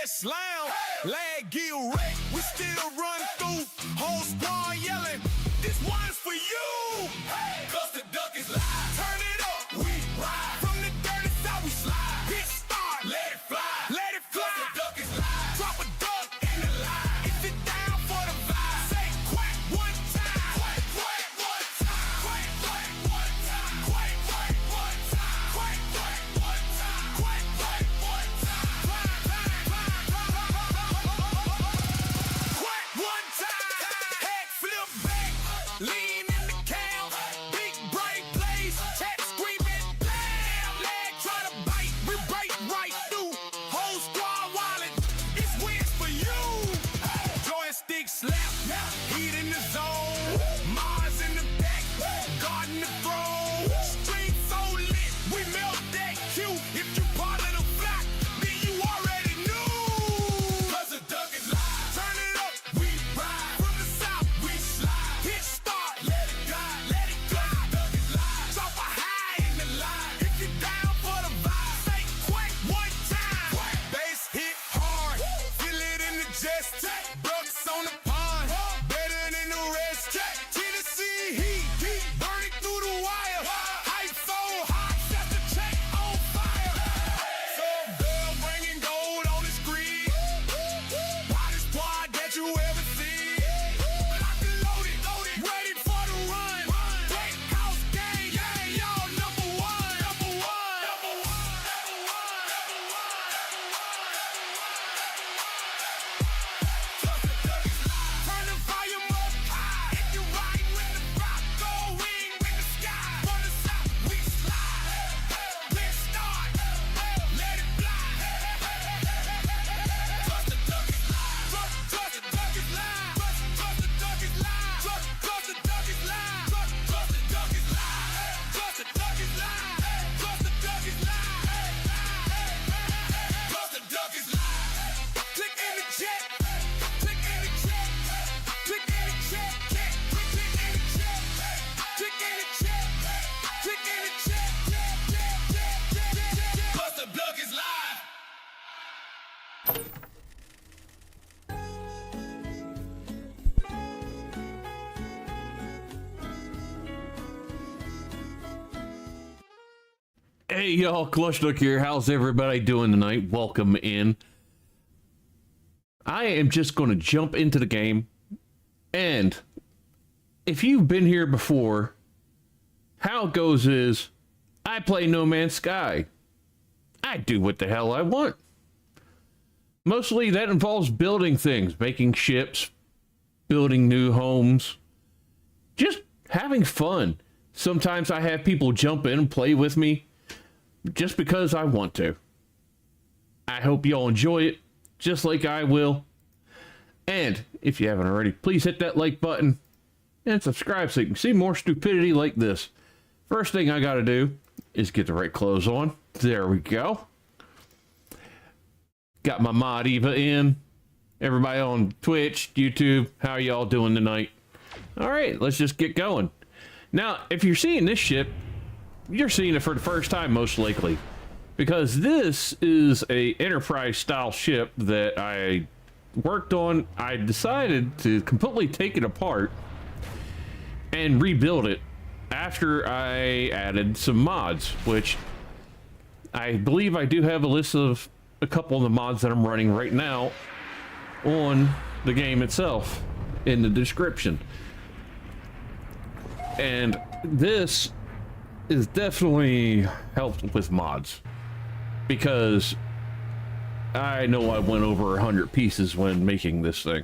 slam, lag get wrecked. We still run through, whole squad yelling. This one's for you. Cause the duck is live. Turn it up, we ride. From the dirty south we slide. Hit start, let it fly. Let it fly. Cause the duck is live. Drop a duck in the line. If it down for the vibe, say quack one time. Quack, quack one time. Quack, quack one time. Quack, quack one time. Quack, quack one time. Quack, quack one time. Quack one time. Head flip back. Lean in the cam. Big break plays. Chat screaming. Damn, leg try to bite. We break right through. Whole squad wallet. It's wins for you. Joystick slap. Heat in the zone. Mars in the back. Guarding the throne. Street so lit. We melt that Q. If you part of the flock, then you already knew. Cause the duck is live. Turn it up. We ride. From the south, we slide. Hit start. Let it glide. Let it glide. Duck is live. Drop a high in the line. If you down for the vibe, say quack one time. Quack. Bass hit hard. Feel it in the chest. Bucks on the pond. Better than the rest. Tennessee heat. Burning through the wire. Hype so hot. Set the check on fire. Some girl bringing gold on the screen. Hottest squad that you ever seen. Locked and loaded. Ready for the run. Great house gang. Yeah, y'all number one. Number one. Number one. Turn the volume up high. If you ride with the rock, go in with the sky. From the south, we slide. Let's start. Let it fly. Trust the duck is live. Trust the duck is live. Trust the duck is live. Trust the duck is live. Trust the duck is live. Trust the duck is live. Trust the duck is live. Trust the duck is live. Click in the chat. Click in the chat. Click in the chat. Click in the chat. Click in the chat. Click in the chat. Cause the duck is live. Hey y'all, Clutchnook here. How's everybody doing tonight? Welcome in. I am just going to jump into the game, and if you've been here before, how it goes is, I play No Man's Sky. I do what the hell I want. Mostly that involves building things, making ships, building new homes, just having fun. Sometimes I have people jump in and play with me, just because I want to. I hope y'all enjoy it, just like I will. And if you haven't already, please hit that like button and subscribe so you can see more stupidity like this. First thing I gotta do is get the right clothes on. There we go. Got my mod Eva in. Everybody on Twitch, YouTube, how y'all doing tonight? Alright, let's just get going. Now, if you're seeing this ship, you're seeing it for the first time, most likely, because this is a Enterprise style ship that I worked on. I decided to completely take it apart and rebuild it after I added some mods, which I believe I do have a list of a couple of the mods that I'm running right now on the game itself in the description. And this is definitely helped with mods, because I know I went over 100 pieces when making this thing,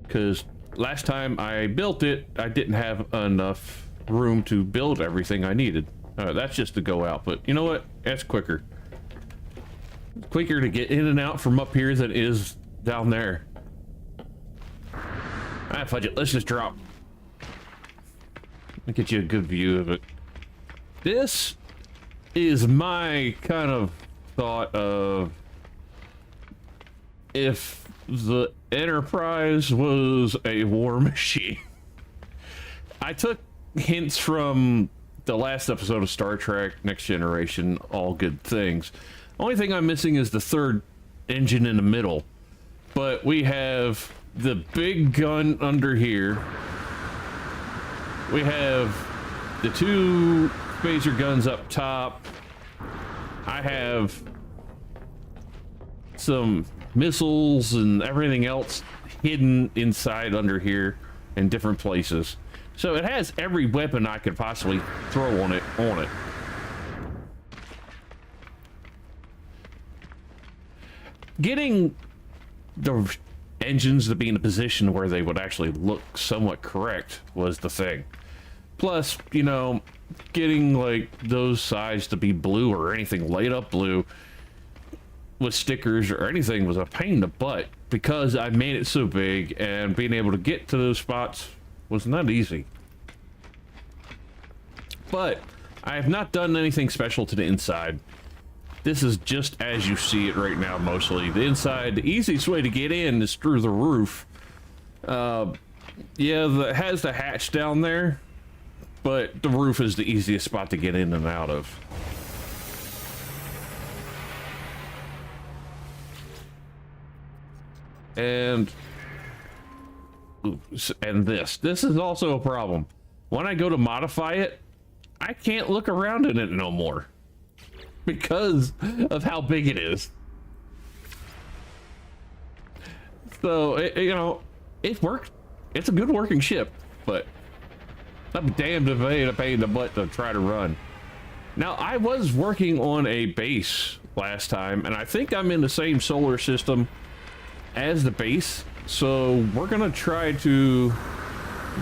because last time I built it I didn't have enough room to build everything I needed. That's just to go out, but you know what, that's quicker to get in and out from up here than it is down there. Fudge it, let's just drop. Let me get you a good view of it. This is my kind of thought of if the Enterprise was a war machine. I took hints from the last episode of Star Trek Next Generation, all good things. Only thing I'm missing is the third engine in the middle. But we have the big gun under here. We have the 2 phaser guns up top. I have some missiles and everything else hidden inside under here in different places. So it has every weapon I could possibly throw on it. Getting the engines to be in a position where they would actually look somewhat correct was the thing. Plus, you know, getting like those sides to be blue or anything light up blue with stickers or anything was a pain in the butt because I made it so big, and being able to get to those spots was not easy. But I have not done anything special to the inside. This is just as you see it right now, mostly. The inside, the easiest way to get in is through the roof. Yeah, it has the hatch down there, but the roof is the easiest spot to get in and out of. And this is also a problem. When I go to modify it, I can't look around in it no more because of how big it is. So you know, it worked. It's a good working ship, but I'm damned if I ain't a pain in the butt to try to run. Now, I was working on a base last time, and I think I'm in the same solar system as the base, so we're gonna try to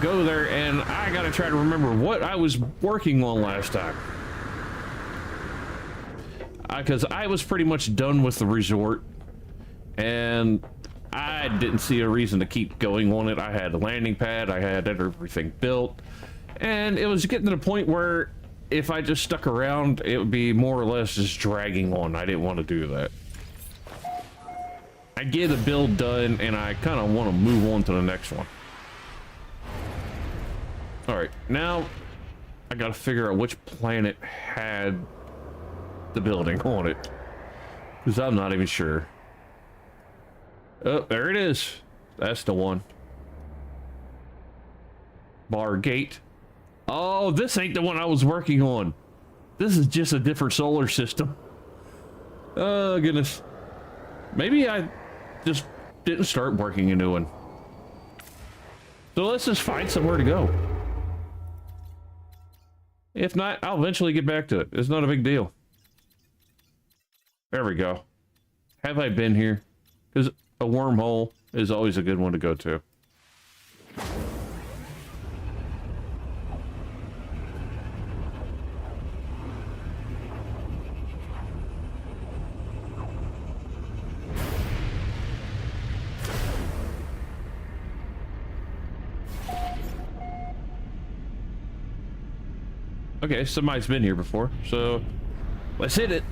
go there, and I gotta try to remember what I was working on last time, because I was pretty much done with the resort and I didn't see a reason to keep going on it. I had a landing pad, I had everything built, and it was getting to the point where if I just stuck around, it would be more or less just dragging on. I didn't want to do that. I get a build done, and I kind of want to move on to the next one. All right, now I got to figure out which planet had the building on it, because I'm not even sure. Oh, there it is. That's the one. Bar gate. Oh, this ain't the one I was working on. This is just a different solar system. Oh, goodness. Maybe I just didn't start working a new one. So let's just find somewhere to go. If not, I'll eventually get back to it. It's not a big deal. There we go. Have I been here? Because a wormhole is always a good one to go to. Okay, somebody's been here before, so let's hit it.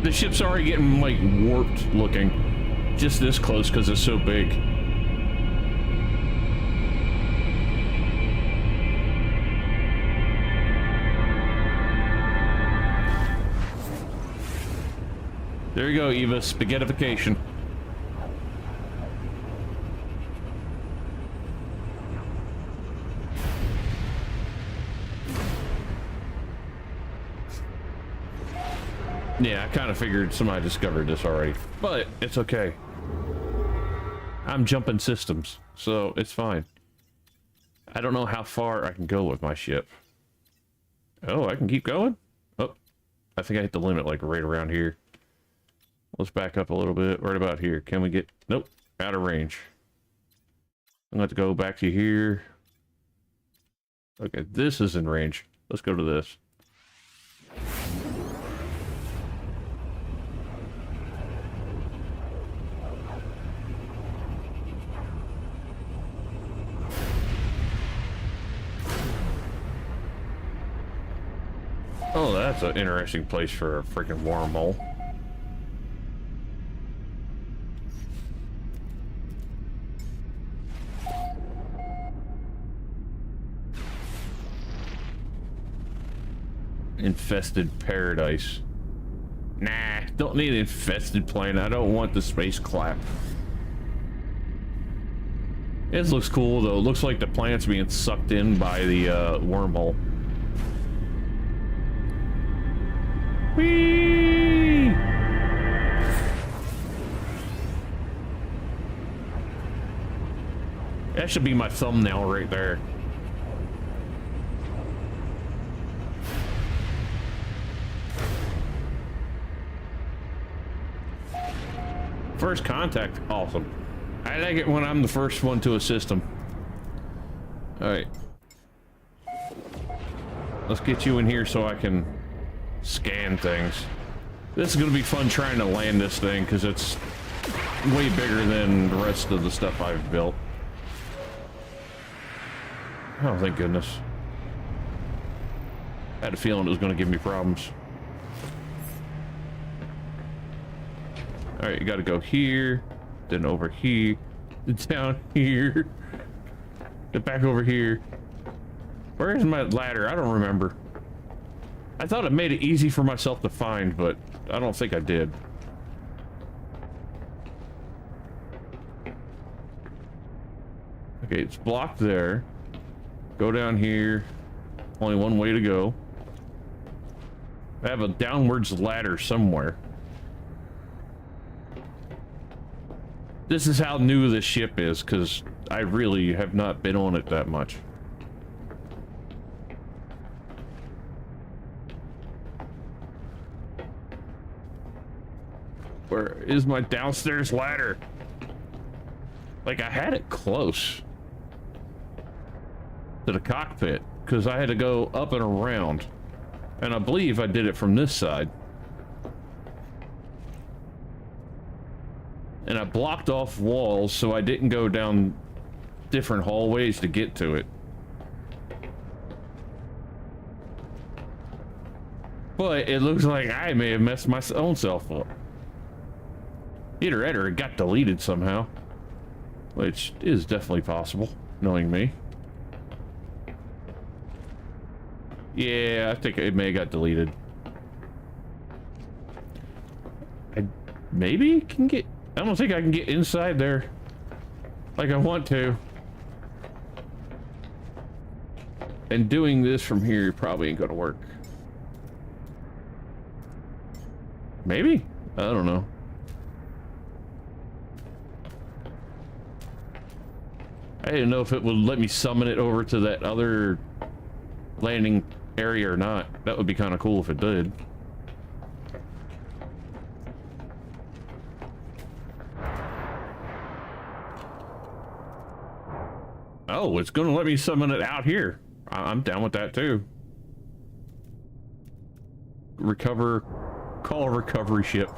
The ship's already getting, like, warped looking. Just this close because it's so big. There you go, Eva. Spaghettification. Yeah, I kind of figured somebody discovered this already, but it's okay. I'm jumping systems, so it's fine. I don't know how far I can go with my ship. Oh, I can keep going? Oh, I think I hit the limit, like, right around here. Let's back up a little bit. Right about here. Can we get... Nope. Out of range. I'm going to have to go back to here. Okay, this is in range. Let's go to this. Oh, that's an interesting place for a freaking wormhole. Infested paradise. Nah, don't need an infested planet. I don't want the space clap. This looks cool though. It looks like the planet's being sucked in by the wormhole. Whee! That should be my thumbnail right there. First contact, awesome. I like it when I'm the first one to assist him. Alright. Let's get you in here so I can scan things. This is gonna be fun trying to land this thing because it's way bigger than the rest of the stuff I've built. Oh, thank goodness. I had a feeling it was gonna give me problems. Alright, you gotta go here, then over here, down here, then back over here. Where is my ladder? I don't remember. I thought it made it easy for myself to find, but I don't think I did. Okay, it's blocked there. Go down here. Only one way to go. I have a downwards ladder somewhere. This is how new this ship is, because I really have not been on it that much. Where is my downstairs ladder? Like, I had it close to the cockpit, because I had to go up and around. And I believe I did it from this side. And I blocked off walls so I didn't go down different hallways to get to it. But it looks like I may have messed my own self up. Either that or it got deleted somehow. Which is definitely possible, knowing me. Yeah, I think it may have got deleted. I maybe can get... I don't think I can get inside there like I want to. And doing this from here probably ain't gonna work. Maybe? I don't know. I didn't know if it would let me summon it over to that other landing area or not. That would be kind of cool if it did. Oh, it's gonna let me summon it out here. I'm down with that too. Recover, call a recovery ship.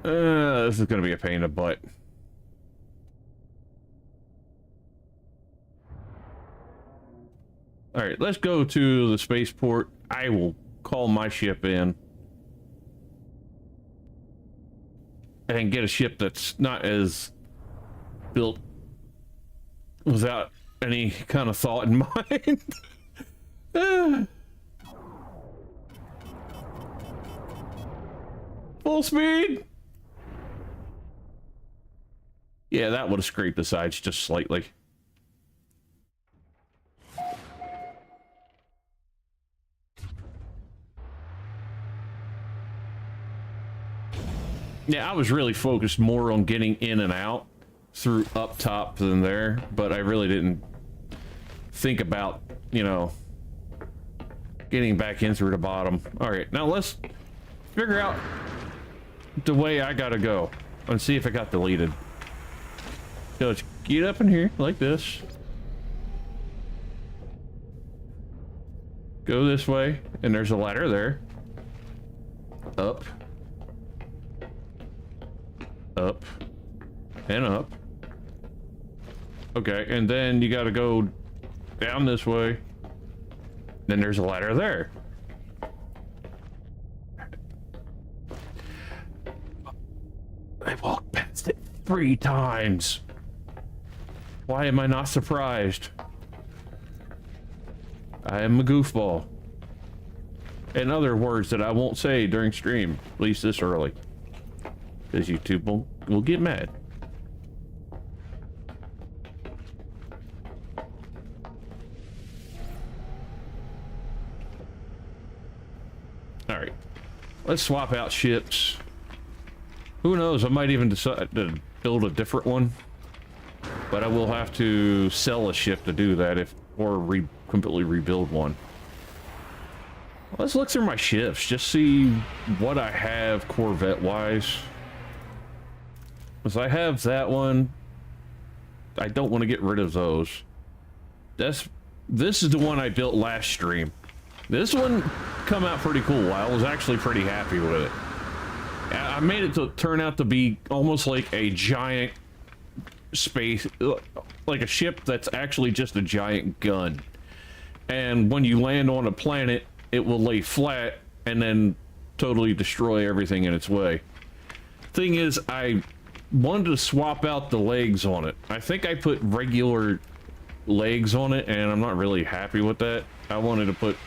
This is gonna be a pain in the butt. All right, let's go to the spaceport. I will call my ship in and get a ship that's not as built without any kind of thought in mind. Full speed. Yeah, that would have scraped the sides just slightly. Yeah, I was really focused more on getting in and out through up top than there, but I really didn't think about, you know, getting back in through the bottom. All right, now let's figure out the way I gotta go and see if it got deleted. So let's get up in here like this. Go this way, and there's a ladder there. Up. Up. And up. Okay, and then you gotta go down this way. Then there's a ladder there. I walked past it 3 times. Why am I not surprised? I am a goofball. And other words that I won't say during stream, at least this early. Because YouTube will get mad. Alright. Let's swap out ships. Who knows, I might even decide to build a different one. But I will have to sell a ship to do that, or completely rebuild one. Let's look through my ships, just see what I have Corvette-wise. Because I have that one. I don't want to get rid of those. This is the one I built last stream. This one come out pretty cool. I was actually pretty happy with it. I made it to turn out to be almost like a giant space, like a ship that's actually just a giant gun. And when you land on a planet, it will lay flat and then totally destroy everything in its way. Thing is, I wanted to swap out the legs on it. I think I put regular legs on it, and I'm not really happy with that. I wanted to put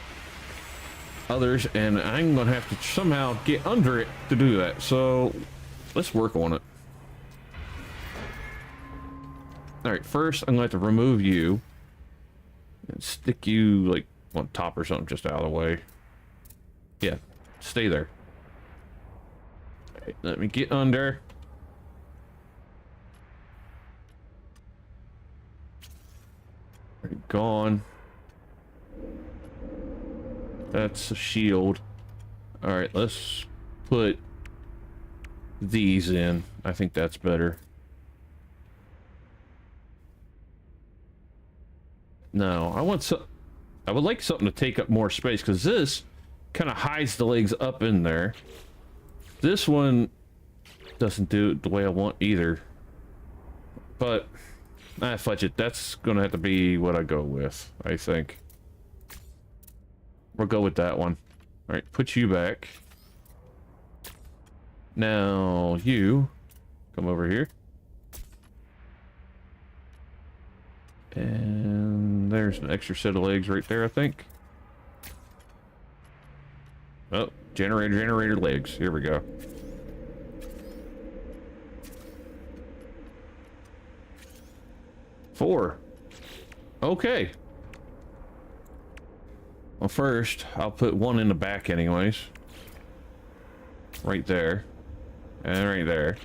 others, and I'm gonna have to somehow get under it to do that. So let's work on it. All right, first I'm going to have to remove you and stick you like on top or something, just out of the way. Yeah, stay there. All right, let me get under. All right, gone. That's a shield. All right, let's put these in. I think that's better. No, I would like something to take up more space, because this kind of hides the legs up in there. This one doesn't do it the way I want either. But, fudge it. That's going to have to be what I go with, I think. We'll go with that one. Alright, put you back. Now, you come over here. And there's an extra set of legs right there, I think. Oh, generator legs. Here we go. Four. Okay. Well, first, I'll put one in the back anyways. Right there. And right there.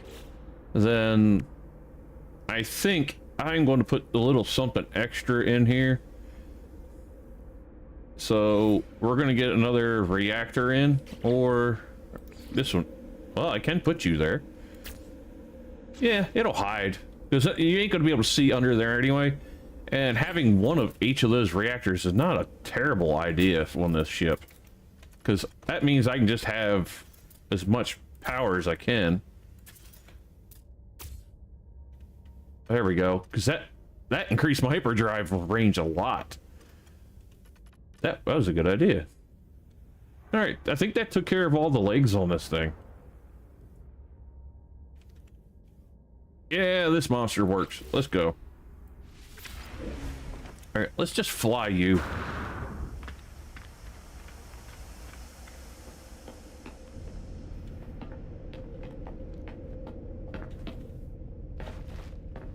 Then, I think I'm going to put a little something extra in here. So, we're going to get another reactor in, or this one. Well, I can put you there. Yeah, it'll hide, because you ain't going to be able to see under there anyway. And having one of each of those reactors is not a terrible idea on this ship, because that means I can just have as much power as I can. There we go, because that increased my hyperdrive range a lot. That was a good idea. All right, I think that took care of all the legs on this thing. Yeah, this monster works. Let's go. All right, let's just fly you.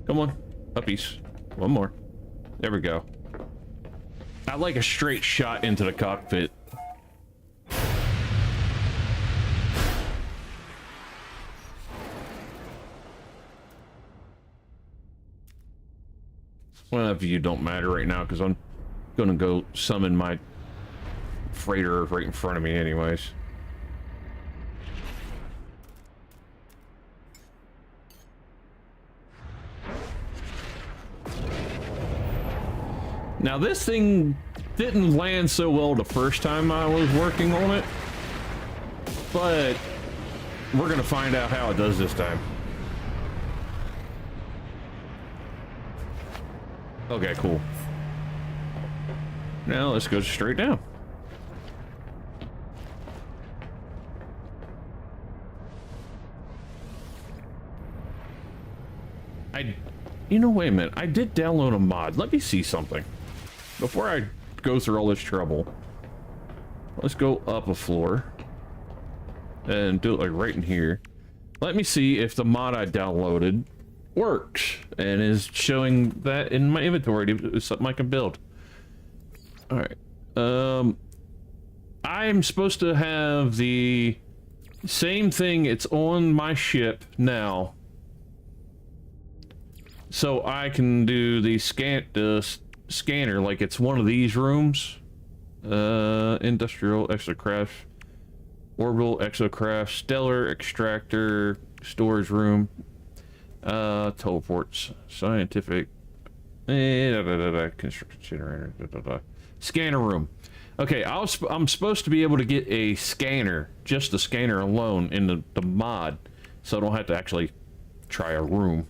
Come on, uppies. One more. There we go. I like a straight shot into the cockpit. One of you don't matter right now, because I'm gonna go summon my freighter right in front of me anyways. Now this thing didn't land so well the first time I was working on it, but we're gonna find out how it does this time. Okay, cool. Now let's go straight down. You know, wait a minute. I did download a mod. Let me see something before I go through all this trouble. Let's go up a floor. And do it like right in here. Let me see if the mod I downloaded works. And is showing that in my inventory. It's something I can build. Alright. I'm supposed to have the same thing. It's on my ship now. So I can do the scanner like it's one of these rooms. Industrial exocraft, orbital exocraft, stellar extractor, storage room, teleports, scientific, construction generator, scanner room. Okay, I'm supposed to be able to get a scanner, just the scanner alone in the mod, so I don't have to actually try a room.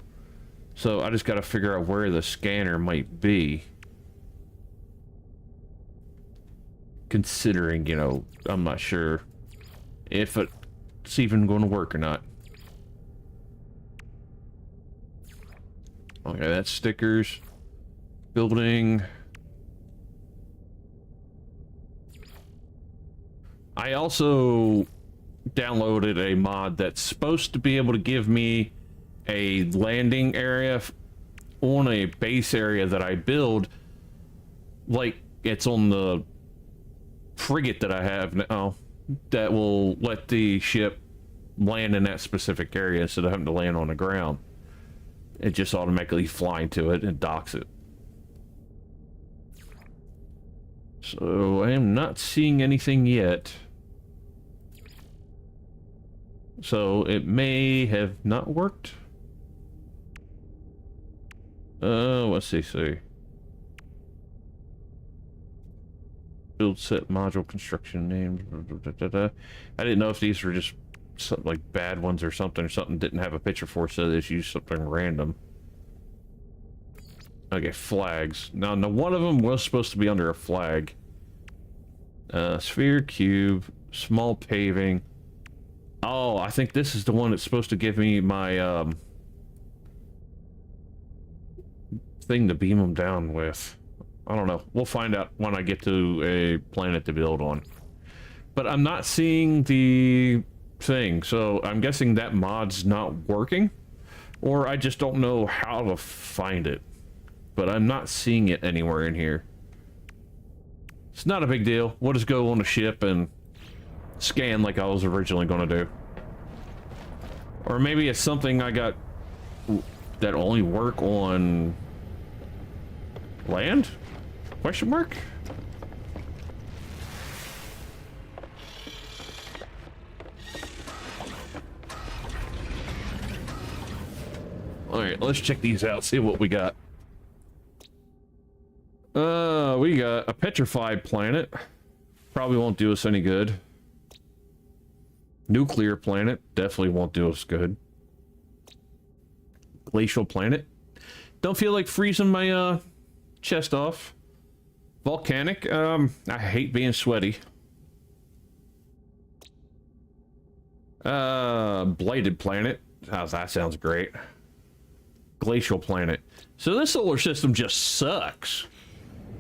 So I just got to figure out where the scanner might be. Considering, you know, I'm not sure if it's even going to work or not. Okay, that's stickers. Building. I also downloaded a mod that's supposed to be able to give me a landing area on a base area that I build, like it's on the frigate that I have now, that will let the ship land in that specific area instead of having to land on the ground. It just automatically flies to it and docks it. So I am not seeing anything yet. So it may have not worked. What's he say? Build set module construction names. I didn't know if these were just something like bad ones or something didn't have a picture for, so they just used something random. Okay, flags. Now, one of them was supposed to be under a flag. Sphere, cube, small paving. Oh, I think this is the one that's supposed to give me my thing to beam them down with. I don't know. We'll find out when I get to a planet to build on. But I'm not seeing the thing, so I'm guessing that mod's not working, or I just don't know how to find it. But I'm not seeing it anywhere in here. It's not a big deal. We'll just go on the ship and scan like I was originally going to do. Or maybe it's something I got that only work on land? Question mark? Alright, let's check these out, see what we got. We got a petrified planet. Probably won't do us any good. Nuclear planet. Definitely won't do us good. Glacial planet. Don't feel like freezing my, chest off. Volcanic. I hate being sweaty. Blighted planet. Oh, that sounds great. Glacial planet. So this solar system just sucks.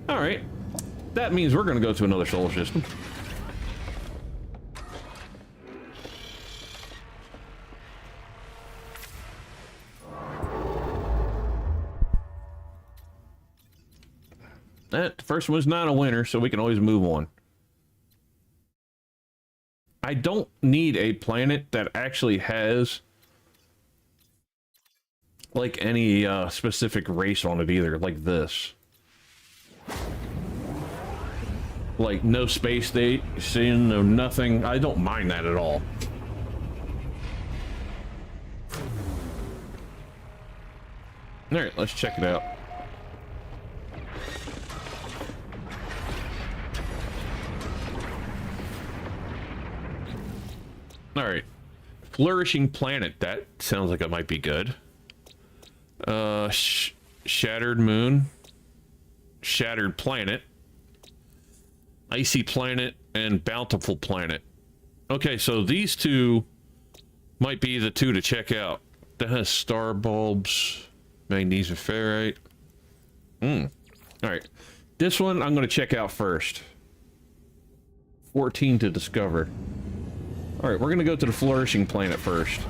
Alright. That means we're gonna go to another solar system. That first one's not a winner, so we can always move on. I don't need a planet that actually has like any specific race on it either, like this. Like no space station, no nothing. I don't mind that at all. Alright, let's check it out. Alright. Flourishing planet. That sounds like it might be good. Shattered moon. Shattered planet. Icy planet and bountiful planet. Okay, so these two might be the two to check out. That has star bulbs, magnesium ferrite. Alright. This one I'm going to check out first. 14 to discover. Alright, we're going to go to the flourishing planet first.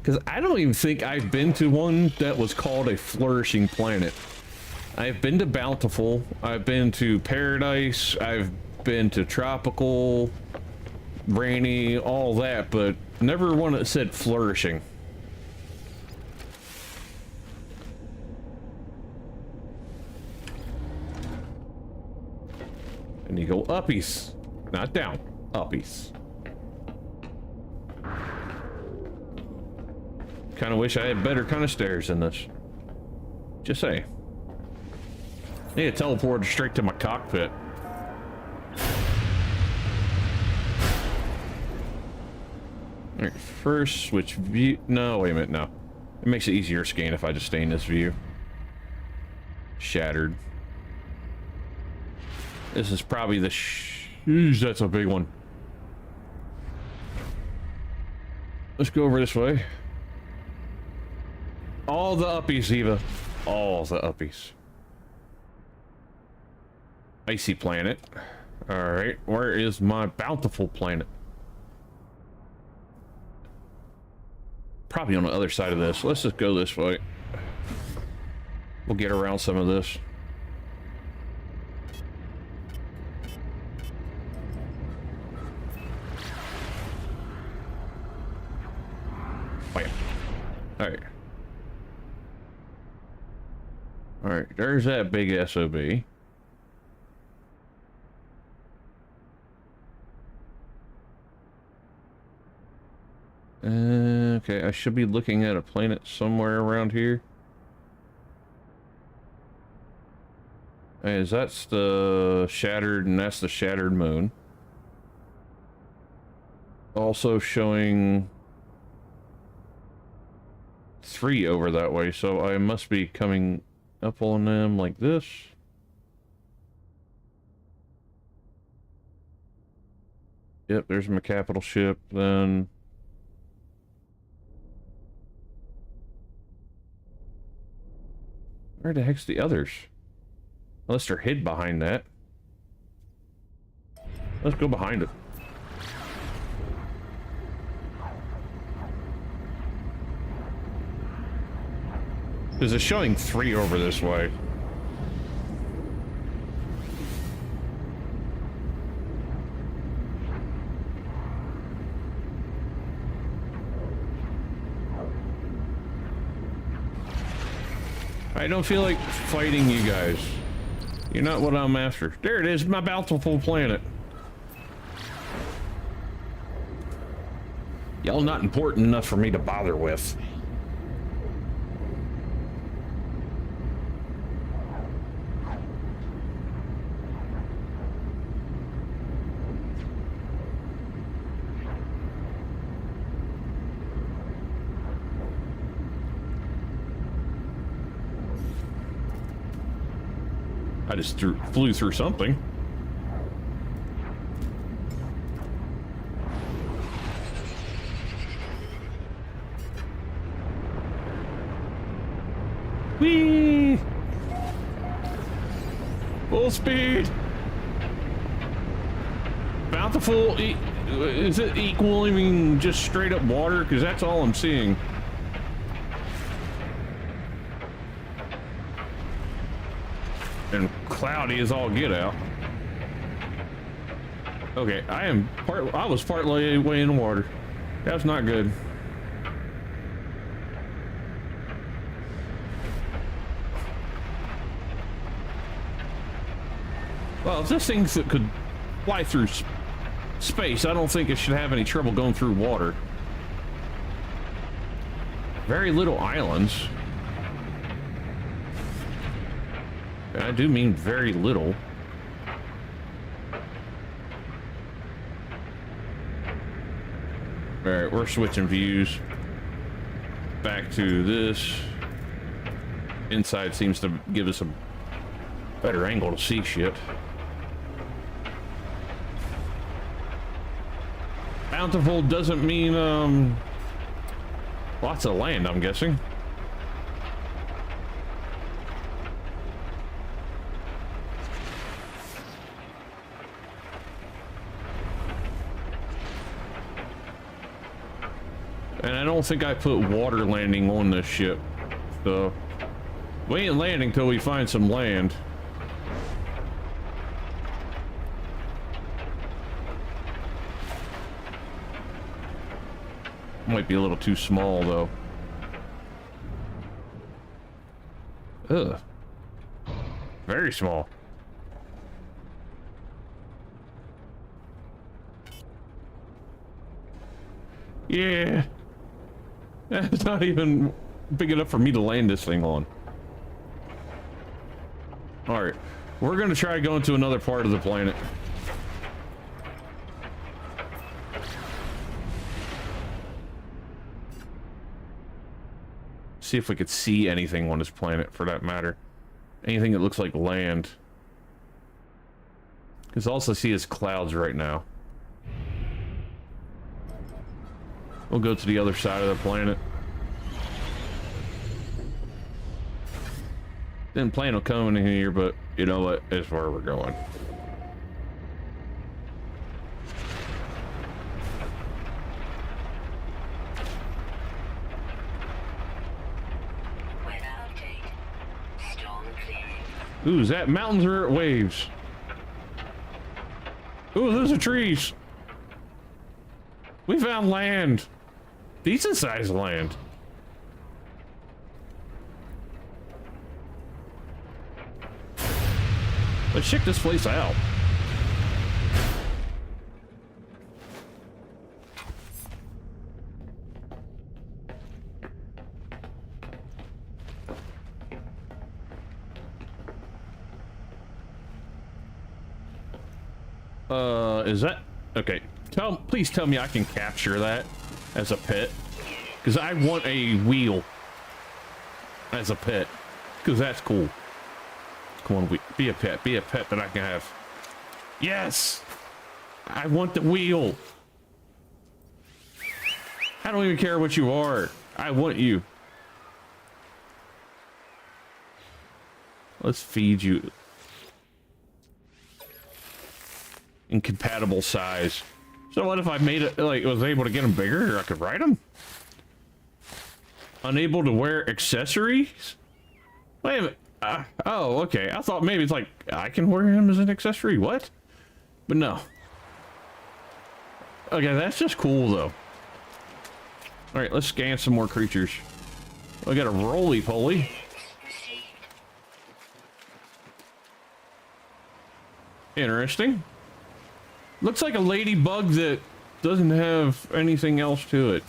Because I don't even think I've been to one that was called a flourishing planet. I've been to Bountiful, I've been to Paradise, I've been to Tropical, Rainy, all that, but never one that said flourishing. And you go uppies, not down, uppies. Kind of wish I had better kind of stairs in this. Just say. Need to teleport straight to my cockpit. Alright, first switch view. No, wait a minute, no. It makes it easier to scan if I just stay in this view. Shattered. This is probably the that's a big one. Let's go over this way. All the uppies, Eva. All the uppies. Icy planet. Alright, where is my bountiful planet? Probably on the other side of this. Let's just go this way. We'll get around some of this. Oh, yeah. Alright. Alright, there's that big SOB. Okay, I should be looking at a planet somewhere around here. Is that's the shattered, and that's the shattered moon. Also showing 3 over that way, so I must be coming up on them like this. Yep, there's my capital ship, then... Where the heck's the others? Unless they're hid behind that. Let's go behind it. Because it's showing 3 over this way. I don't feel like fighting you guys. You're not what I'm after. There it is, my bountiful planet. Y'all not important enough for me to bother with. I just flew through something. Whee! Full speed! Bountiful, is it equaling just straight up water? Because that's all I'm seeing. And cloudy as all get out. Okay, I was partly way in the water. That's not good. Well, if this thing could fly through space, I don't think it should have any trouble going through water. Very little islands. And I do mean very little. Alright, we're switching views. Back to this. Inside seems to give us a better angle to see shit. Bountiful doesn't mean, lots of land, I'm guessing. And I don't think I put water landing on this ship. So we ain't landing till we find some land. Might be a little too small though. Ugh. Very small. Yeah. That's not even big enough for me to land this thing on. Alright. We're gonna try going to another part of the planet. See if we could see anything on this planet, for that matter. Anything that looks like land. Because all I see is clouds right now. We'll go to the other side of the planet. Didn't plan on coming in here, but you know what? It's where we're going. Ooh, is that mountains or waves? Ooh, those are trees. We found land. Decent sized land. Let's check this place out. Is that okay? Please tell me I can capture that as a pet, because I want a wheel as a pet, because that's cool. Come on, be a pet that I can have. Yes, I want the wheel. I don't even care what you are. I want you. Let's feed you. Incompatible size. So what if I made it, like, was able to get them bigger, or I could ride them? Unable to wear accessories? Wait a minute. Oh, okay. I thought maybe it's like I can wear him as an accessory. What? But no. Okay, that's just cool though. All right, let's scan some more creatures. I got a roly-poly. Interesting. Looks like a ladybug that doesn't have anything else to it.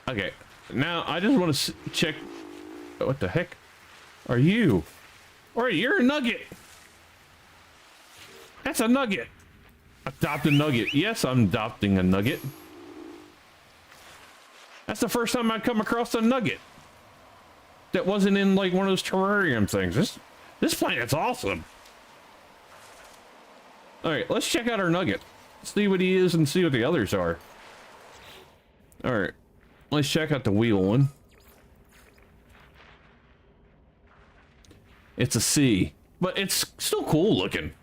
Okay, now I just want to check. What the heck are you? Or you're a nugget. That's a nugget. Adopt a nugget. Yes, I'm adopting a nugget. That's the first time I come across a nugget that wasn't in like one of those terrarium things. This planet's awesome. All right, let's check out our nugget. See what he is and see what the others are. All right, let's check out the wheel one. It's a C, but it's still cool looking.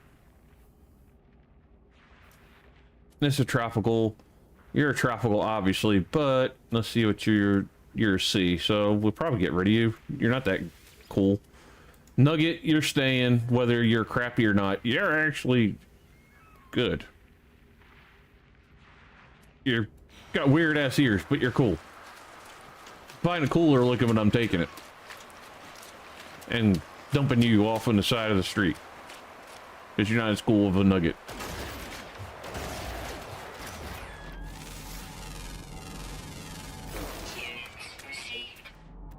It's a tropical. You're a tropical, obviously, but let's see what you're a C. So we'll probably get rid of you. You're not that cool. Nugget, you're staying, whether you're crappy or not. You're actually good. You're got weird ass ears, but you're cool. Find a cooler looking when I'm taking it. And dumping you off on the side of the street. Because you're not as cool of a nugget.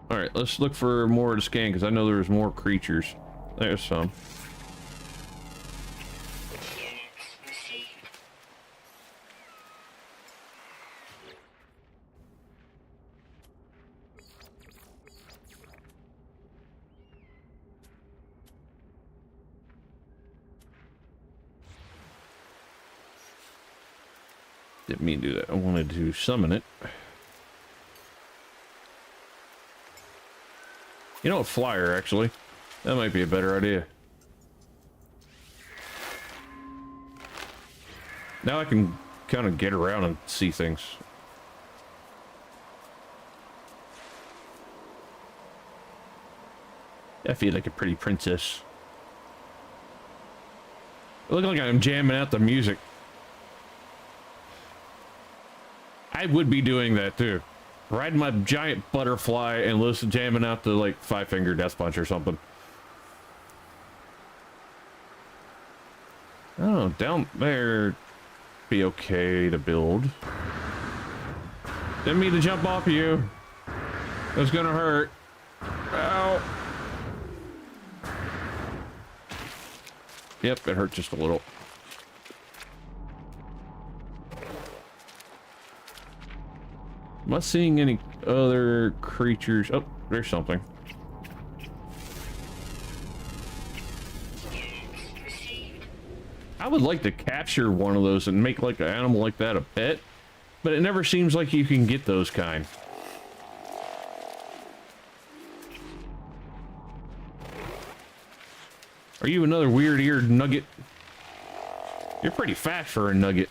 Alright, let's look for more to scan, because I know there's more creatures. There's some. Didn't mean to do that. I wanted to summon it. You know, a flyer, actually. That might be a better idea. Now I can kind of get around and see things. I feel like a pretty princess. I look like I'm jamming out the music. I would be doing that too. Riding my giant butterfly and listen, jamming out the like Five Finger Death Punch or something. Oh, down there be okay to build. Didn't mean to jump off you. That's gonna hurt. Ow. Yep, it hurt just a little. Am I seeing any other creatures? Oh, there's something. I would like to capture one of those and make like an animal like that a pet, but it never seems like you can get those kind. Are you another weird-eared nugget? You're pretty fat for a nugget.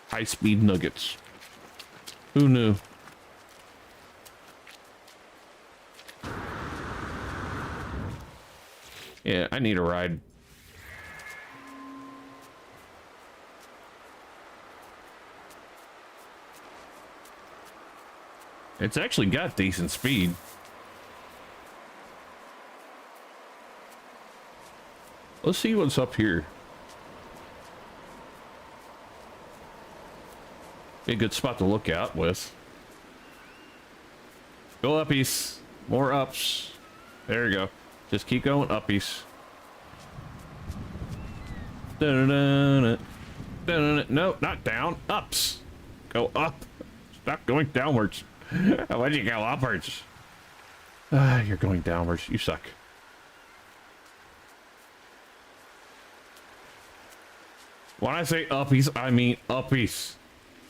High-speed nuggets. Who knew? Yeah, I need a ride. It's actually got decent speed. Let's see what's up here. Be a good spot to look out with. Go uppies. More ups. There you go. Just keep going uppies. Dun-dun-dun-dun. Dun-dun-dun. No, not down. Ups. Go up. Stop going downwards. Why'd you go upwards? You're going downwards. You suck. When I say uppies, I mean uppies.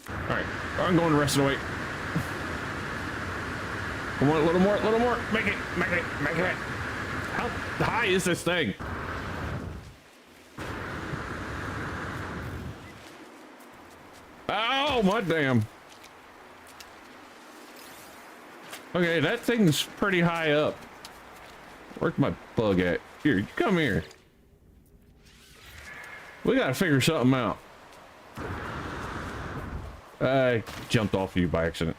Alright, I'm going the rest of the way. Come on, a little more, a little more. Make it, make it, make it. How high is this thing? Oh, my damn. Okay, that thing's pretty high up. Where's my bug at? Here, come here. We gotta figure something out. I jumped off you by accident.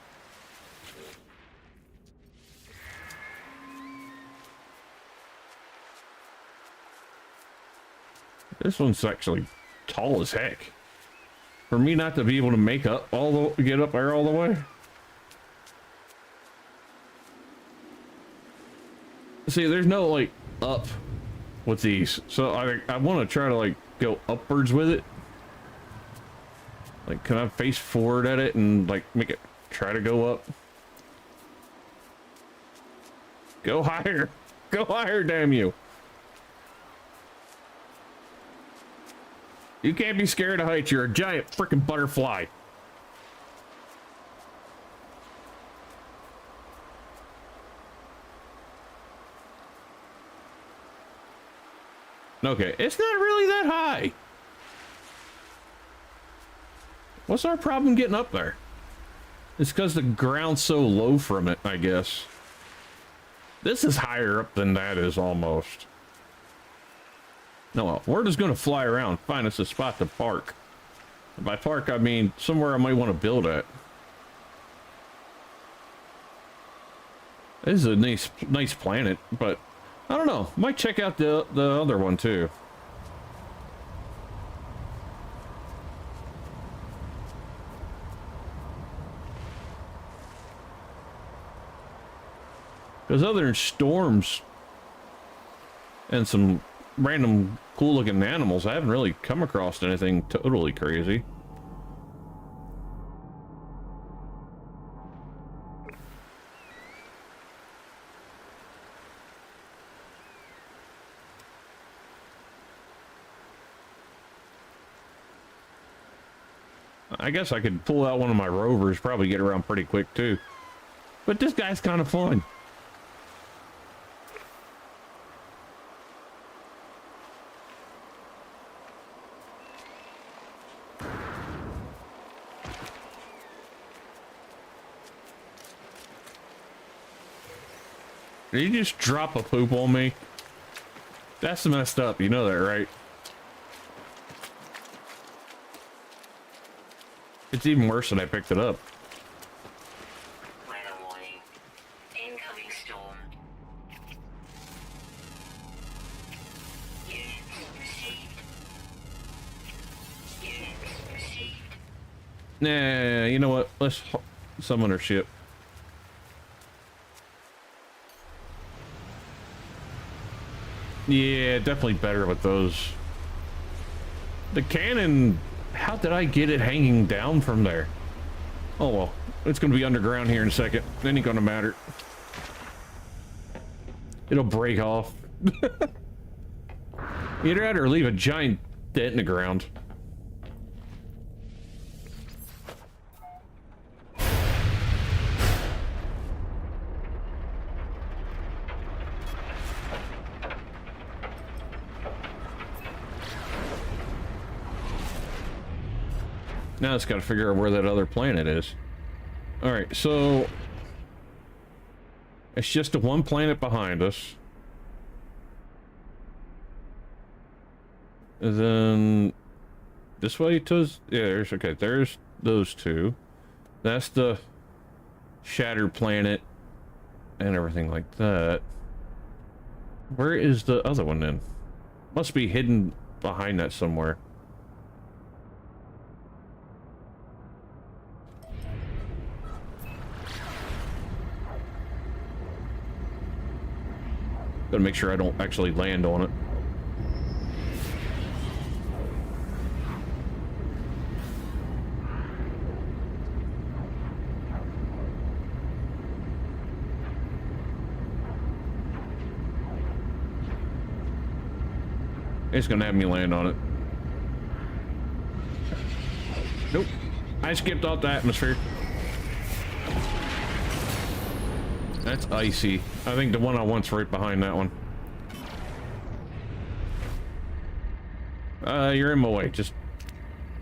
This one's actually tall as heck. For me not to be able to make up all the get up there all the way. See, there's no like up with these, so I want to try to like go upwards with it. Like, can I face forward at it and like make it try to go up? Go higher, go higher, damn you! You can't be scared of heights. You're a giant freaking butterfly. Okay, it's not really that high. What's our problem getting up there? It's because the ground's so low from it, I guess. This is higher up than that is almost. No, well, we're just going to fly around, find us a spot to park. And by park, I mean somewhere I might want to build at. This is a nice planet, but I don't know. Might check out the other one too. Because other than storms and some random cool looking animals, I haven't really come across anything totally crazy. I guess I could pull out one of my rovers, probably get around pretty quick too. But this guy's kind of fun. Did you just drop a poop on me? That's messed up, you know that, right? It's even worse than I picked it up. Weather warning. Incoming storm. Units received. Units received. Nah, you know what? Let's summon our ship. Yeah, definitely better with those. The cannon, how did I get it hanging down from there? Oh well, it's gonna be underground here in a second. It ain't gonna matter. It'll break off. You'd rather leave a giant dent in the ground. Now it's got to figure out where that other planet is. All right, so it's just the one planet behind us. And then this way to, yeah, there's, okay, there's those two. That's the shattered planet and everything like that. Where is the other one then? Must be hidden behind that somewhere. Gotta make sure I don't actually land on it. It's gonna have me land on it. Nope. I skipped off the atmosphere. That's icy. I think the one I want's right behind that one. You're in my way. Just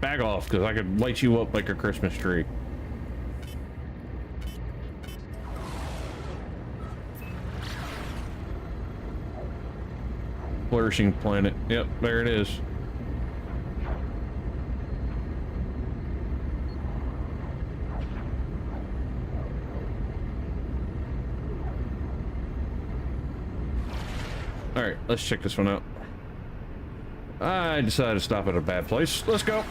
back off, because I could light you up like a Christmas tree. Flourishing planet. Yep, there it is. Alright, let's check this one out. I decided to stop at a bad place. Let's go.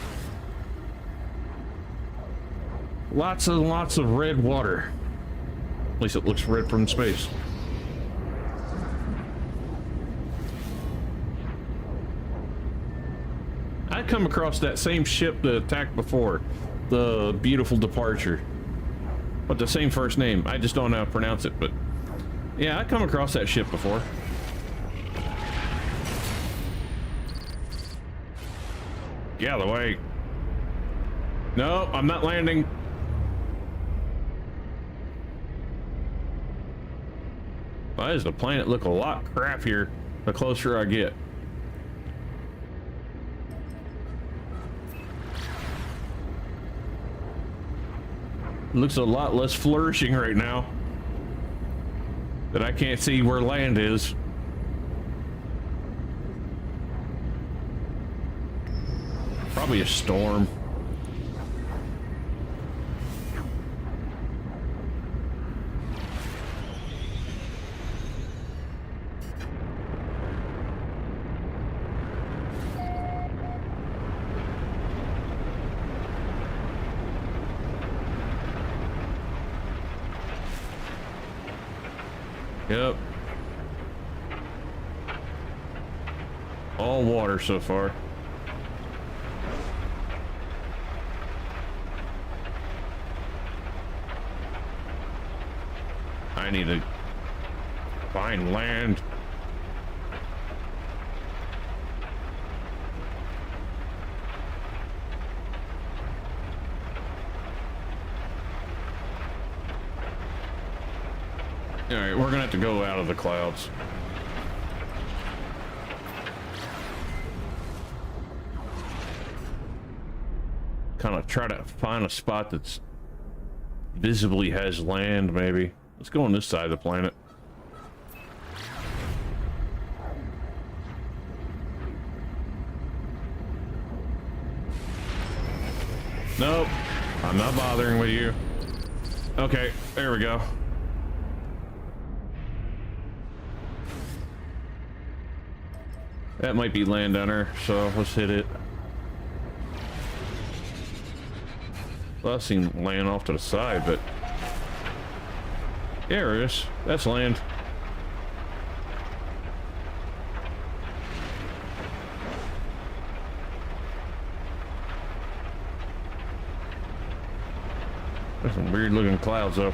Lots and lots of red water. At least it looks red from space. I come across that same ship that attacked before. The Beautiful Departure. But the same first name. I just don't know how to pronounce it, but... yeah, I come across that ship before. Get out of the way. No, I'm not landing. Why does the planet look a lot crappier the closer I get? It looks a lot less flourishing right now. That I can't see where land is. Probably a storm. Yep. All water so far. I need to find land. Alright, we're gonna have to go out of the clouds. Kind of try to find a spot that's visibly has land, maybe. Let's go on this side of the planet. Nope, I'm not bothering with you. Okay, there we go. That might be land on her, so let's hit it. Well, I've seen land off to the side, but yeah, there it is. That's land. There's some weird looking clouds though.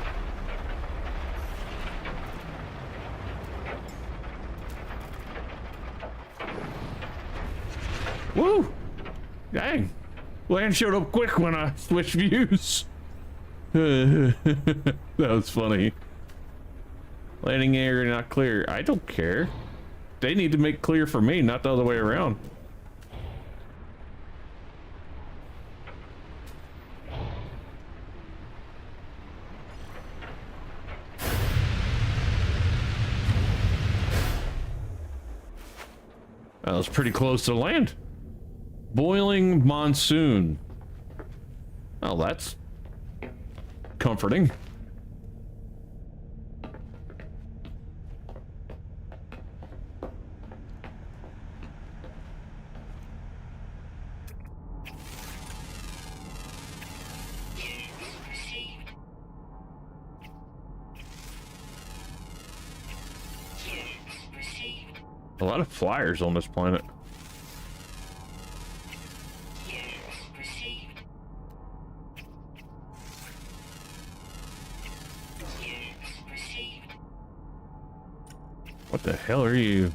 Woo! Dang! Land showed up quick when I switched views. That was funny. Landing area not clear. I don't care. They need to make clear for me, not the other way around. That was pretty close to land. Boiling monsoon. Oh, that's comforting. A lot of flyers on this planet. What the hell are you?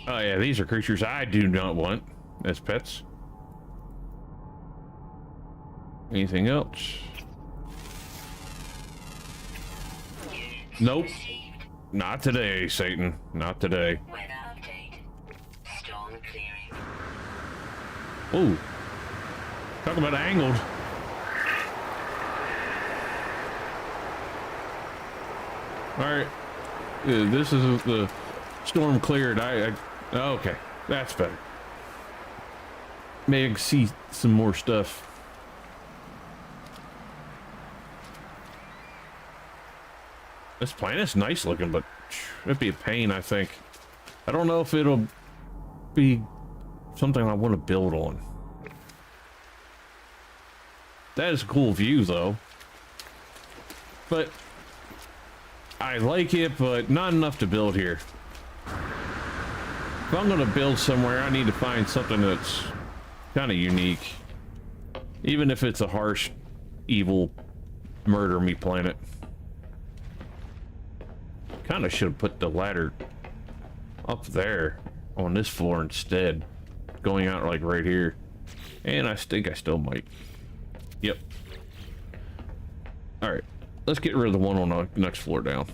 Oh yeah, these are creatures I do not want as pets. Anything else? Nope. Not today, Satan. Not today. Weather update. Storm clearing. Ooh. Talk about angled. Alright. This is the storm cleared. Okay. That's better. Maybe I can see some more stuff. This planet's nice looking, but it'd be a pain, I think. I don't know if it'll be something I want to build on. That is a cool view, though. But I like it, but not enough to build here. If I'm going to build somewhere, I need to find something that's kind of unique. Even if it's a harsh, evil, murder me planet. Kind of should have put the ladder up there on this floor instead, going out like right here. And I think I still might. Yep. All right, let's get rid of the one on the next floor down.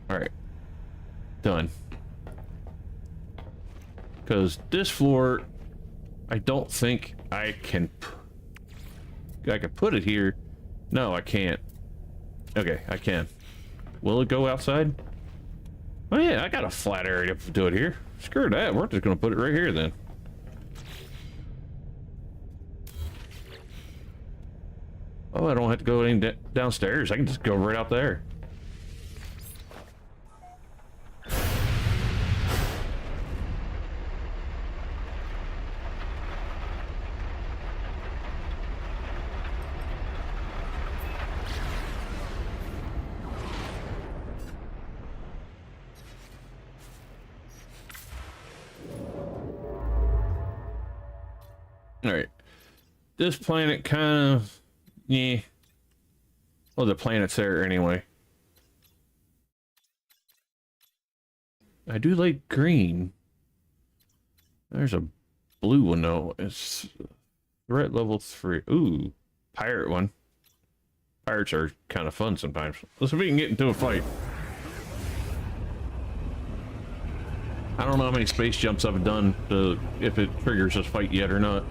All right, done. Because this floor, I don't think I can put it here. No, I can't. Okay, I can. Will it go outside? Oh yeah, I got a flat area to do it here. Screw that, we're just gonna put it right here then. Oh, I don't have to go any downstairs. I can just go right out there. Alright. This planet kind of... yeah. Well, the planet's there anyway. I do like green. There's a blue one though. It's threat level 3. Ooh, pirate one. Pirates are kind of fun sometimes. Let's see if we can get into a fight. I don't know how many space jumps I've done to, if it triggers this fight yet or not.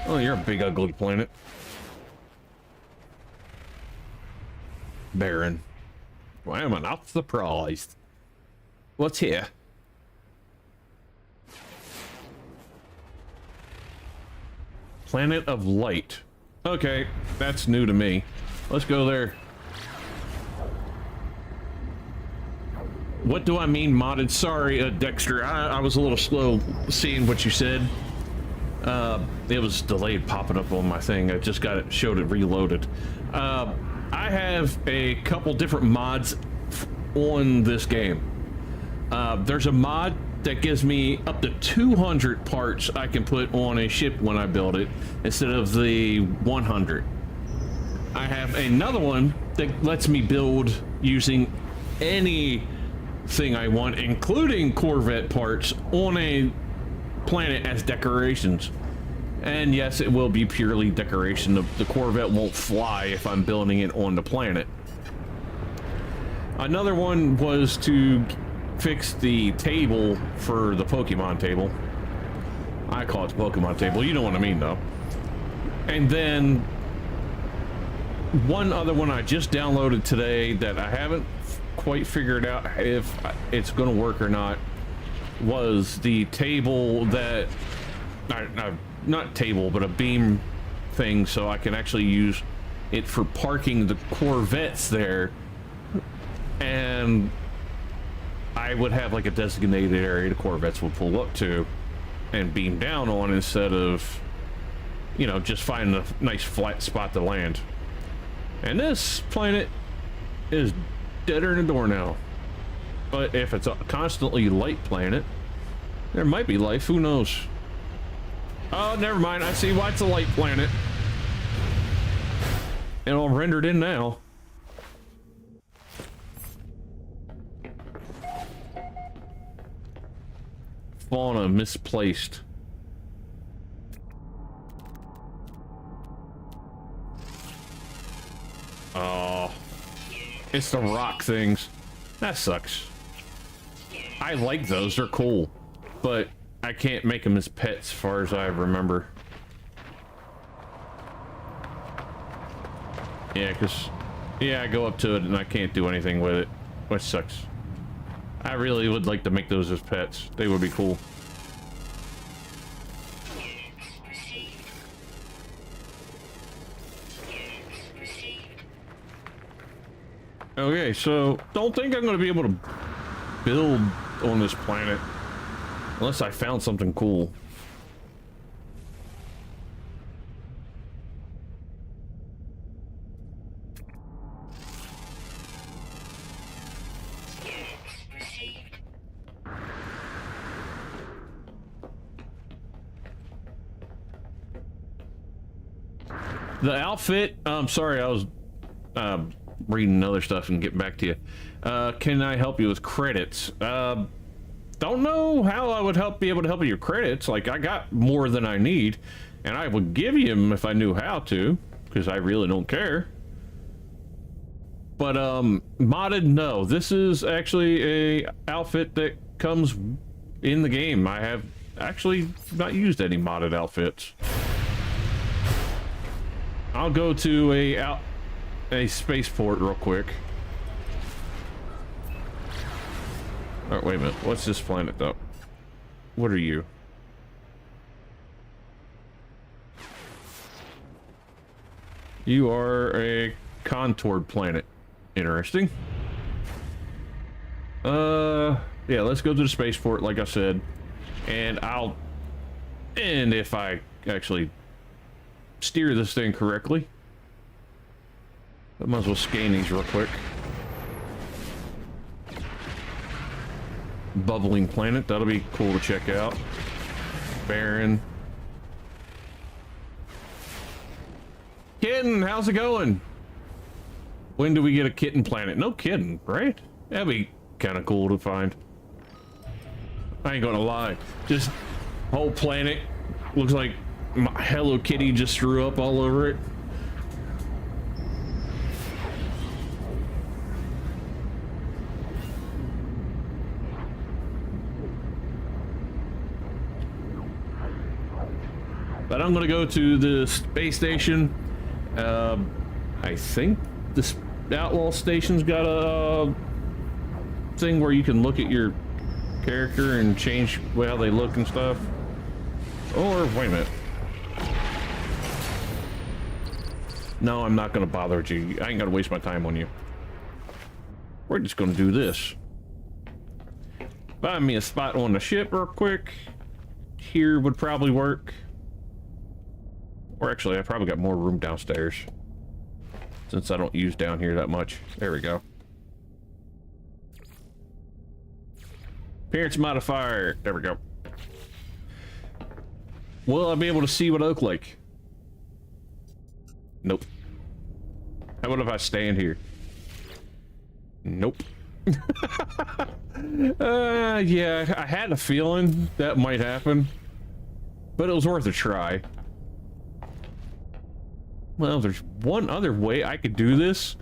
Oh, you're a big ugly planet. Barren. Why am I not surprised? What's here? Planet of Light. Okay, that's new to me. Let's go there. What do I mean modded? Sorry, Dexter. I was a little slow seeing what you said. It was delayed popping up on my thing. I just got it, showed it reloaded. I have a couple different mods on this game. There's a mod that gives me up to 200 parts I can put on a ship when I build it instead of the 100. I have another one that lets me build using anything I want, including Corvette parts, on a planet as decorations. And yes, it will be purely decoration. The Corvette won't fly if I'm building it on the planet. Another one was to fix the table for the Pokemon table. I call it the Pokemon table. You know what I mean, though. And then one other one I just downloaded today that I haven't quite figured out if it's going to work or not was the table that... not table, but a beam thing, so I can actually use it for parking the Corvettes there, and I would have like a designated area the Corvettes would pull up to and beam down on instead of, you know, just finding a nice flat spot to land. And this planet is deader than a doornail. But if it's a constantly light planet, there might be life, who knows? Oh, never mind. I see why it's a light planet. And all rendered in now. Fauna misplaced. Oh. It's the rock things. That sucks. I like those. They're cool. But I can't make them as pets, as far as I remember. Yeah, because... yeah, I go up to it and I can't do anything with it. Which sucks. I really would like to make those as pets. They would be cool. Okay, so don't think I'm going to be able to build on this planet unless I found something cool. The outfit, I'm sorry, I was reading other stuff and getting back to you. Can I help you with credits? Don't know how I would be able to help you with credits. Like, I got more than I need, and I would give you them if I knew how to, because I really don't care. But modded, no. This is actually a outfit that comes in the game. I have actually not used any modded outfits. I'll go to a spaceport real quick. Oh, wait a minute. What's this planet, though? What are you? You are a contoured planet. Interesting. Yeah, let's go to the spaceport, like I said. And if I actually steer this thing correctly, I might as well scan these real quick. Bubbling planet, that'll be cool to check out. Barren. Kitten, how's it going? When do we get a kitten planet? No kidding, right? That'd be kind of cool to find. I ain't gonna lie. Just whole planet looks like my Hello Kitty just threw up all over it. But I'm gonna go to the space station. I think this outlaw station's got a thing where you can look at your character and change how they look and stuff. Or wait a minute. No, I'm not gonna bother with you. I ain't gonna waste my time on you. We're just gonna do this. Find me a spot on the ship real quick. Here would probably work. Or actually, I probably got more room downstairs, since I don't use down here that much. There we go. Appearance modifier. There we go. Will I be able to see what I look like? Nope. How about if I stand here? Nope. Yeah, I had a feeling that might happen, but it was worth a try. Well, there's one other way I could do this,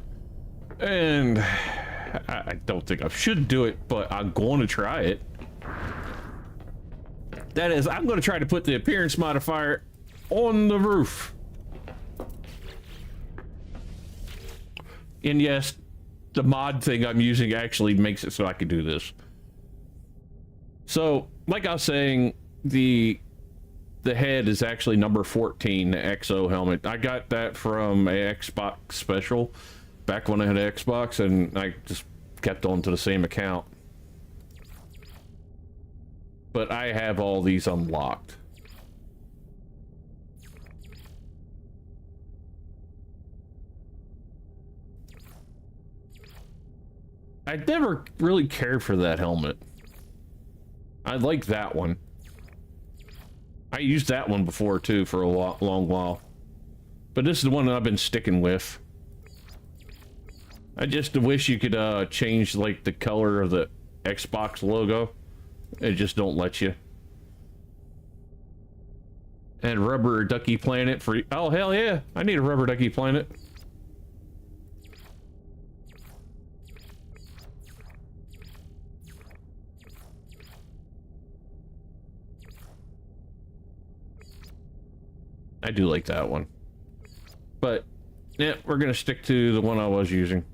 and I don't think I should do it, but I'm going to try it. That is, I'm going to try to put the appearance modifier on the roof. And yes, the mod thing I'm using actually makes it so I can do this. So, like I was saying, the head is actually number 14, the Exo helmet. I got that from a Xbox special back when I had an Xbox, and I just kept on to the same account. But I have all these unlocked. I never really cared for that helmet. I like that one. I used that one before too for a long while, but this is the one that I've been sticking with. I just wish you could change like the color of the Xbox logo. It just don't let you. And rubber ducky planet for, oh hell yeah, I need a rubber ducky planet. I do like that one. But, yeah, we're gonna stick to the one I was using.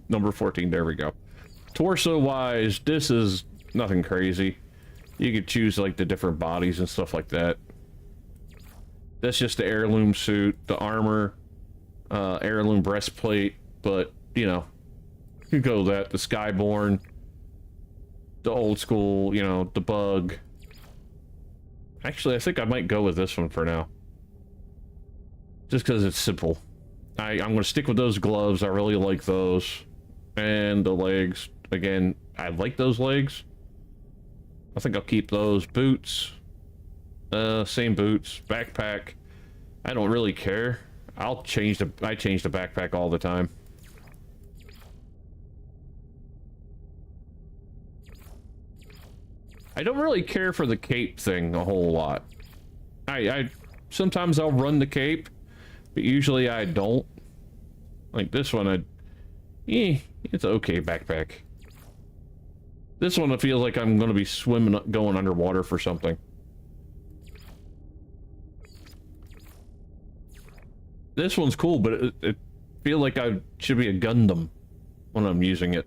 Number 14, there we go. Torso-wise, this is nothing crazy. You could choose, like, the different bodies and stuff like that. That's just the heirloom suit, the armor, heirloom breastplate, but, you know, you could go with that. The Skyborn, the old school, you know, the bug. Actually, I think I might go with this one for now. Just because it's simple. I'm going to stick with those gloves. I really like those. And the legs. Again, I like those legs. I think I'll keep those. Boots. Same boots. Backpack. I don't really care. I change the backpack all the time. I don't really care for the cape thing a whole lot. I sometimes I'll run the cape, but usually I don't. Like this one, it's okay backpack. This one, I feel like I'm going to be going underwater for something. This one's cool, but it feel like I should be a Gundam when I'm using it.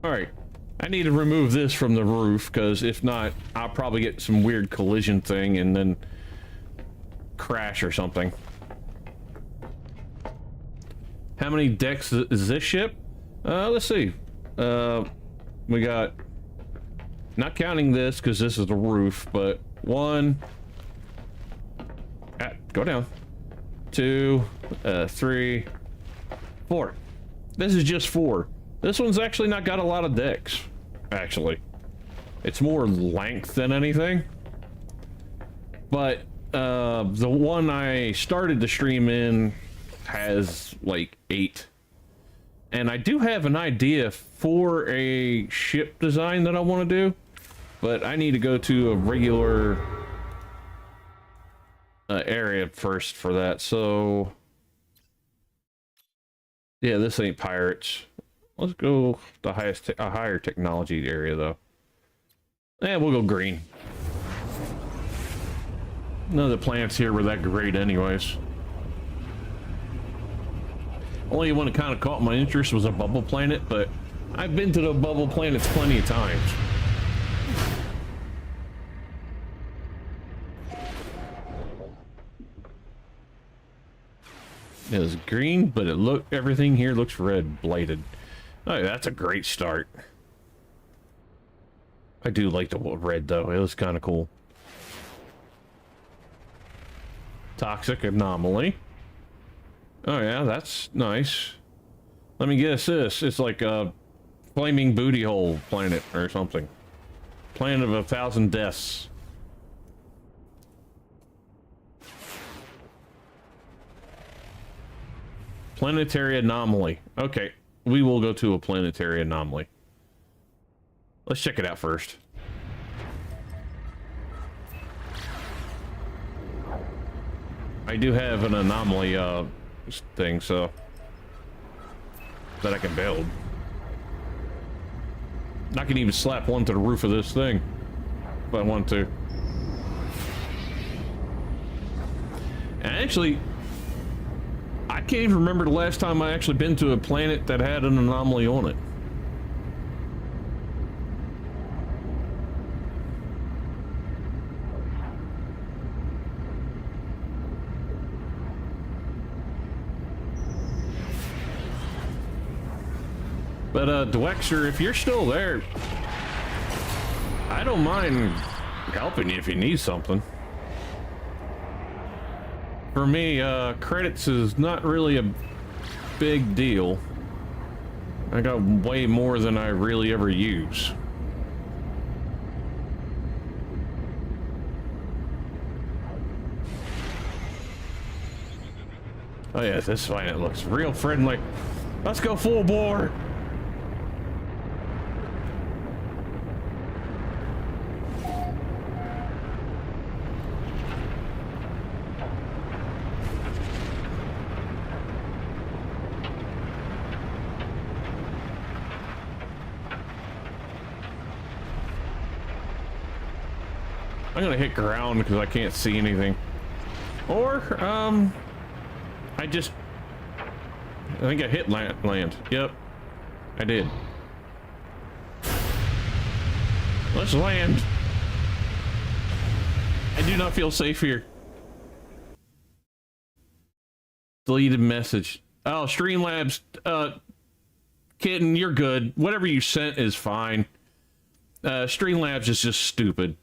Alright, I need to remove this from the roof, because if not, I'll probably get some weird collision thing and then crash or something. How many decks is this ship? Let's see. We got, not counting this, because this is the roof, but 1, go down, 2, 3, 4. This is just 4. This one's actually not got a lot of decks, actually. It's more length than anything. But the one I started the stream in has like 8. And I do have an idea for a ship design that I want to do, but I need to go to a regular area first for that. So yeah, this ain't pirates. Let's go the highest, a higher technology area though. Yeah, we'll go green. None of the planets here were that great anyways. Only one that kind of caught my interest was a bubble planet, but I've been to the bubble planets plenty of times. It was green, but everything here looks red, blighted. Oh, that's a great start. I do like the red though, it was kind of cool. Toxic anomaly. Oh yeah, that's nice. Let me guess this. It's like a flaming booty hole planet or something. Planet of 1,000 deaths. Planetary anomaly. Okay, we will go to a planetary anomaly. Let's check it out first. I do have an anomaly thing, so that I can build. I can even slap one to the roof of this thing if I want to. And actually, I can't even remember the last time I actually been to a planet that had an anomaly on it. But Dwexter, if you're still there, I don't mind helping you if you need something. For me, credits is not really a big deal. I got way more than I really ever use. Oh yeah, this planet looks real friendly. Let's go full bore. I'm gonna hit ground because I can't see anything. Or, I think I hit land. Yep, I did. Let's land. I do not feel safe here. Deleted message. Oh, Streamlabs, kitten, you're good. Whatever you sent is fine. Streamlabs is just stupid.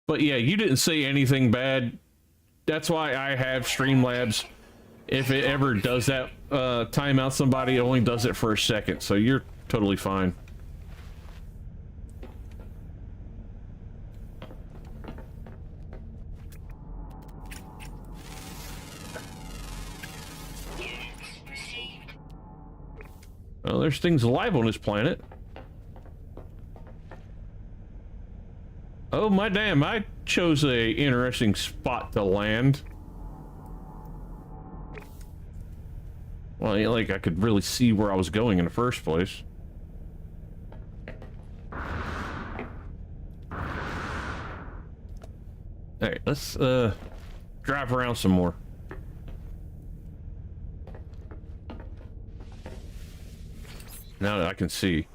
But yeah, you didn't say anything bad. That's why I have Streamlabs. If it ever does that, time out somebody, it only does it for a second. So you're totally fine. Well, there's things alive on this planet. Oh my damn, I chose a interesting spot to land. Well, like I could really see where I was going in the first place. Alright, let's drive around some more. Now that I can see.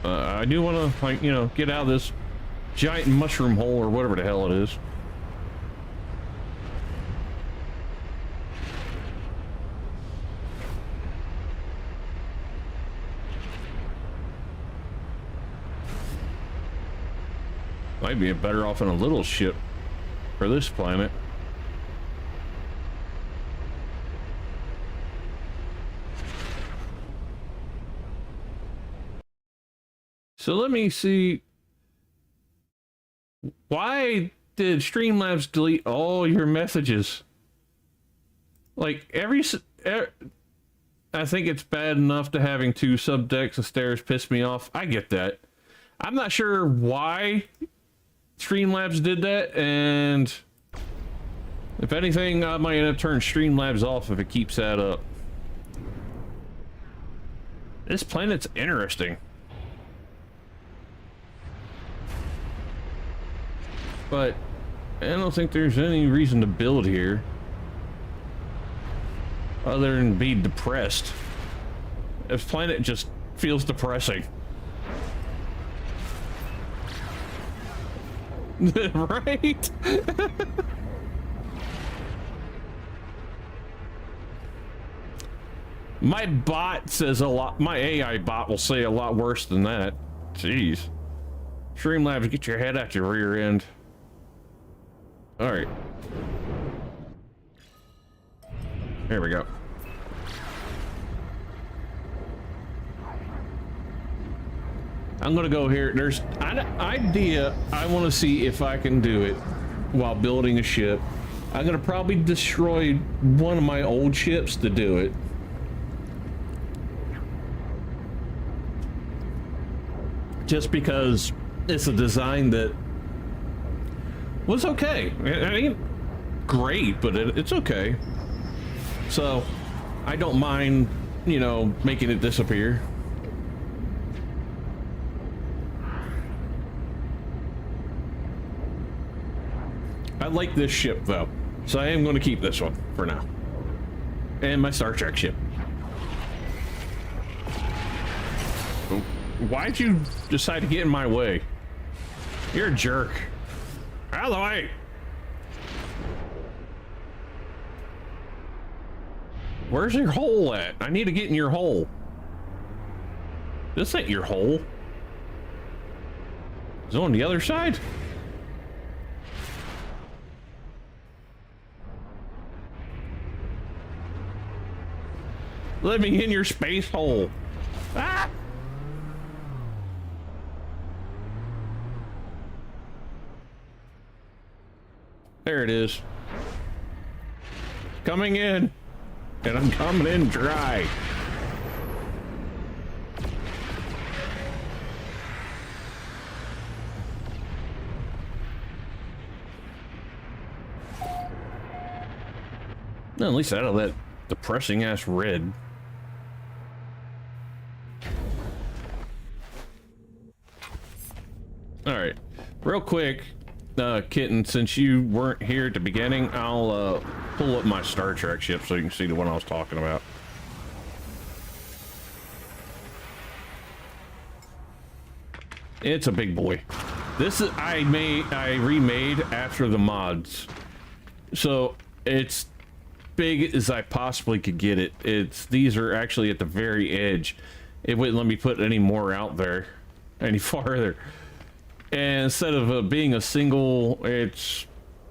I do want to, like, you know, get out of this giant mushroom hole or whatever the hell it is. Might be better off in a little ship. for this planet. So let me see. Why did Streamlabs delete all your messages? Like I think it's bad enough to having 2 subdecks of stairs piss me off. I get that. I'm not sure why Streamlabs did that, and if anything, I might end up turning Streamlabs off if it keeps that up. This planet's interesting. But I don't think there's any reason to build here other than be depressed. This planet just feels depressing. Right? My bot says a lot. My AI bot will say a lot worse than that. Jeez. Streamlabs, get your head out your rear end. Alright. There we go. I'm gonna go here. There's an idea. I want to see if I can do it while building a ship. I'm gonna probably destroy one of my old ships to do it. Just because it's a design that was okay. It ain't great, but it's okay. So I don't mind, you know, making it disappear. I like this ship though, so I am going to keep this one for now. And my Star Trek ship. Why'd you decide to get in my way? You're a jerk. Out of the way! Where's your hole at? I need to get in your hole. This ain't your hole. Is it on the other side? Let me in your space hole. Ah! There it is. Coming in. And I'm coming in dry. No, at least out of that depressing ass red. Alright. Real quick, Kitten, since you weren't here at the beginning, I'll pull up my Star Trek ship so you can see the one I was talking about. It's a big boy. This is I remade after the mods, so it's big as I possibly could get it. These are actually at the very edge. It wouldn't let me put any more out there any farther. And instead of being a single, it's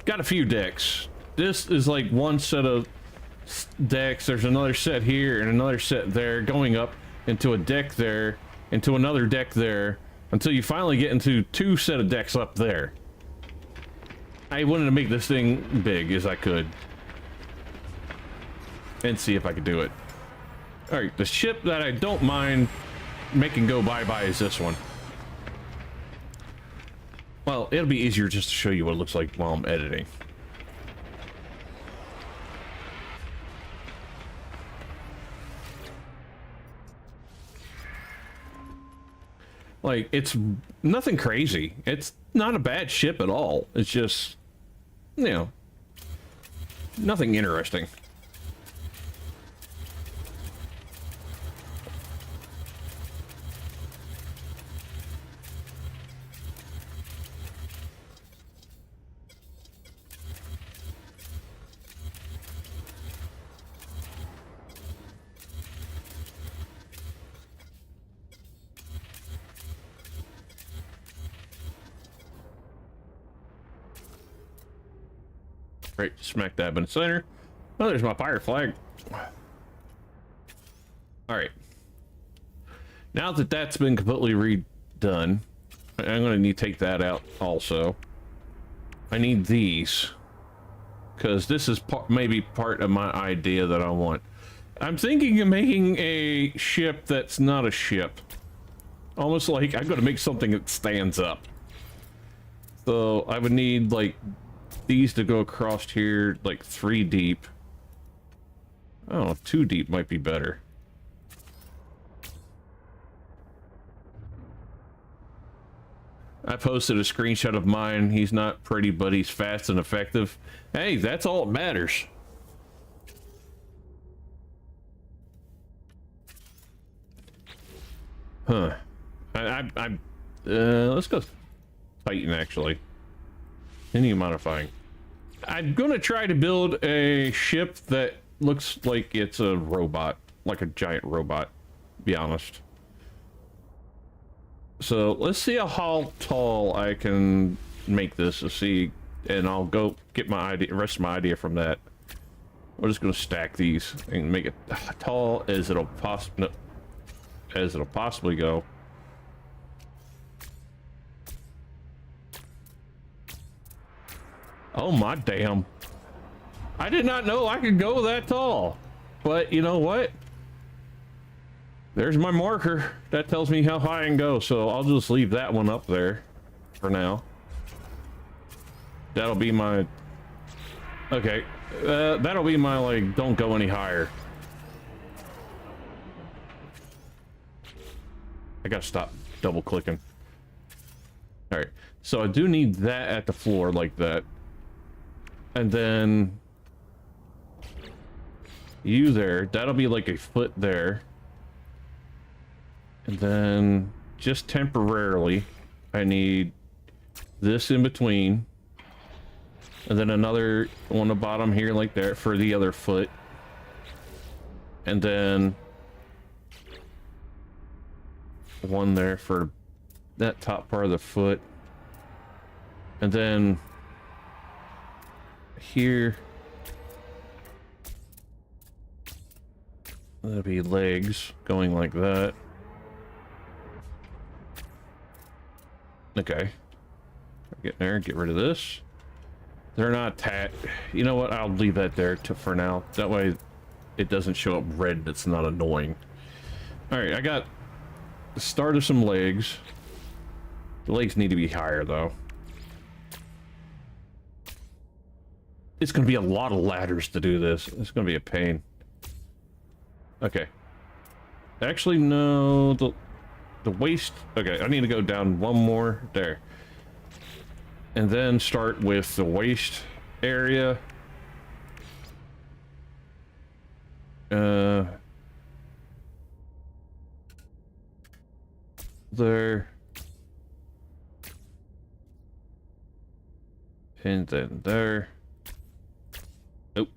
got a few decks. This is like one set of decks. There's another set here and another set there, going up into a deck there, into another deck there, until you finally get into 2 set of decks up there. I wanted to make this thing big as I could and see if I could do it. Alright, the ship that I don't mind making go bye-bye is this one. Well, it'll be easier just to show you what it looks like while I'm editing. Like, it's nothing crazy. It's not a bad ship at all. It's just, you know, nothing interesting. Right, smack dab in the center. Oh, there's my pirate flag. All right. Now that that's been completely redone, I'm going to need to take that out also. I need these. Because this is maybe part of my idea that I want. I'm thinking of making a ship that's not a ship. Almost like I'm going to make something that stands up. So I would need like these to go across here like 3 deep. Oh, 2 deep might be better. I posted a screenshot of mine. He's not pretty, but he's fast and effective. Hey, that's all that matters. Huh. Let's go Titan, actually. Any modifying. I'm gonna try to build a ship that looks like it's a robot. Like a giant robot, to be honest. So let's see how tall I can make this to see, and I'll go get my idea, rest of my idea from that. We're just gonna stack these and make it tall as it'll possibly go. Oh my damn! I did not know I could go that tall, but you know what? There's my marker. That tells me how high I can go, so I'll just leave that one up there for now. That'll be my... Okay. That'll be my, like, don't go any higher. I gotta stop double-clicking. Alright. So I do need that at the floor like that. And then... you there. That'll be like a foot there. And then, just temporarily, I need this in between. And then another on the bottom here like that for the other foot. And then one there for that top part of the foot. And then here, that'll be legs going like that. Okay. Get there, get rid of this. They're not you know what? I'll leave that there for now. That way it doesn't show up red. That's not annoying. Alright, I got the start of some legs. The legs need to be higher though. It's gonna be a lot of ladders to do this. It's gonna be a pain. Okay. Actually, no, the waist. Okay, I need to go down one more there. And then start with the waist area. There. And then there. Nope.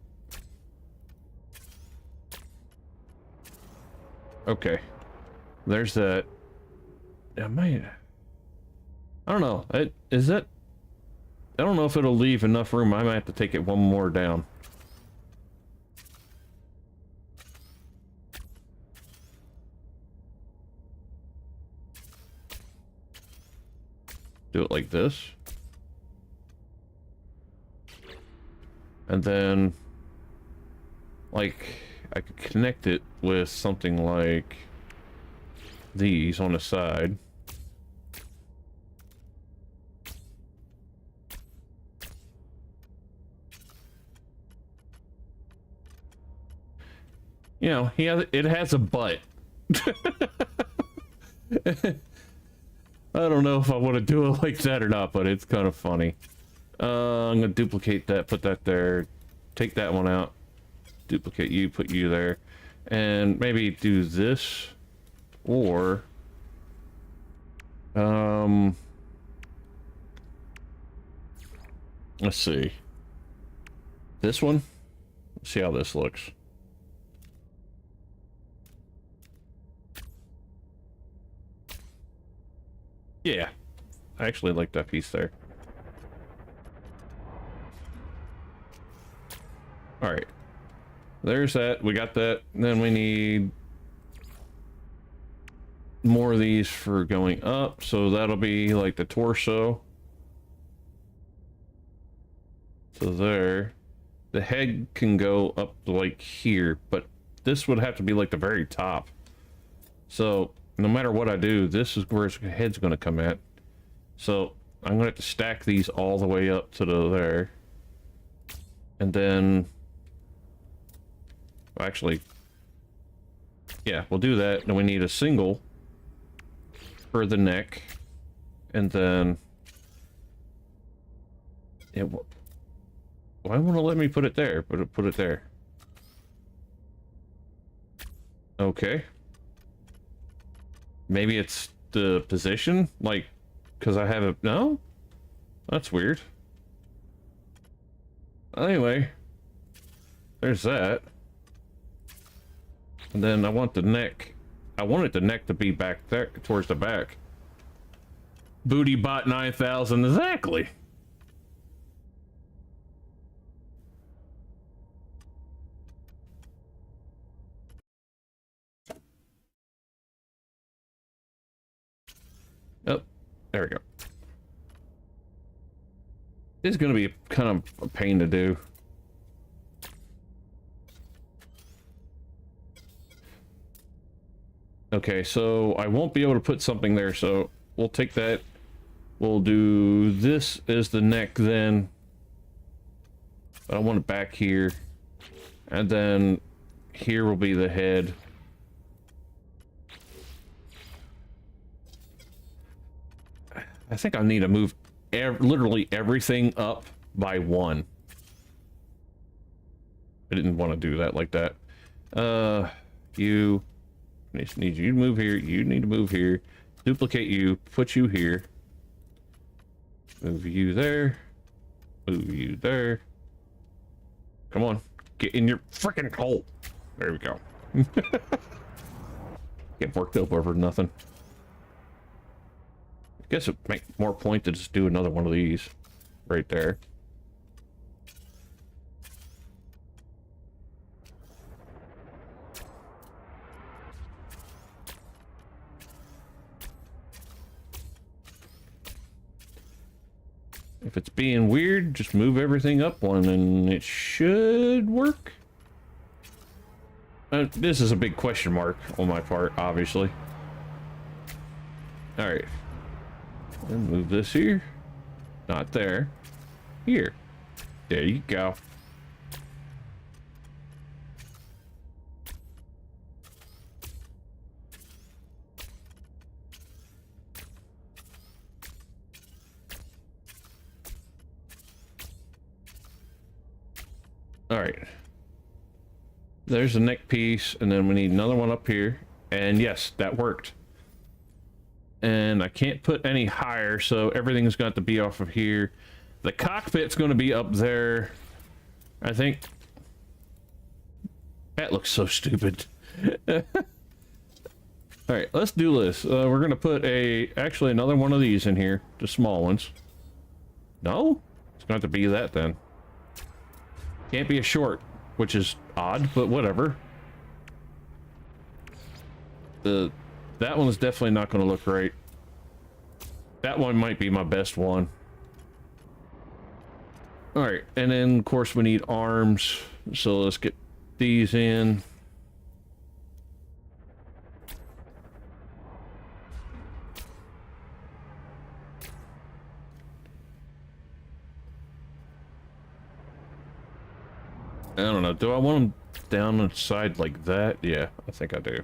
Okay. There's that. I don't know. Is that... I don't know if it'll leave enough room. I might have to take it one more down. Do it like this. And then, like, I could connect it with something like these on the side. You know, it has a butt. I don't know if I want to do it like that or not, but it's kind of funny. I'm gonna duplicate that, put that there, take that one out, duplicate you, put you there, and maybe do this, or let's see, this one. Let's see how this looks. Yeah, I actually like that piece there. All right. There's that. We got that. Then we need more of these for going up. So that'll be like the torso. So there. The head can go up like here, but this would have to be like the very top. So no matter what I do, this is where his head's going to come at. So I'm going to have to stack these all the way up to the there. And then... Actually... Yeah, we'll do that. Then we need a single for the neck. And then... Why won't it let me put it there? Put it there. Okay. Maybe it's the position? Like, because I have it... No? That's weird. Anyway. There's that. And then I want the neck. I wanted the neck to be back there, towards the back. Booty bot 9000, exactly. Oh, there we go. This is going to be kind of a pain to do. Okay, so I won't be able to put something there, so we'll take that. We'll do this as the neck then. I want it back here. And then here will be the head. I think I need to move literally everything up by one. I didn't want to do that like that. You need you to move here. You need to move here. Duplicate you. Put you here. Move you there. Move you there. Come on. Get in your freaking hole. There we go. Get worked up over nothing. I guess it would make more point to just do another one of these right there. If it's being weird, just move everything up one and it should work. This is a big question mark on my part, obviously. All right. And move this here. Not there. Here. There you go. All right. There's the neck piece, and then we need another one up here. And yes, that worked. And I can't put any higher, so everything's got to be off of here. The cockpit's going to be up there. I think. That looks so stupid. All right, let's do this. We're going to put actually another one of these in here, the small ones. No? It's going to have to be that then. Can't be a short, which is odd, but whatever. That one's definitely not going to look right. That one might be my best one. All right, and then of course we need arms, so let's get these in. I don't know, do I want them down the side like that? Yeah, I think I do.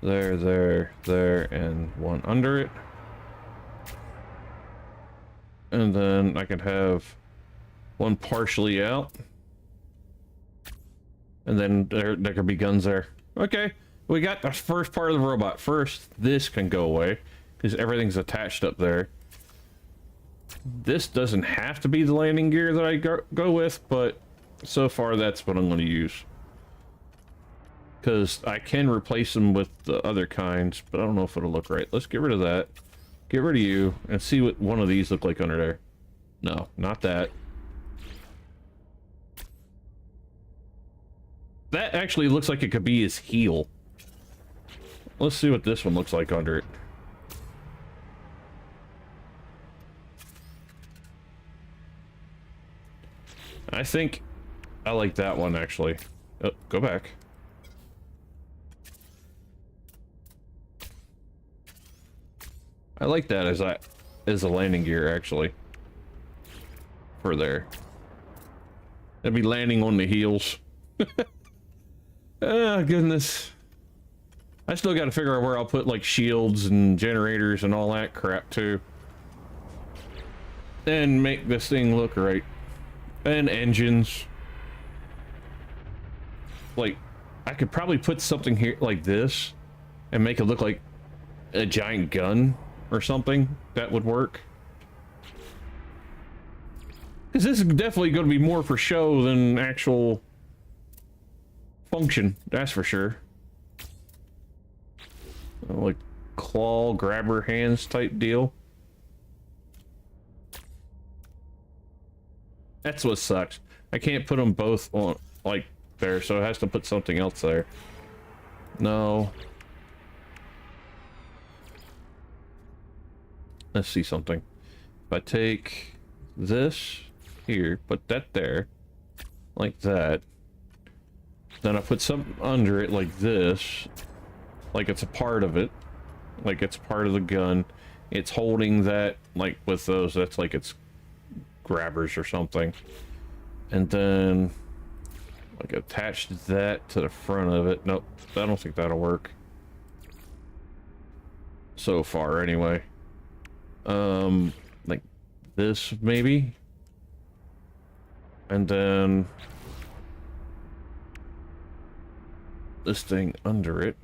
There, and one under it. And then I can have one partially out. And then there could be guns there. Okay, we got the first part of the robot. First, this can go away, because everything's attached up there. This doesn't have to be the landing gear that I go with, but so far that's what I'm going to use. Because I can replace them with the other kinds, but I don't know if it'll look right. Let's get rid of that. Get rid of you, and see what one of these look like under there. No, not that. That actually looks like it could be his heel. Let's see what this one looks like under it. I think I like that one, actually. Oh, go back. I like that as a landing gear, actually. For there. That'd be landing on the heels. Oh, goodness. I still got to figure out where I'll put, like, shields and generators and all that crap, too. And make this thing look right. And engines. Like, I could probably put something here like this and make it look like a giant gun or something. That would work. Because this is definitely going to be more for show than actual function. That's for sure. Like claw grabber hands type deal. That's what sucks. I can't put them both on like there, so it has to put something else there. No. Let's see something. If I take this here, put that there, like that, then I put something under it like this, like it's a part of it, like it's part of the gun. It's holding that, like with those, that's like it's grabbers or something. And then like attach that to the front of it. Nope, I don't think that'll work so far anyway. Like this maybe, and then this thing under it.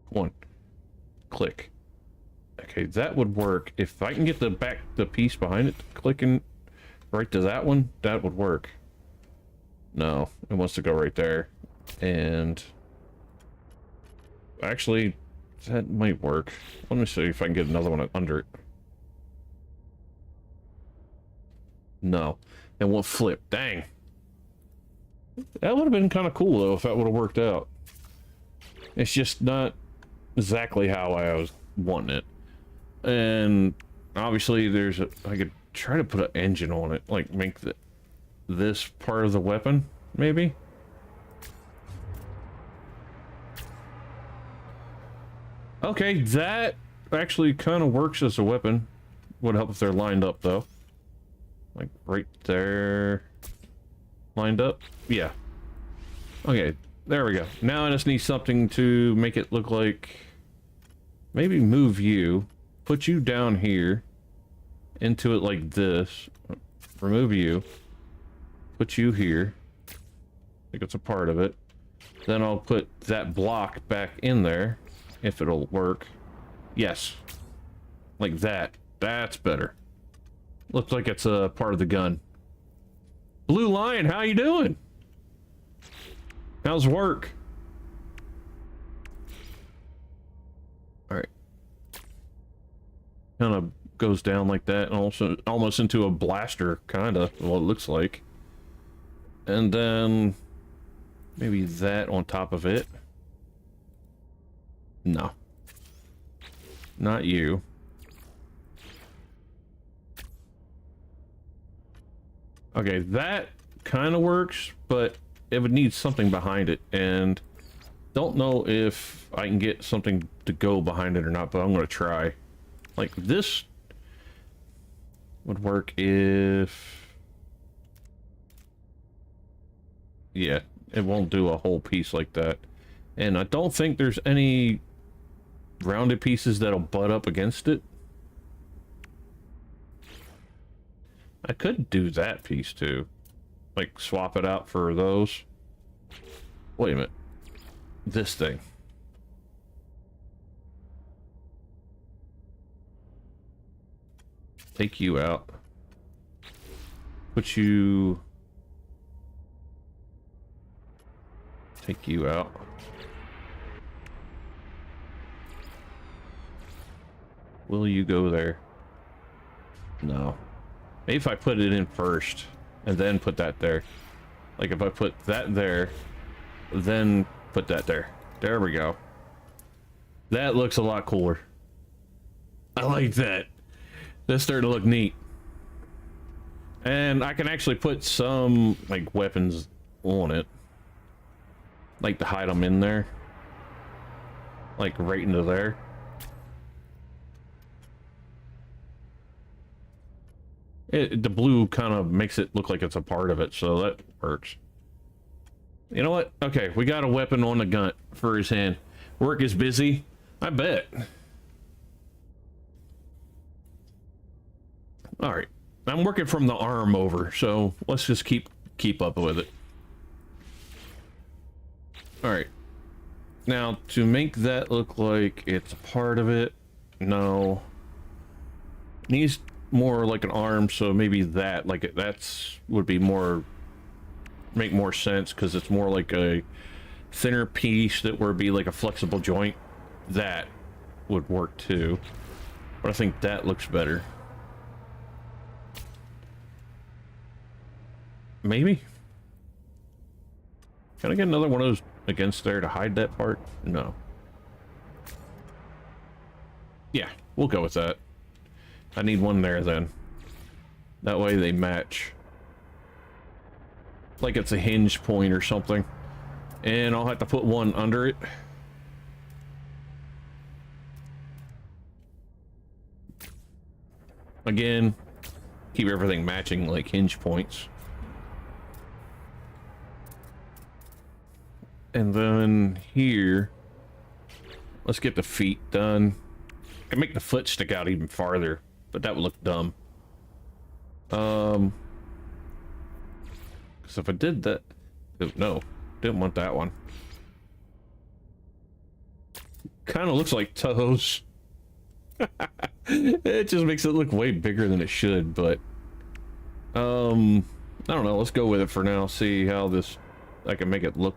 One click. Okay, that would work. If I can get the piece behind it clicking right to that one, that would work. No, it wants to go right there. And actually, that might work. Let me see if I can get another one under it. No, it won't flip. Dang. That would have been kind of cool though if that would have worked out. It's just not exactly how I was wanting it. And obviously there's I could try to put an engine on it, like make this part of the weapon, maybe. Okay, that actually kind of works as a weapon. Would help if they're lined up though. Like right there. Lined up? Yeah. Okay, there we go. Now I just need something to make it look like, maybe move you, put you down here, into it like this, remove you, put you here, I think it's a part of it, then I'll put that block back in there, if it'll work. Yes, like that. That's better. Looks like it's a part of the gun. Blue Lion, how you doing? How's work? Alright. Kind of goes down like that, and also almost into a blaster, kind of, what it looks like. And then maybe that on top of it. No. Not you. Okay, that kind of works, but it would need something behind it, and don't know if I can get something to go behind it or not, but I'm going to try. Like this would work if... yeah, it won't do a whole piece like that. And I don't think there's any rounded pieces that'll butt up against it. I could do that piece too. Like swap it out for those. Wait a minute. This thing. Take you out. Put you... take you out. Will you go there? No. Maybe if I put it in first and then put that there. Like if I put that there, then put that there. There we go. That looks a lot cooler. I like that. That's starting to look neat. And I can actually put some like weapons on it. Like to hide them in there. Like right into there. The blue kind of makes it look like it's a part of it, so that works. You know what? Okay, we got a weapon on the gun for his hand. Work is busy. I bet. All right. I'm working from the arm over, so let's just keep up with it. All right. Now, to make that look like it's a part of it, no. It needs more like an arm, so maybe that, like that's would be more, make more sense because it's more like a thinner piece that would be like a flexible joint. That would work too, but I think that looks better. Maybe. Can I get another one of those against there to hide that part? No. Yeah, we'll go with that. I need one there then. That way they match. Like it's a hinge point or something. And I'll have to put one under it. Again, keep everything matching like hinge points. And then here, let's get the feet done. I can make the foot stick out even farther, but that would look dumb. Because if I did that, no, didn't want that one. Kind of looks like toes. It just makes it look way bigger than it should, but I don't know. Let's go with it for now. See how this I can make it look.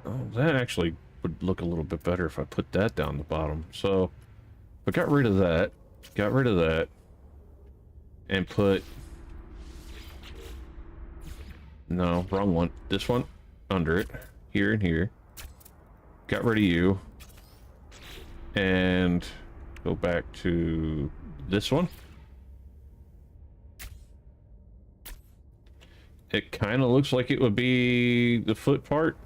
Oh, that actually would look a little bit better if I put that down the bottom. So I got rid of that, and put, no, wrong one. This one under it, here and here. Got rid of you, and go back to this one. It kind of looks like it would be the foot part.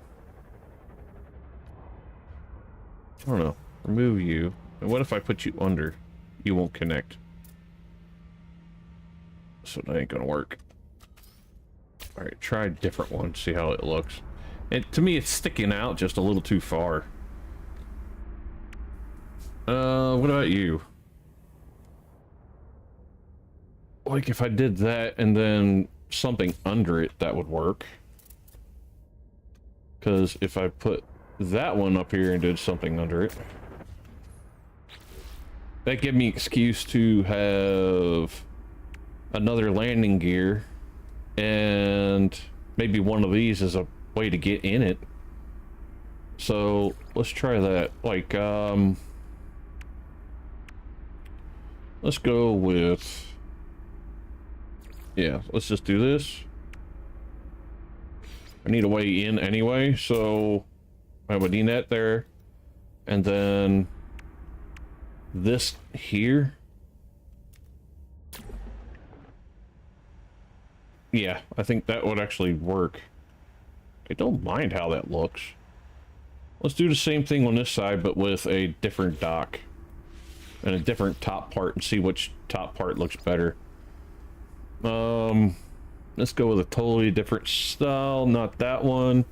I don't know. Remove you. And what if I put you under? You won't connect. So that ain't gonna work. Alright, try a different one. See how it looks. And to me, it's sticking out just a little too far. What about you? Like if I did that and then something under it, that would work. Because if I put that one up here and did something under it, that give me excuse to have another landing gear, and maybe one of these is a way to get in it. So let's try that. Like let's go with, yeah, let's just do this. I need a way in anyway, so I would need that there, and then this here. Yeah, I think that would actually work. I don't mind how that looks. Let's do the same thing on this side, but with a different dock and a different top part, and see which top part looks better. Let's go with a totally different style, not that one.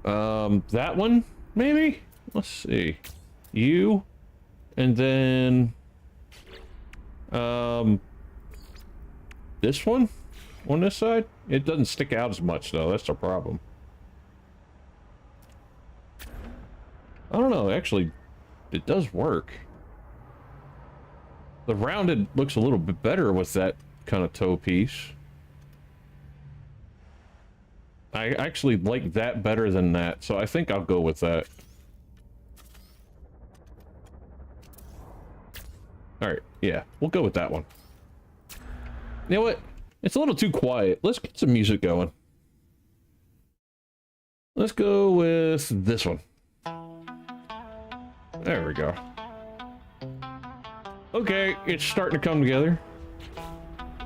That one, maybe? Let's see. You, and then, this one on this side? It doesn't stick out as much, though. That's the problem. I don't know. Actually, it does work. The rounded looks a little bit better with that kind of toe piece. I actually like that better than that, so I think I'll go with that. Alright, yeah, we'll go with that one. You know what? It's a little too quiet. Let's get some music going. Let's go with this one. There we go. Okay, it's starting to come together.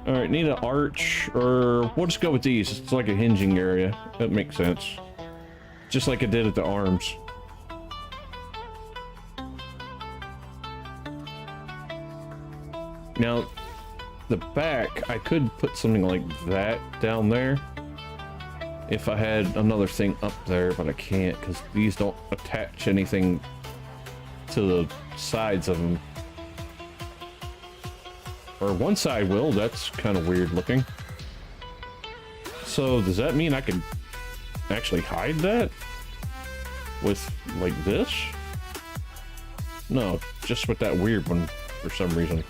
Alright, need an arch, or we'll just go with these. It's like a hinging area. That makes sense. Just like it did at the arms. Now, the back, I could put something like that down there if I had another thing up there, but I can't because these don't attach anything to the sides of them. Or one side will. That's kind of weird looking. So does that mean I can actually hide that with like this? No, just with that weird one for some reason.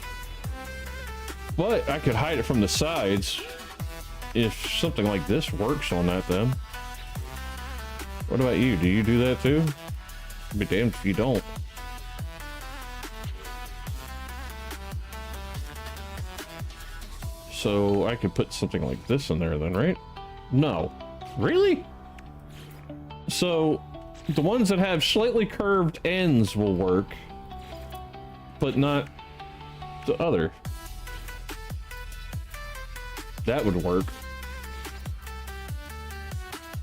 But I could hide it from the sides if something like this works on that then. What about you? Do you do that too? I'd be damned if you don't. So I could put something like this in there then, right? No. Really? So the ones that have slightly curved ends will work, but not the other. That would work.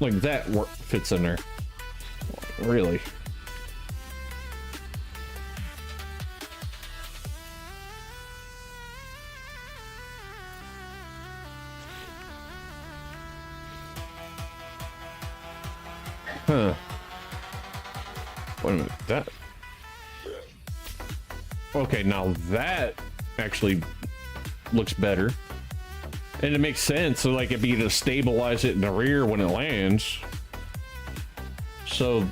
Like that fits in there. Really? Huh. Wait a minute, that... Okay, now that actually looks better. And it makes sense, so like it'd be to stabilize it in the rear when it lands. So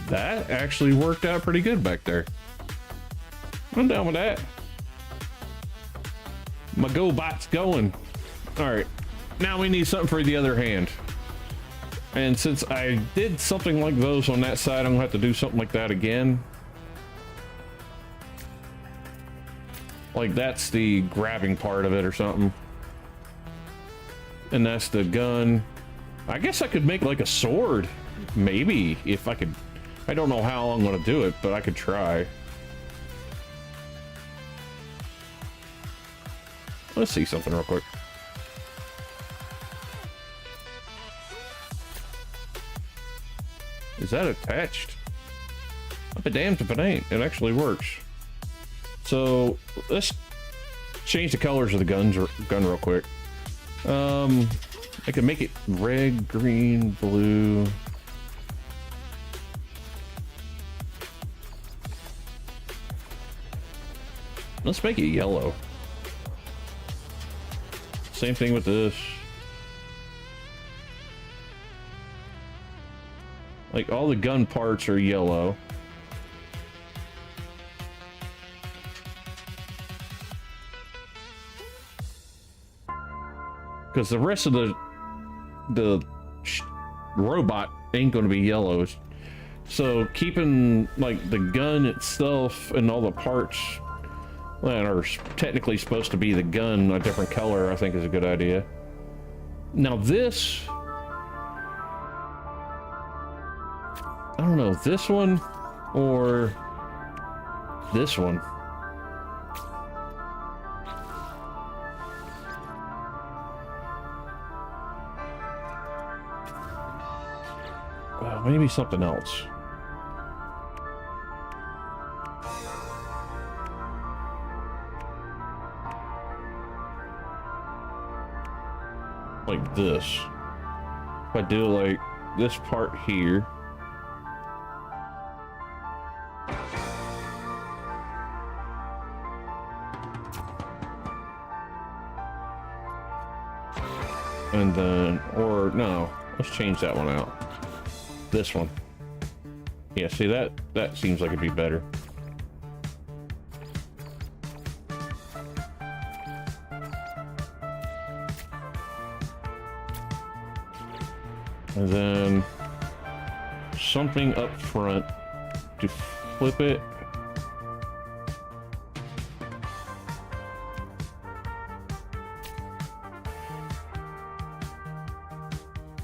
that actually worked out pretty good back there. I'm down with that. My GoBot's going. Alright, now we need something for the other hand. And since I did something like those on that side, I'm gonna have to do something like that again. Like that's the grabbing part of it or something. And that's the gun. I guess I could make like a sword. Maybe, if I could. I don't know how I'm gonna do it, but I could try. Let's see something real quick. Is that attached? I'll be damned if it ain't. It actually works. So let's change the colors of the gun real quick. I can make it red, green, blue. Let's make it yellow. Same thing with this. Like all the gun parts are yellow. Because the rest of the robot ain't going to be yellow. So keeping like the gun itself and all the parts that are technically supposed to be the gun a different color, I think is a good idea. Now this, I don't know, this one or this one. Well, maybe something else. Like this. If I do like this part here. And then, or no, let's change that one out. This one. Yeah, see that seems like it'd be better. And then something up front to flip it.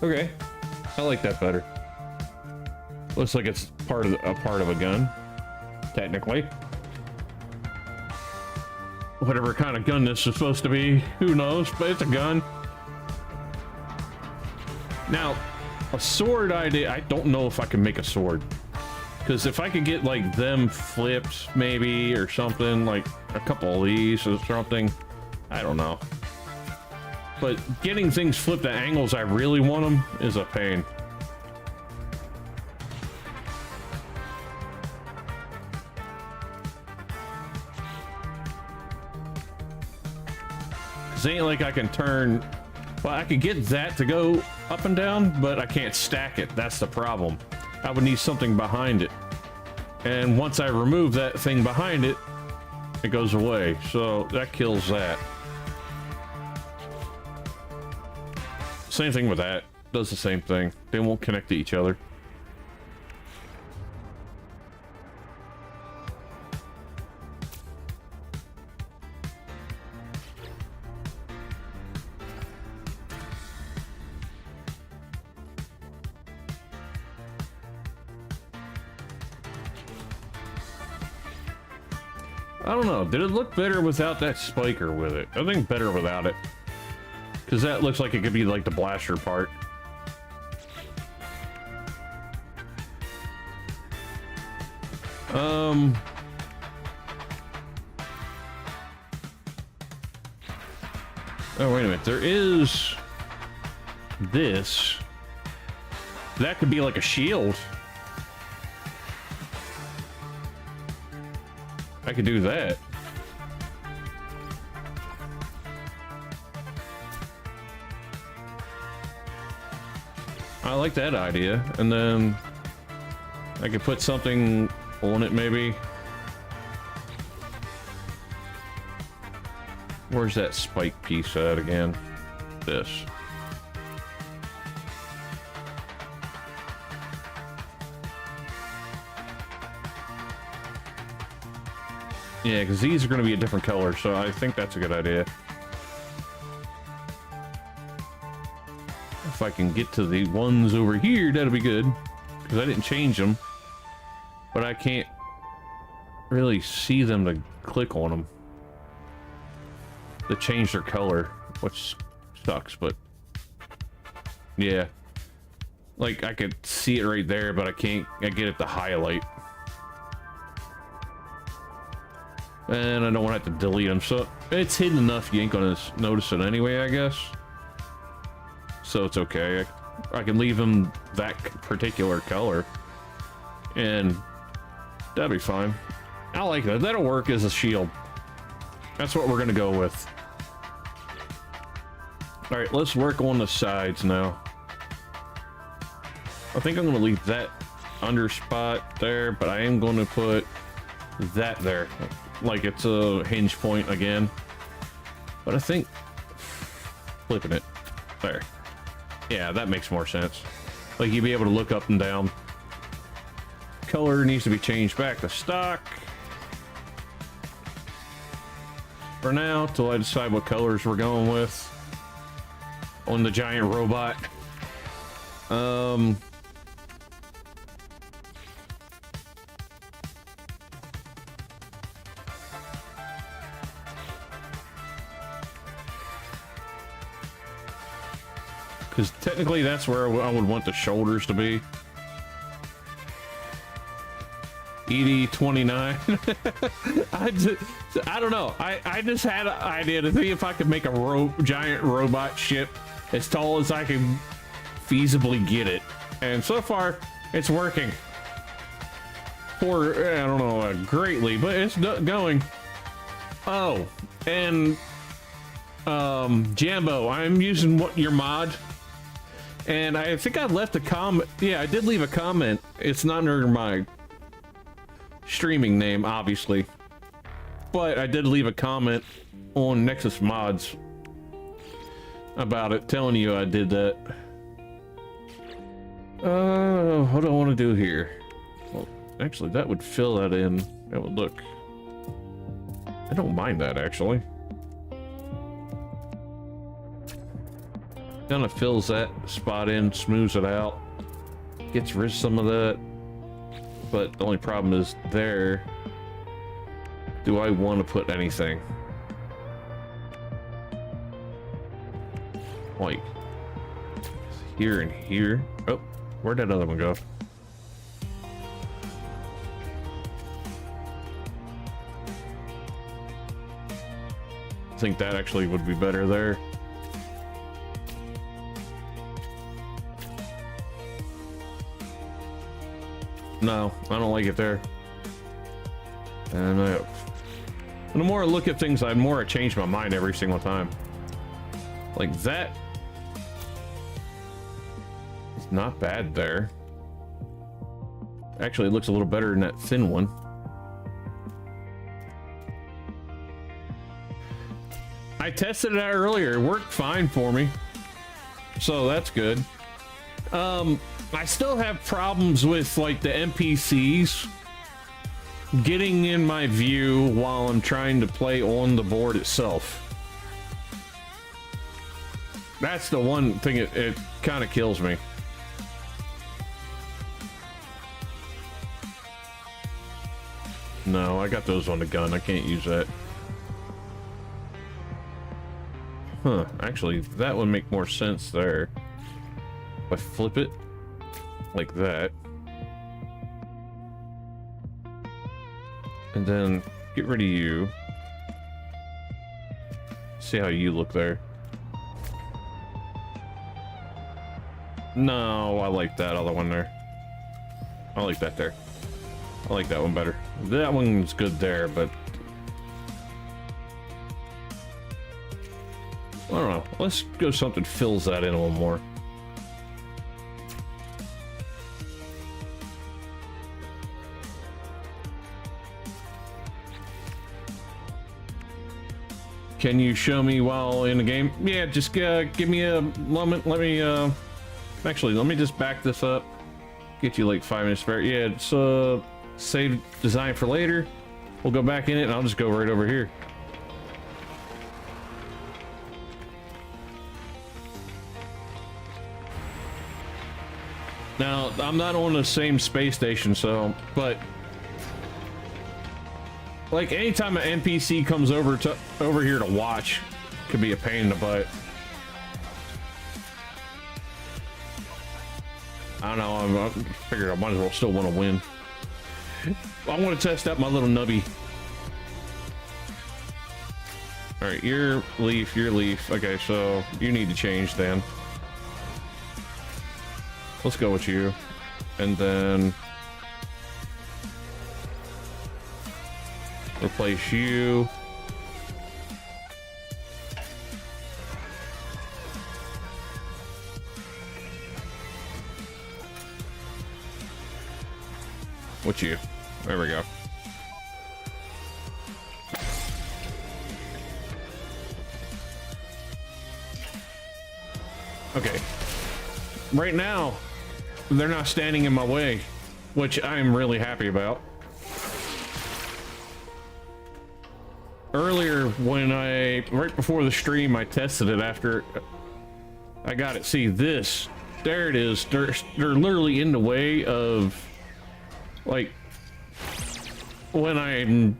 Okay, I like that better. Looks like it's part of a gun, technically. Whatever kind of gun this is supposed to be, who knows? But it's a gun. Now, a sword idea. I don't know if I can make a sword, because if I could get like them flipped, maybe, or something, like a couple of these or something, I don't know. But getting things flipped at angles I really want them is a pain. Cause it ain't like I can turn, well, I could get that to go up and down, but I can't stack it. That's the problem. I would need something behind it. And once I remove that thing behind it, it goes away. So that kills that. Same thing with that. Does the same thing. They won't connect to each other. I don't know. Did it look better without that spike or with it? I think better without it. Because that looks like it could be like the blaster part. Oh, wait a minute. There is this. That could be like a shield. I could do that. I like that idea. And then I could put something on it, maybe. Where's that spike piece at again? This. Yeah, because these are going to be a different color, so I think that's a good idea. If I can get to the ones over here, that'll be good. Because I didn't change them. But I can't really see them to click on them. To change their color, which sucks, but... yeah. Like, I could see it right there, but I can't get it to highlight. And I don't want to have to delete them, so it's hidden enough you ain't gonna notice it anyway, I guess. So it's okay. I can leave them that particular color, and that'll be fine. I like that. That'll work as a shield. That's what we're gonna go with. All right, let's work on the sides now. I think I'm gonna leave that under spot there, but I am going to put that there. Like it's a hinge point again. But I think flipping it there. Yeah, that makes more sense. Like you'd be able to look up and down. Color needs to be changed back to stock. For now, till I decide what colors we're going with on the giant robot. Because technically that's where I would want the shoulders to be. ED29. I don't know. I just had an idea to see if I could make a giant robot ship as tall as I can feasibly get it. And so far, it's working. For, I don't know, greatly, but it's going. Oh, and Jambo, I'm using your mod. And I think I left a comment. Yeah, I did leave a comment. It's not under my streaming name, obviously. But I did leave a comment on Nexus Mods about it, telling you I did that. What do I want to do here? Well, actually, that would fill that in. That would look. I don't mind that, actually. Kind of fills that spot in, smooths it out, gets rid of some of that. But the only problem is there. Do I want to put anything? Like here and here. Oh, where'd that other one go? I think that actually would be better there. No, I don't like it there. And the more I look at things, the more I change my mind every single time. Like that. It's not bad there. Actually, it looks a little better than that thin one. I tested it out earlier. It worked fine for me. So that's good. I still have problems with like the NPCs getting in my view while I'm trying to play on the board itself. That's the one thing it kind of kills me. No, I got those on the gun. I can't use that. Huh, actually, that would make more sense there. If I flip it like that. And then get rid of you. See how you look there. No, I like that other one there. I like that there. I like that one better. That one's good there, but I don't know. Let's go something fills that in a little more. Can you show me while in the game? Yeah, just give me a moment. Let me actually, let me just back this up. Get you like 5 minutes spare. Yeah, it's save design for later. We'll go back in it and I'll just go right over here. Now, I'm not on the same space station, so, but like anytime an NPC comes over here to watch, could be a pain in the butt. I don't know, I figured I might as well still want to win. I want to test out my little nubby. All right, you're leaf, you're leaf. Okay, so you need to change then. Let's go with you. And then replace you. With you. There we go. Okay. Right now, they're not standing in my way, which I'm really happy about. Earlier, when right before the stream, I tested it after I got it. See this, there it is. They're literally in the way of, like, when I'm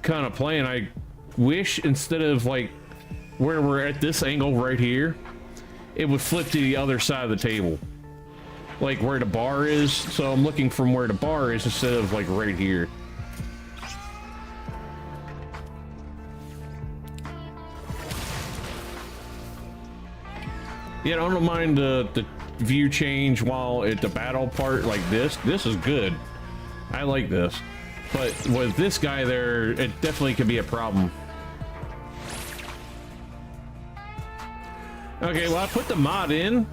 kind of playing. I wish instead of like where we're at this angle right here, it would flip to the other side of the table, like where the bar is. So I'm looking from where the bar is instead of like right here. Yeah, I don't mind the view change while at the battle part like this. This is good. I like this. But with this guy there, it definitely could be a problem. Okay, well, I put the mod in.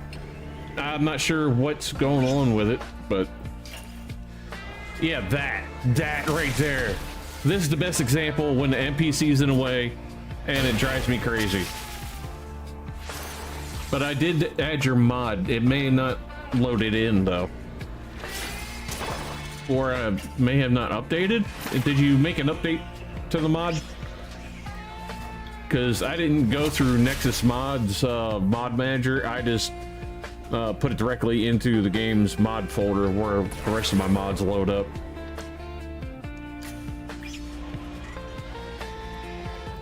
I'm not sure what's going on with it, but yeah, that right there. This is the best example when the NPC's in the way and it drives me crazy. But I did add your mod. It may not loaded in though. Or may have not updated. Did you make an update to the mod? Because I didn't go through Nexus Mods mod manager. I just put it directly into the game's mod folder where the rest of my mods load up.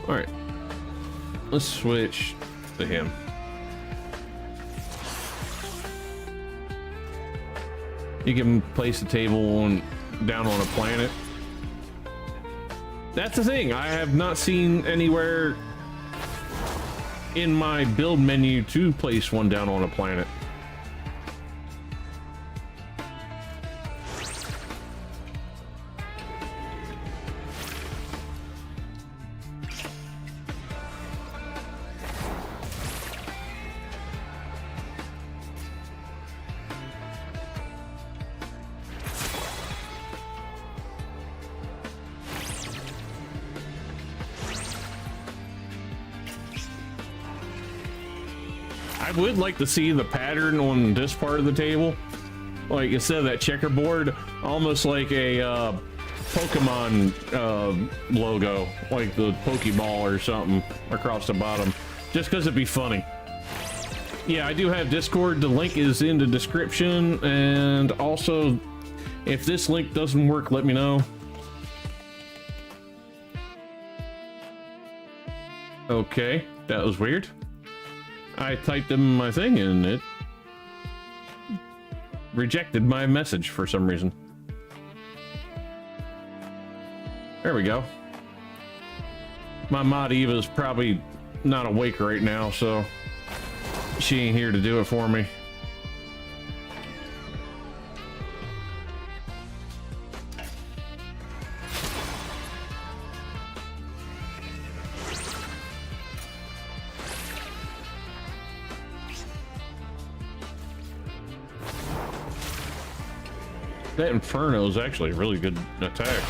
All right, let's switch to him. You can place the table down on a planet. That's the thing. I have not seen anywhere in my build menu to place one down on a planet. I would like to see the pattern on this part of the table, like instead of that checkerboard, almost like a Pokemon logo, like the Pokeball or something across the bottom, just because it'd be funny. Yeah, I do have Discord. The link is in the description, and also if this link doesn't work, let me know. Okay, that was weird. I typed in my thing and it rejected my message for some reason. There we go. My mod Eva's probably not awake right now, so she ain't here to do it for me. That Inferno is actually a really good attack.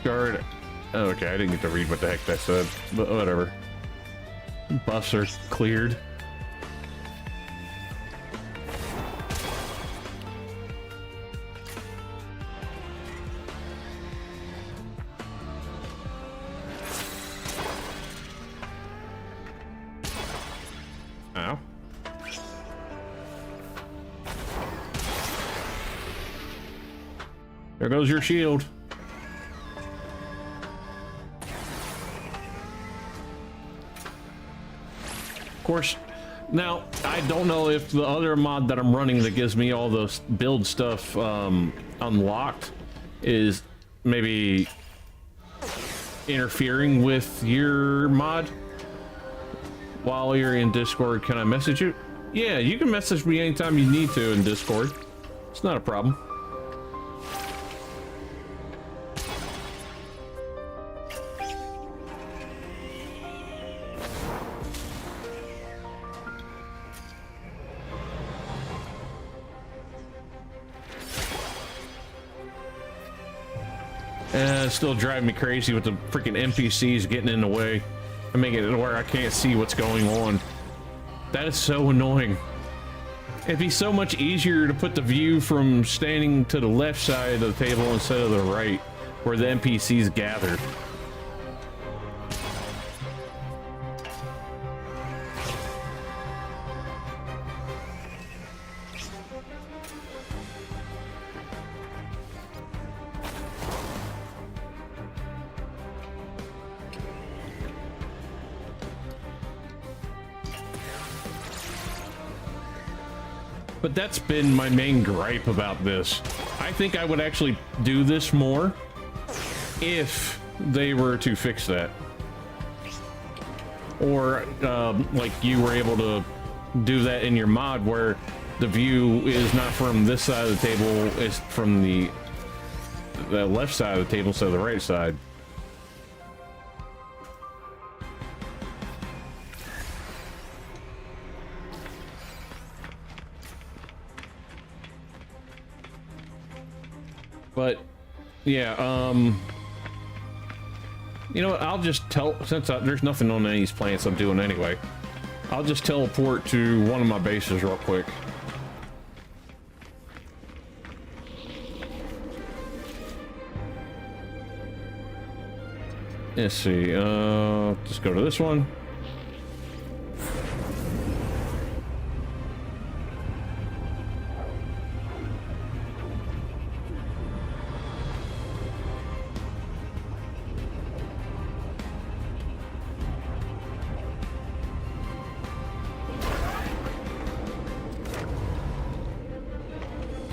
Guard. Okay, I didn't get to read what the heck that said, but whatever. Buffs are cleared. Ow. There goes your shield. Course, now I don't know if the other mod that I'm running that gives me all the build stuff unlocked is maybe interfering with your mod while you're in Discord. Can I message you? Yeah, you can message me anytime you need to in Discord. It's not a problem. It's still driving me crazy with the freaking NPCs getting in the way and making it where I can't see what's going on. That is so annoying. It'd be so much easier to put the view from standing to the left side of the table instead of the right, where the NPCs gather. But that's been my main gripe about this. I think I would actually do this more if they were to fix that. Or like you were able to do that in your mod where the view is not from this side of the table, it's from the left side of the table instead of the right side. But yeah, you know what? I'll just since there's nothing on any of these planets I'm doing anyway, I'll just teleport to one of my bases real quick. Let's see, just go to this one.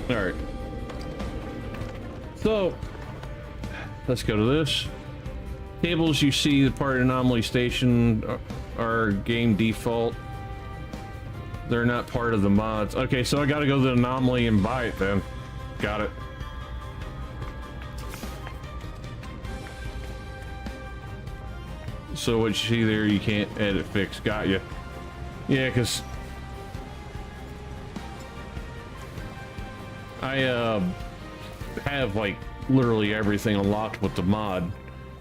All right. So, let's go to this. Tables you see the part of anomaly station are game default. They're not part of the mods. Okay, so I gotta go to the anomaly and buy it then. Got it. So what you see there, you can't edit fix. Got you. Yeah, because I have like literally everything unlocked with the mod.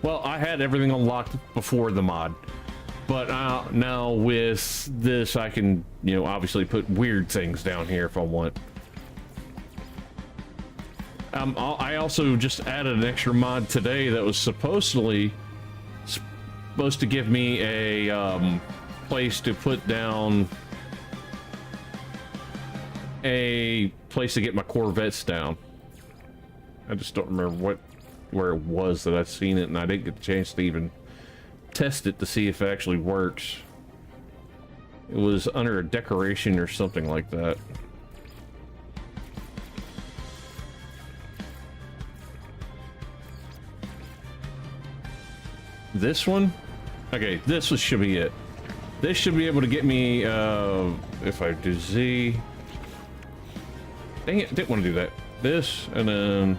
Well, I had everything unlocked before the mod, but now with this I can, you know, obviously put weird things down here if I want. I also just added an extra mod today that was supposed to give me a place to put down a place to get my Corvettes down. I just don't remember where it was that I've seen it, and I didn't get the chance to even test it to see if it actually works. It was under a decoration or something like that. This one? Okay, this should be it. This should be able to get me, if I do Z. Dang it, didn't want to do that. This, and then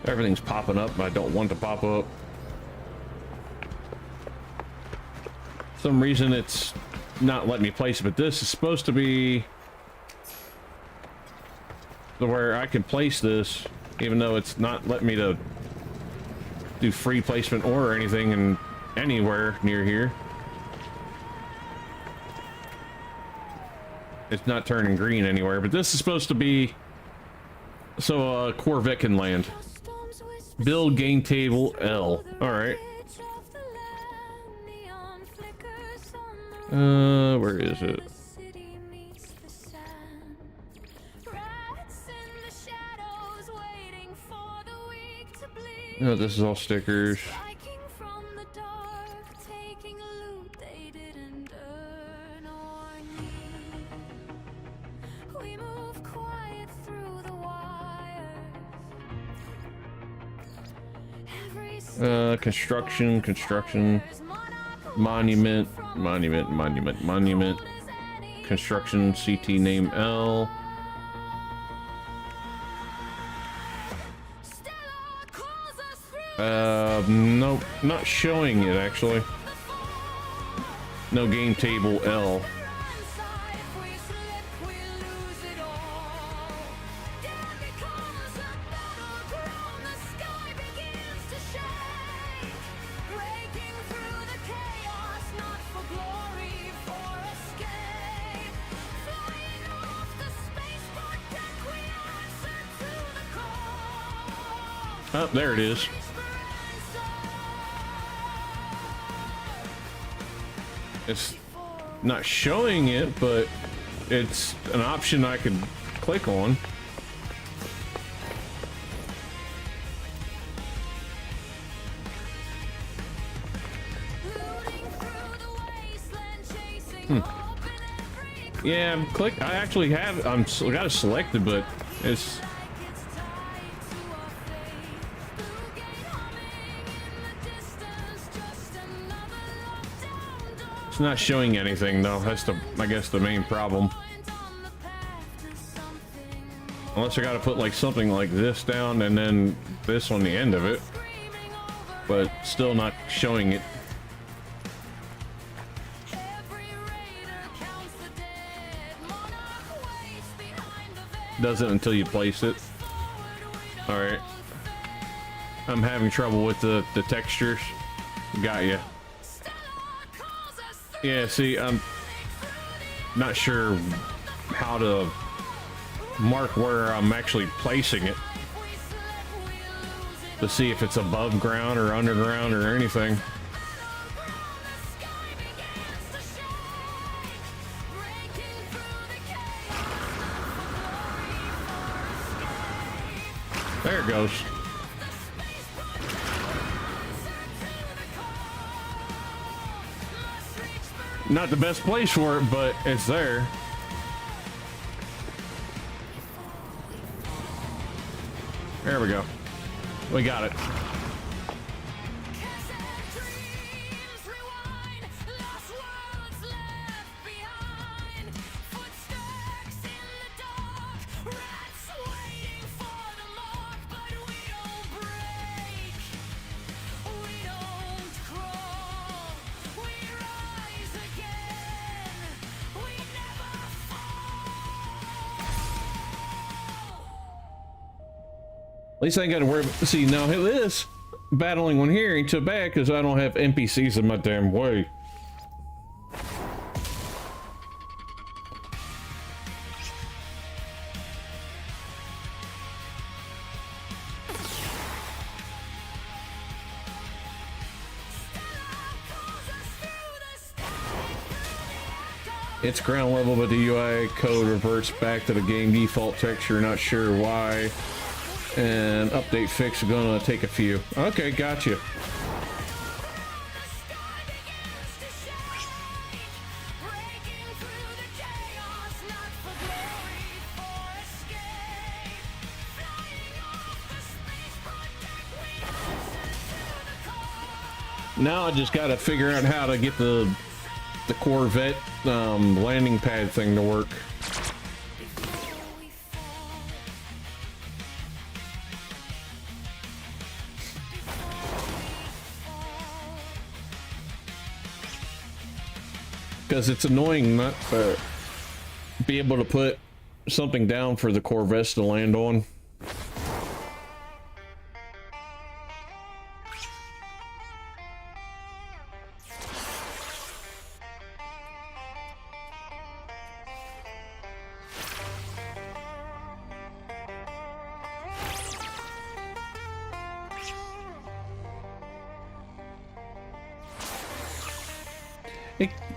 everything's popping up, but I don't want to pop up. For some reason it's not letting me place it, but this is supposed to be where I can place this, even though it's not letting me to do free placement or anything in anywhere near here. It's not turning green anywhere, but this is supposed to be so a Corvette can land. Build game table L. All right. Where is it? No, this is all stickers. Construction, monument, construction, CT name L. Nope, not showing it actually. No game table L. Oh, there it is. It's not showing it, but it's an option I could click on. Yeah, I actually have. Got it selected, but it's. It's not showing anything though. That's I guess the main problem. Unless I got to put like something like this down and then this on the end of it, but still not showing it. Does it until you place it. Alright. I'm having trouble with the textures. Got ya. Yeah, see, I'm not sure how to mark where I'm actually placing it to see if it's above ground or underground or anything. There it goes. Not the best place for it, but it's there. There we go. We got it. At least I ain't got to worry. See, now this battling one here ain't too bad because I don't have NPCs in my damn way. It's ground level, but the UI code reverts back to the game default texture. Not sure why. And update fix is gonna take a few. Okay, gotcha. Now I just gotta figure out how to get the Corvette landing pad thing to work. Because it's annoying not to be able to put something down for the Corvettes to land on.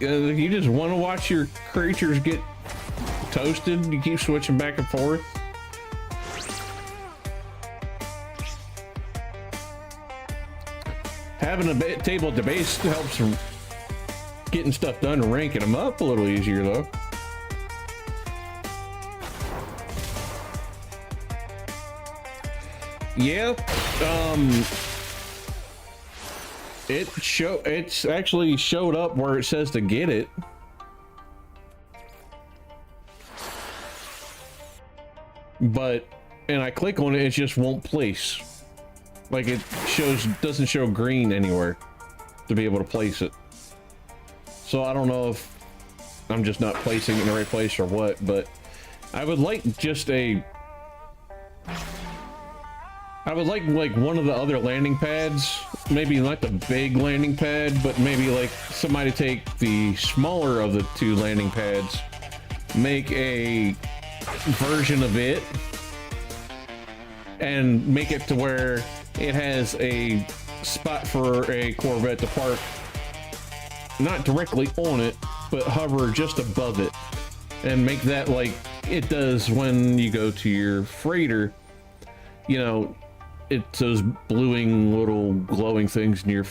You just want to watch your creatures get toasted, you keep switching back and forth. Having a table at the base helps from getting stuff done and ranking them up a little easier though. Yeah, it's actually showed up where it says to get it. But, and I click on it, it just won't place. Like it doesn't show green anywhere to be able to place it. So I don't know if I'm just not placing it in the right place or what, but I would like just I would like one of the other landing pads, maybe not the big landing pad, but maybe like somebody take the smaller of the two landing pads, make a version of it, and make it to where it has a spot for a Corvette to park, not directly on it, but hover just above it, and make that like it does when you go to your freighter. You know, it's those bluing little glowing things, and your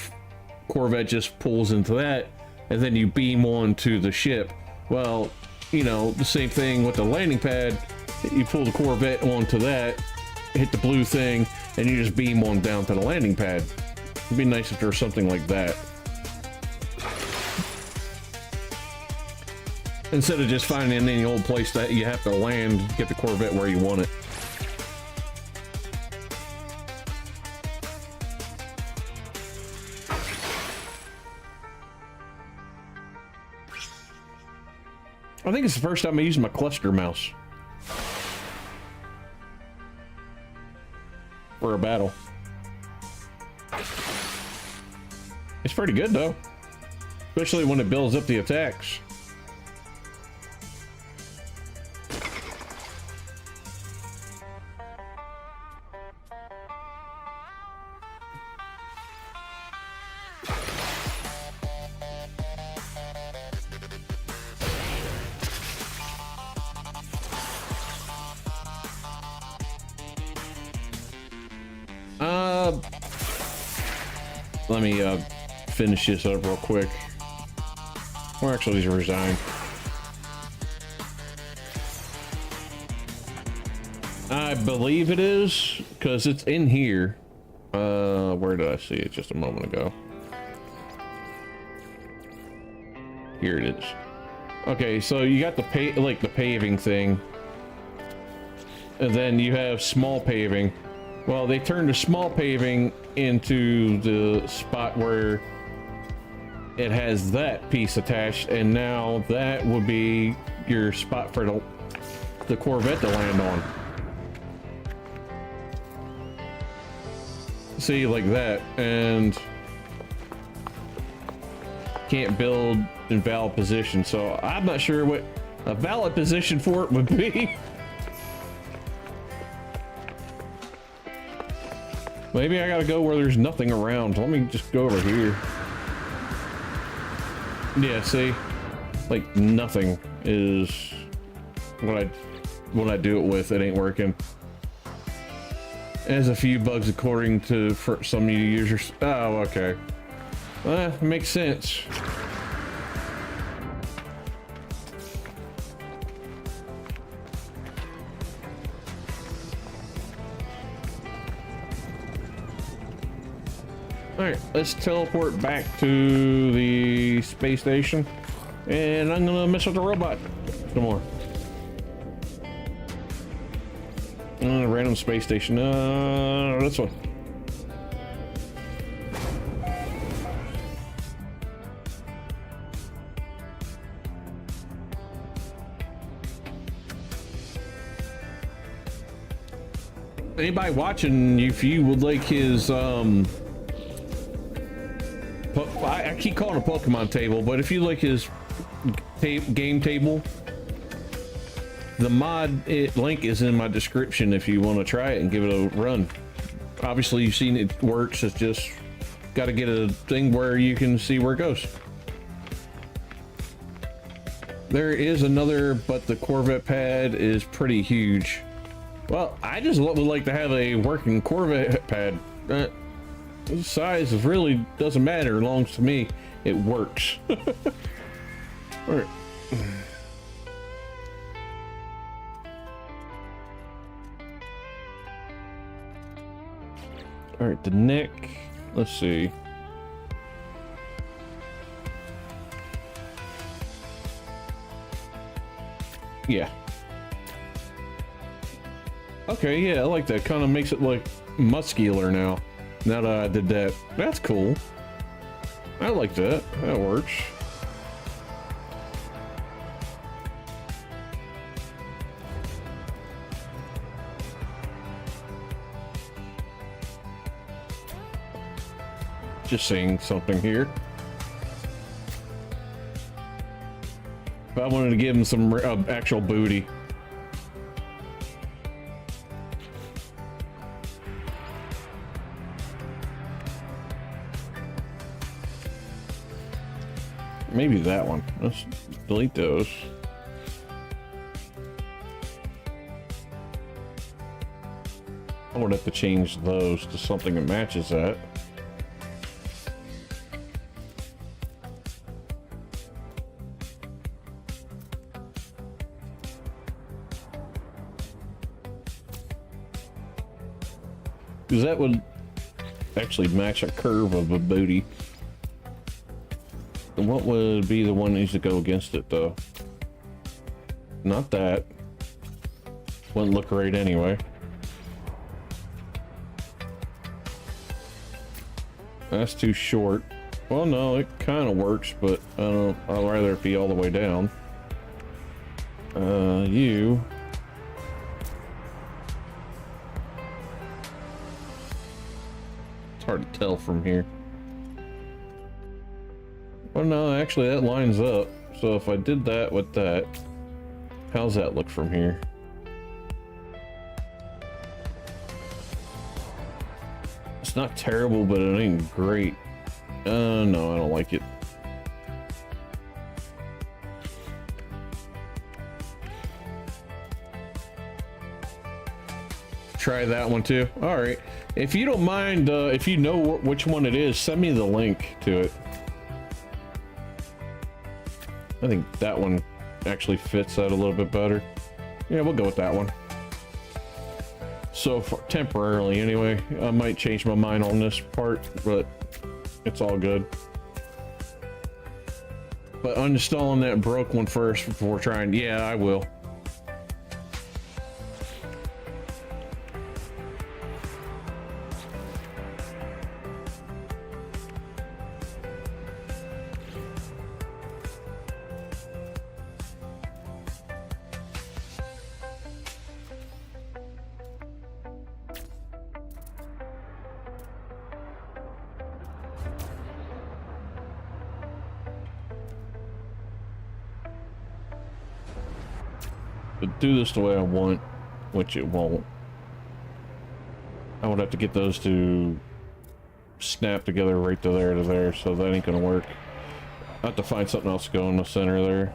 Corvette just pulls into that, and then you beam onto the ship. Well, you know, the same thing with the landing pad. You pull the Corvette onto that, hit the blue thing, and you just beam on down to the landing pad. It'd be nice if there was something like that, instead of just finding any old place that you have to land, get the Corvette where you want it. I think it's the first time I used my cluster mouse. for a battle. It's pretty good though, especially when it builds up the attacks. Let me finish this up real quick. Or actually, he's resigned. I believe it is because it's in here. Where did I see it just a moment ago? Here it is. Okay, so you got the the paving thing, and then you have small paving. Well, they turned the small paving into the spot where it has that piece attached, and now that would be your spot for the Corvette to land on. See, like that, and can't build in valid position, so I'm not sure what a valid position for it would be. Maybe I gotta go where there's nothing around. Let me just go over here. Yeah, see? Like, nothing is what I do it with. It ain't working. It has a few bugs according to for some users. Oh, okay. Makes sense. Alright, let's teleport back to the space station, and I'm gonna mess with the robot some more. Random space station, this one. Anybody watching, if you would like his, I keep calling it a Pokemon table, but if you like his game table, the mod link is in my description if you want to try it and give it a run. Obviously, you've seen it works. It's just got to get a thing where you can see where it goes. There is another, but the Corvette pad is pretty huge. Well, I just would like to have a working Corvette pad. The size really doesn't matter as long as to me it works. All right. All right, the neck. Let's see. Yeah. Okay, yeah, I like that. Kind of makes it like muscular now. Now that I did that, that's cool. I like that. That works. Just saying something here. But I wanted to give him some actual booty. Maybe that one. Let's delete those. I would have to change those to something that matches that. Because that would actually match a curve of a booty. And what would be the one that needs to go against it, though? Not that. Wouldn't look right anyway. That's too short. Well, no, it kind of works, but I'd rather it be all the way down. You. It's hard to tell from here. Oh no, actually that lines up. So if I did that with that, how's that look from here? It's not terrible, but it ain't great. No, I don't like it. Try that one too. All right. If you don't mind, if you know which one it is, send me the link to it. I think that one actually fits that a little bit better. Yeah, we'll go with that one. So for temporarily anyway, I might change my mind on this part, but it's all good. But uninstalling that broke one first before trying. Yeah, I will. But do this the way I want, which it won't. I would have to get those to snap together right to there, so that ain't gonna work. I have to find something else to go in the center there.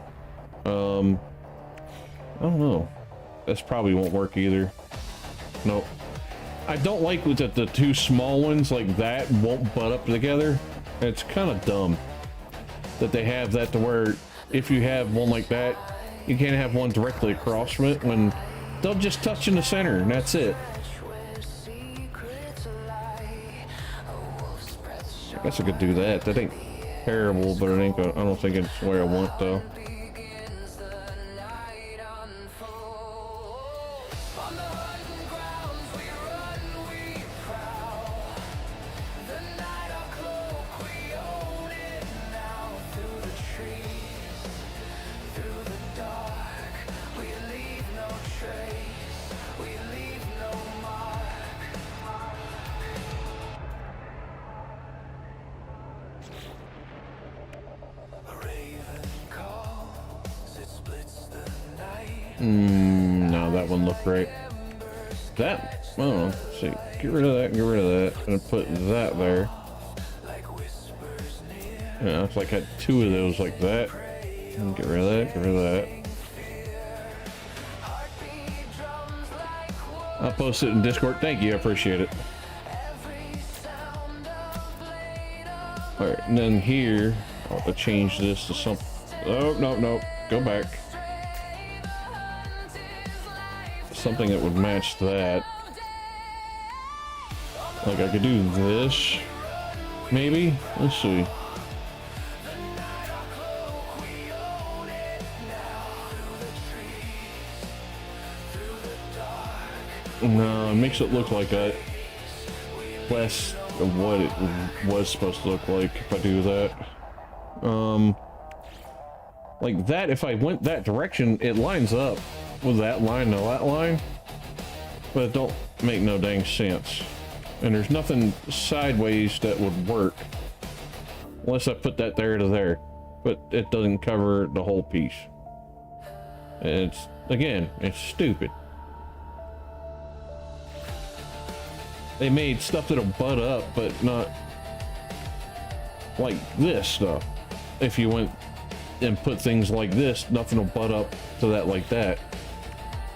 I don't know. This probably won't work either. Nope. I don't like with the two small ones like that won't butt up together. It's kind of dumb that they have that to where if you have one like that, you can't have one directly across from it when they'll just touch in the center and that's it. I guess I could do that. That ain't terrible, but it ain't gonna, I don't think it's where I want though. No, that one looked great. That, well, let's see, get rid of that, get rid of that, and put that there. Yeah, it's like I had two of those like that. And get rid of that, get rid of that. I'll post it in Discord. Thank you, I appreciate it. Alright, and then here, I'll have to change this to some. Oh, no, go back. Something that would match that. Like I could do this, maybe? Let's see. No, it makes it look like that. Less of what it was supposed to look like if I do that. Like that, if I went that direction, it lines up with that line to that line, but it don't make no dang sense. And there's nothing sideways that would work unless I put that there to there, but it doesn't cover the whole piece. It's, again, it's stupid. They made stuff that'll butt up, but not like this stuff. If you went and put things like this, nothing will butt up to that like that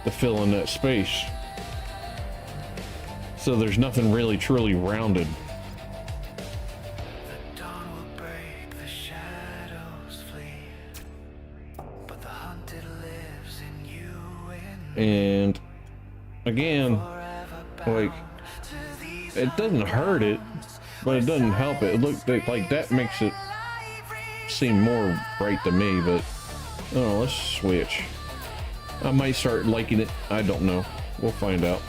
to fill in that space. So there's nothing really truly rounded. The dawn will break, the shadows flee, but the hunted lives in you And again, like, it doesn't hurt it, but it doesn't help it. It looks like that makes it seem more right to me, but oh, let's switch. I might start liking it. I don't know. We'll find out.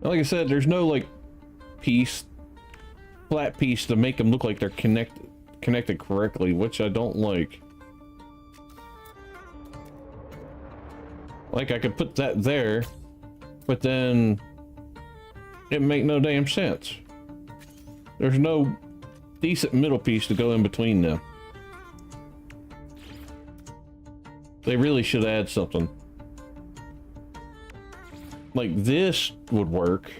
Like I said, there's no like flat piece to make them look like they're connected correctly, which I don't like. Like I could put that there, but then it make no damn sense. There's no decent middle piece to go in between them. They really should add something. Like this would work,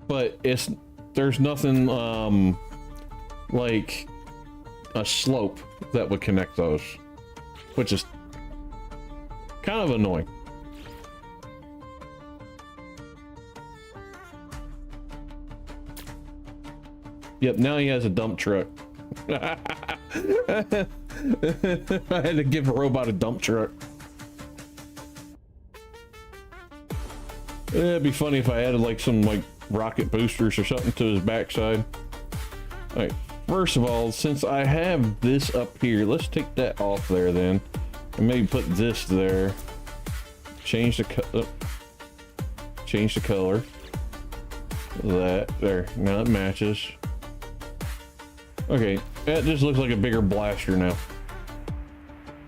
but there's nothing like a slope that would connect those, which is kind of annoying. Yep, now he has a dump truck. I had to give a robot a dump truck. It'd be funny if I added like some like rocket boosters or something to his backside. Alright, first of all, since I have this up here, let's take that off there then. And maybe put this there. Change the color. That there. Now it matches. Okay, that just looks like a bigger blaster now.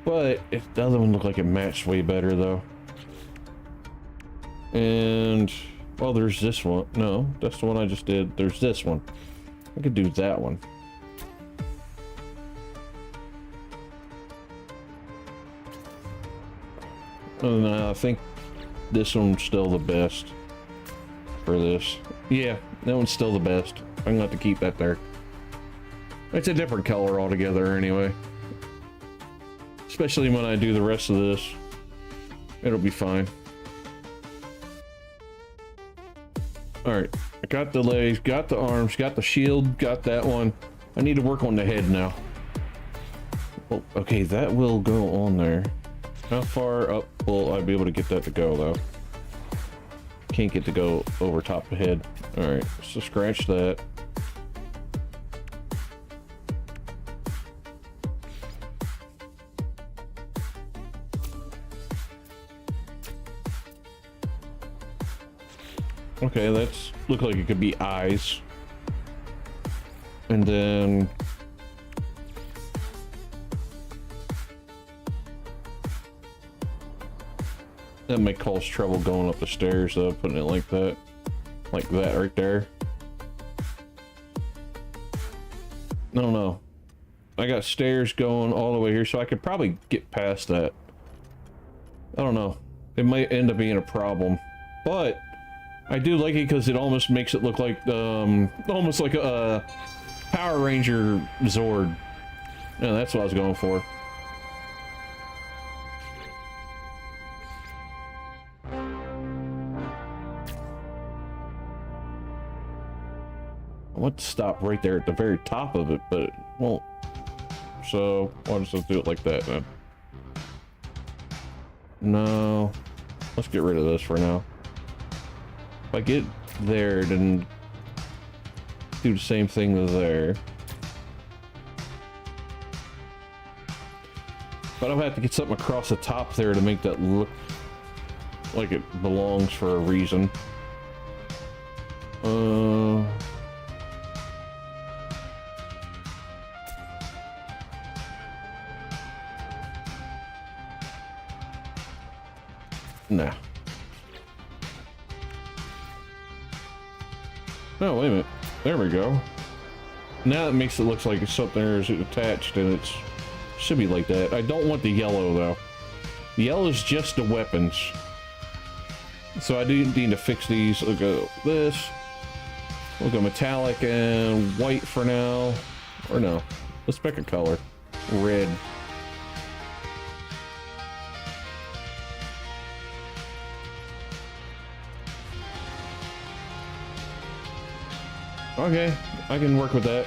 But the other one looked like it matched way better though. And well, there's this one. No, that's the one I just did. There's this one. I could do that one. And I think this one's still the best for this. Yeah, that one's still the best. I'm gonna have to keep that there. It's a different color altogether anyway. Especially when I do the rest of this. It'll be fine. Alright, I got the legs, got the arms, got the shield, got that one. I need to work on the head now. Oh, okay, that will go on there. How far up will I be able to get that to go though? Can't get to go over top the head. Alright, so scratch that. Okay, that's look like it could be eyes. And then that may cause trouble going up the stairs though, putting it like that right there. No. I got stairs going all the way here, so I could probably get past that. I don't know. It might end up being a problem, but I do like it because it almost makes it look like almost like a Power Ranger Zord. Yeah, that's what I was going for. I want to stop right there at the very top of it, but it won't. So I'll just do it like that then. No, let's get rid of this for now. If I get there, then do the same thing to there. But I'll have to get something across the top there to make that look like it belongs for a reason. Nah. Oh, wait a minute. There we go. Now it makes it look like something is attached and it should be like that. I don't want the yellow though. The yellow is just the weapons. So I do need to fix these. We'll go this. We'll go metallic and white for now. Or no. Let's pick a color. Red. Okay, I can work with that.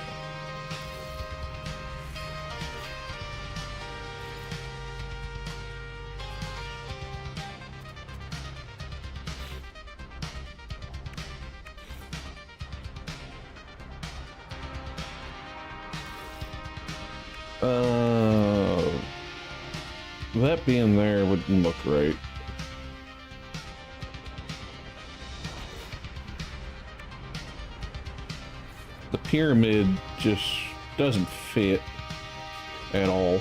That being there wouldn't look right. the pyramid just doesn't fit at all.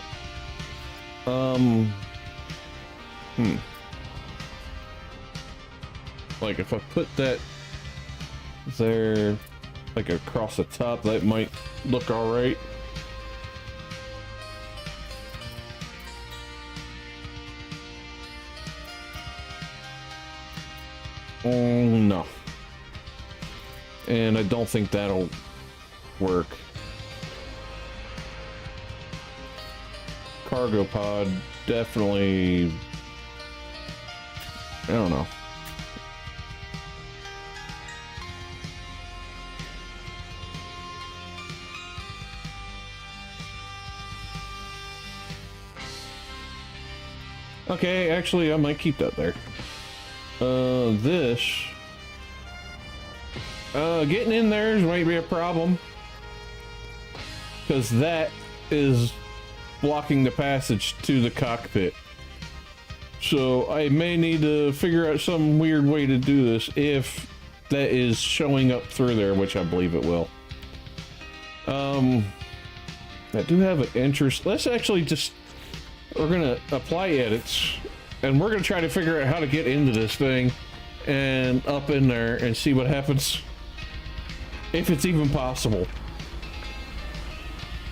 Like if I put that there, like across the top, that might look all right. No. And I don't think that'll work. Cargo pod, definitely. I don't know. Okay, actually, I might keep that there. Getting in there might be a problem, because that is blocking the passage to the cockpit. So I may need to figure out some weird way to do this if that is showing up through there, which I believe it will. I do have an interest. Let's actually just, we're gonna apply edits, and we're gonna try to figure out how to get into this thing and up in there and see what happens, if it's even possible.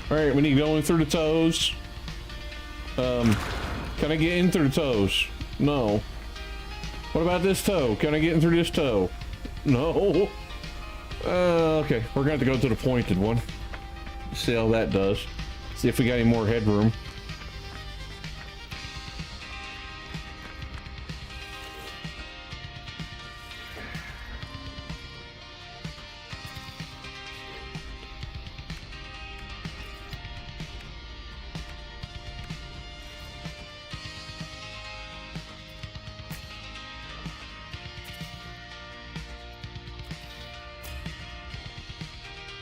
All right, we need to go in through the toes. Can I get in through the toes? No. What about this toe? Can I get in through this toe? No. Okay, we're gonna have to go to the pointed one. See how that does. See if we got any more headroom.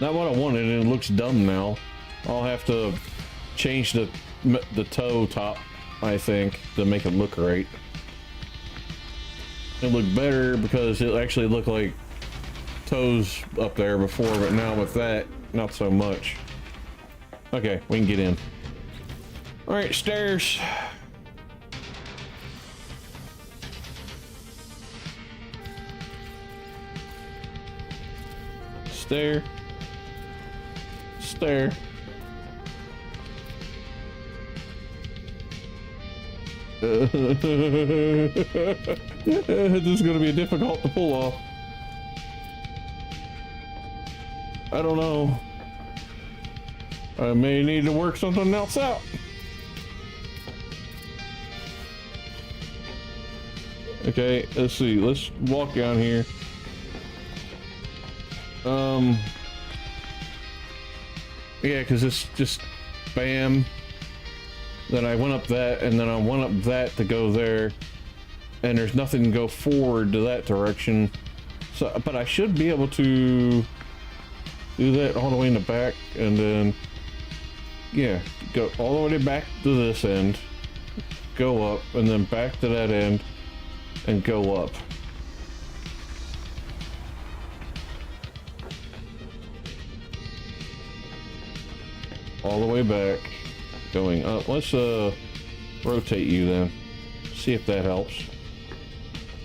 Not what I wanted, and it looks dumb now. I'll have to change the toe top, I think, to make it look right. It looked better because it actually looked like toes up there before, but now with that, not so much. Okay, we can get in. All right, stairs. Stair. Stair. This is going to be difficult to pull off. I don't know. I may need to work something else out. Okay, let's see. Let's walk down here. Yeah, because it's just bam. Then I went up that, and then I went up that to go there, and there's nothing to go forward to that direction. So, but I should be able to do that all the way in the back, and then yeah, go all the way back to this end, go up, and then back to that end, and go up. All the way back, going up. Let's rotate you then, see if that helps.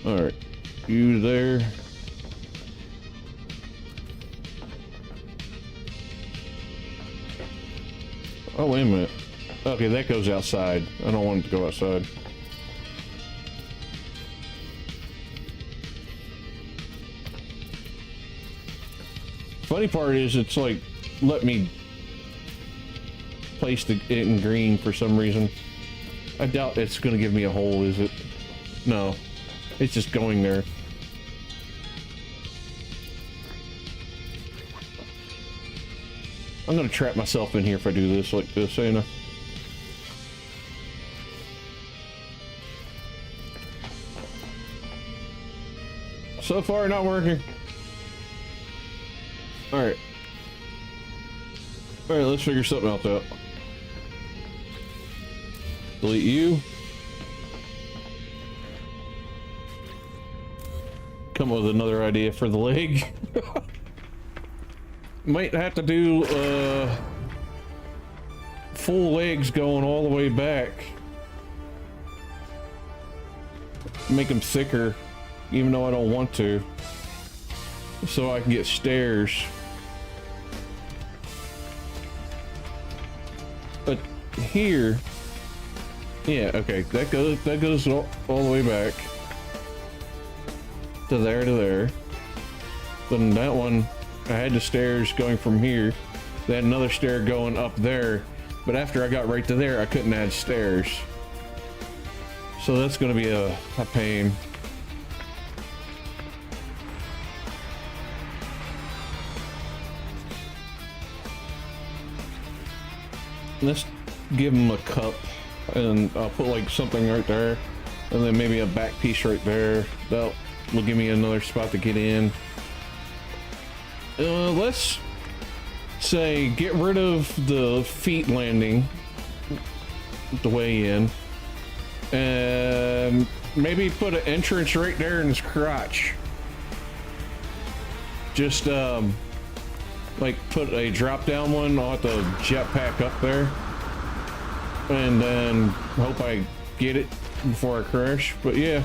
All right, you there. Oh, wait a minute. Okay, that goes outside. I don't want it to go outside. Funny part is it's like, let me place it in green for some reason. I doubt it's gonna give me a hole, is it? No, it's just going there. I'm gonna trap myself in here if I do this like this, ain't I? So far, not working. Alright. Alright, let's figure something else out. Delete you. Come up with another idea for the leg. Might have to do full legs going all the way back. Make them thicker, even though I don't want to, so I can get stairs. But here, yeah, okay, that goes all the way back to there. Then that one, I had the stairs going from here. They had another stair going up there, but after I got right to there, I couldn't add stairs. So that's going to be a pain. Let's give them a cup, and I'll put like something right there, and then maybe a back piece right there. That will give me another spot to get in. Let's say get rid of the feet landing, the way in. And maybe put an entrance right there in his crotch. Just like put a drop down one. I'll have to jetpack up there, and then hope I get it before I crash. But yeah,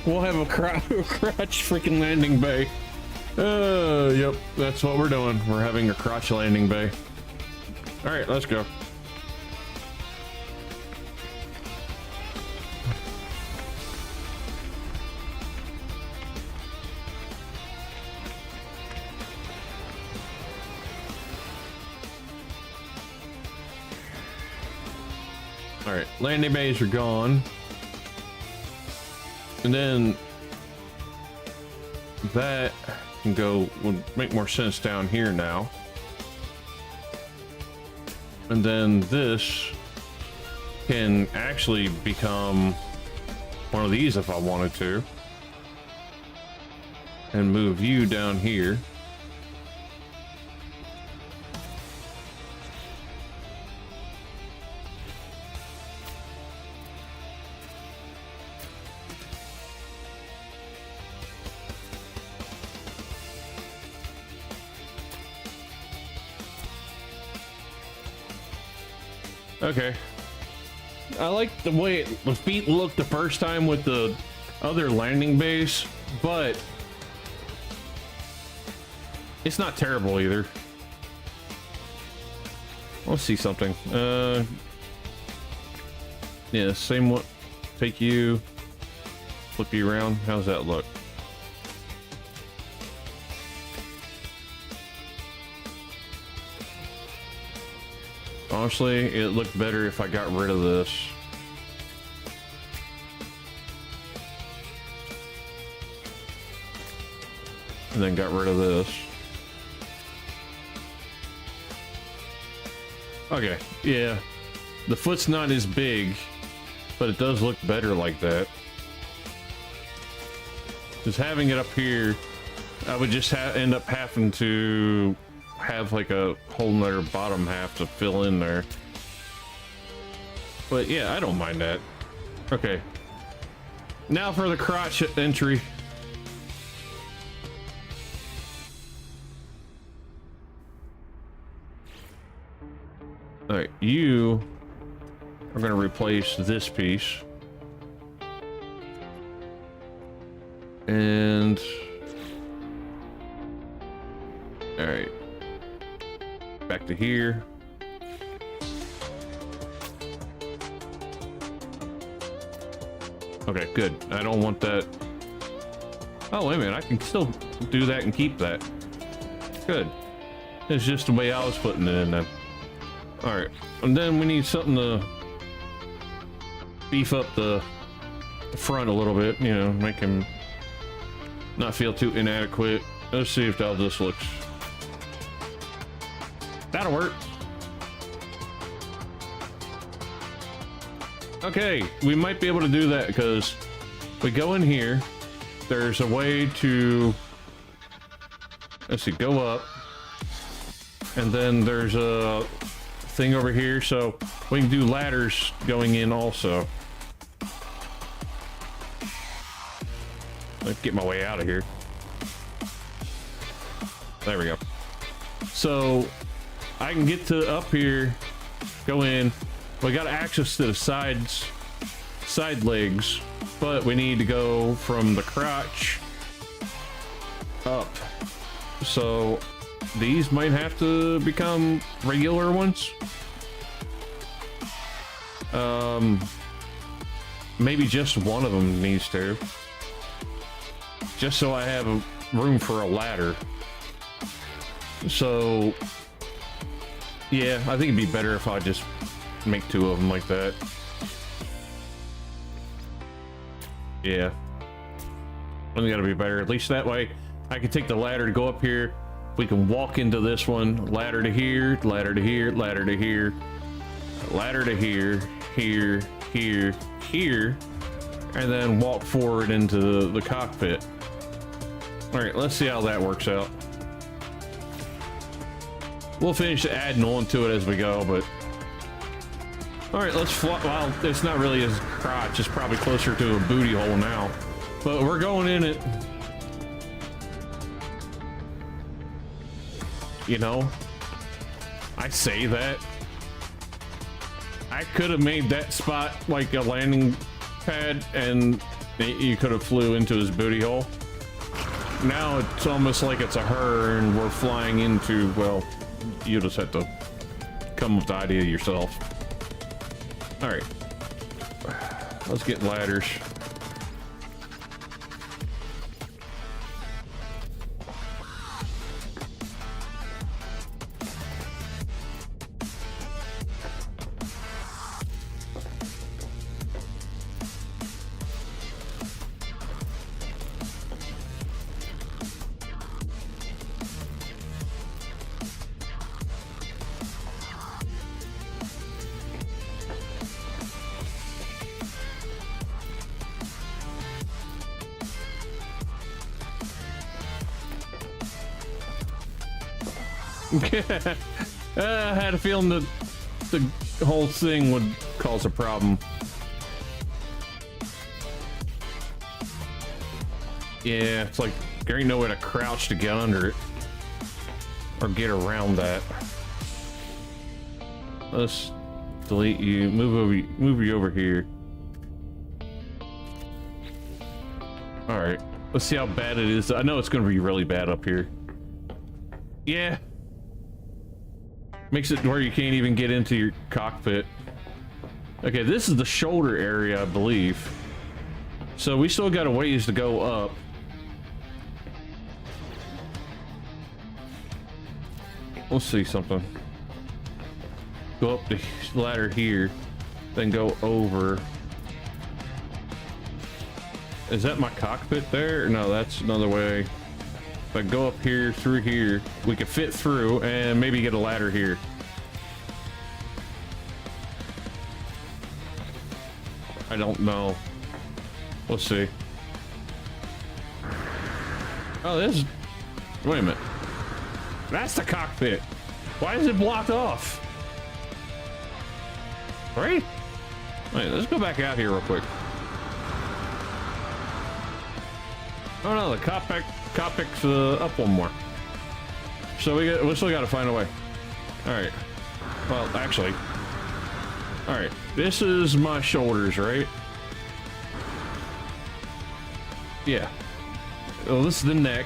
we'll have a crotch freaking landing bay. Yep, that's what we're doing. We're having a crotch landing bay. All right, let's go. All right, landing bays are gone. And then that can go, would make more sense down here now. And then this can actually become one of these if I wanted to. And move you down here. Okay. I like the way the feet looked the first time with the other landing base, but it's not terrible either. Let's see something. Yeah, same one. Take you, flip you around. How's that look? Honestly, it looked better if I got rid of this. And then got rid of this. Okay, yeah. The foot's not as big, but it does look better like that. Just having it up here, I would just end up having to have like a whole nother bottom half to fill in there. But yeah, I don't mind that. Okay. Now for the crotch entry. Alright, you are going to replace this piece. And alright. Back to here. Okay, good. I don't want that. Oh, wait a minute. I can still do that and keep that. Good. It's just the way I was putting it in then. Alright. And then we need something to beef up the front a little bit, you know, make him not feel too inadequate. Let's see if that just looks. That'll work. Okay, we might be able to do that because we go in here. There's a way to, let's see, go up. And then there's a thing over here, so we can do ladders going in also. Let's get my way out of here. There we go. So I can get to up here, go in. We got access to the side legs, but we need to go from the crotch up. So these might have to become regular ones. Maybe just one of them needs to. Just so I have room for a ladder. So, yeah, I think it'd be better if I just make two of them like that. Yeah. I think that'll be better. At least that way I can take the ladder to go up here. We can walk into this one. Ladder to here, ladder to here, ladder to here, ladder to here, here, here, here, and then walk forward into the cockpit. All right, let's see how that works out. We'll finish adding on to it as we go, but all right, let's fly. Well, it's not really a crotch, it's probably closer to a booty hole now, but we're going in it. You know, I say that I could have made that spot like a landing pad and you could have flew into his booty hole. Now it's almost like it's a her and we're flying into, well, you just have to come up with the idea yourself. All right, let's get ladders. I had a feeling that the whole thing would cause a problem. Yeah, it's like there ain't no way to crouch to get under it or get around that. Let's delete you. Move you over here. All right, let's see how bad it is. I know it's going to be really bad up here. Yeah. Makes it where you can't even get into your cockpit. Okay, this is the shoulder area, I believe. So we still got a ways to go up. Let's see something. Go up the ladder here, then go over. Is that my cockpit there? No, that's another way. If I go up here through here, we could fit through and maybe get a ladder here. I don't know. We'll see. Oh, this is... Wait a minute. That's the cockpit. Why is it blocked off? Right? Wait, let's go back out here real quick. Oh no, the cockpit's up one more. So we still got to find a way. All right. Well, actually. All right. This is my shoulders, right? Yeah. Well, this is the neck.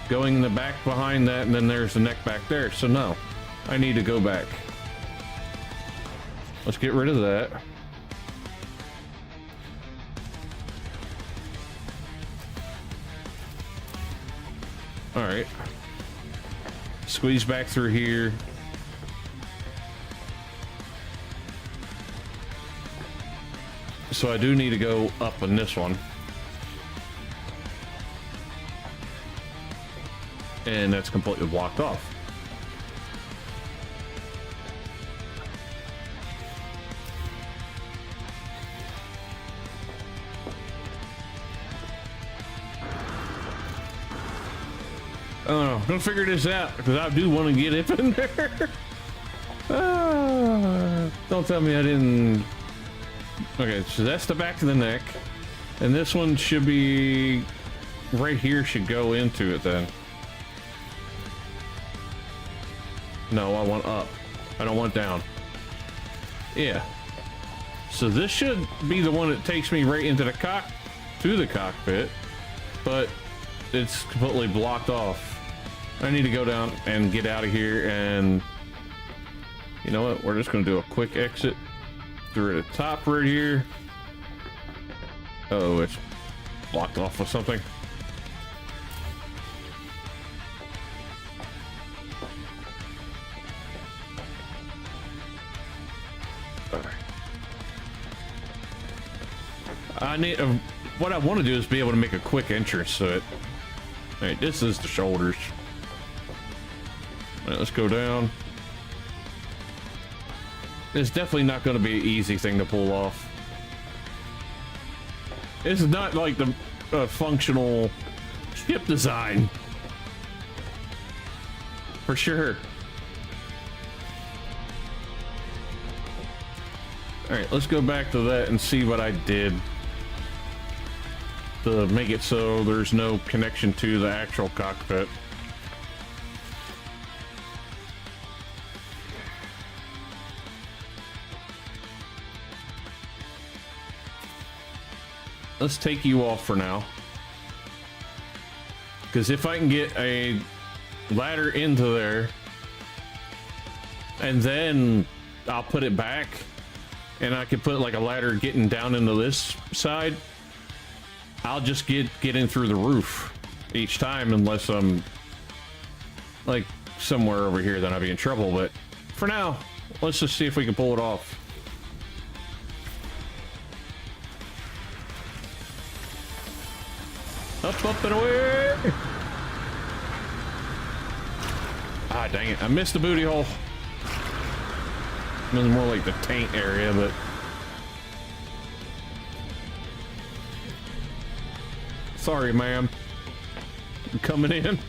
Going in the back behind that, and then there's the neck back there. So no, I need to go back. Let's get rid of that. All right. Squeeze back through here. So I do need to go up on this one. And that's completely blocked off. I don't know. Don't figure this out because I do want to get it in there. Don't tell me I didn't. Okay, so that's the back of the neck, and this one should be right here. Should go into it then. No, I want up. I don't want down. Yeah. So this should be the one that takes me right into the cockpit, but it's completely blocked off. I need to go down and get out of here, and you know what? We're just gonna do a quick exit through the top right here. Oh, it's blocked off with something. I need what I want to do is be able to make a quick entrance to it. All right, this is the shoulders. All right, let's go down. It's definitely not going to be an easy thing to pull off. This is not like the functional ship design. For sure. All right, let's go back to that and see what I did to make it so there's no connection to the actual cockpit. Let's take you off for now, because if I can get a ladder into there and then I'll put it back and I can put like a ladder getting down into this side, I'll just get in through the roof each time, unless I'm like somewhere over here, then I'll be in trouble. But for now, let's just see if we can pull it off. Up and away! Ah, dang it. I missed the booty hole. It was more like the taint area, but... Sorry, ma'am. I'm coming in.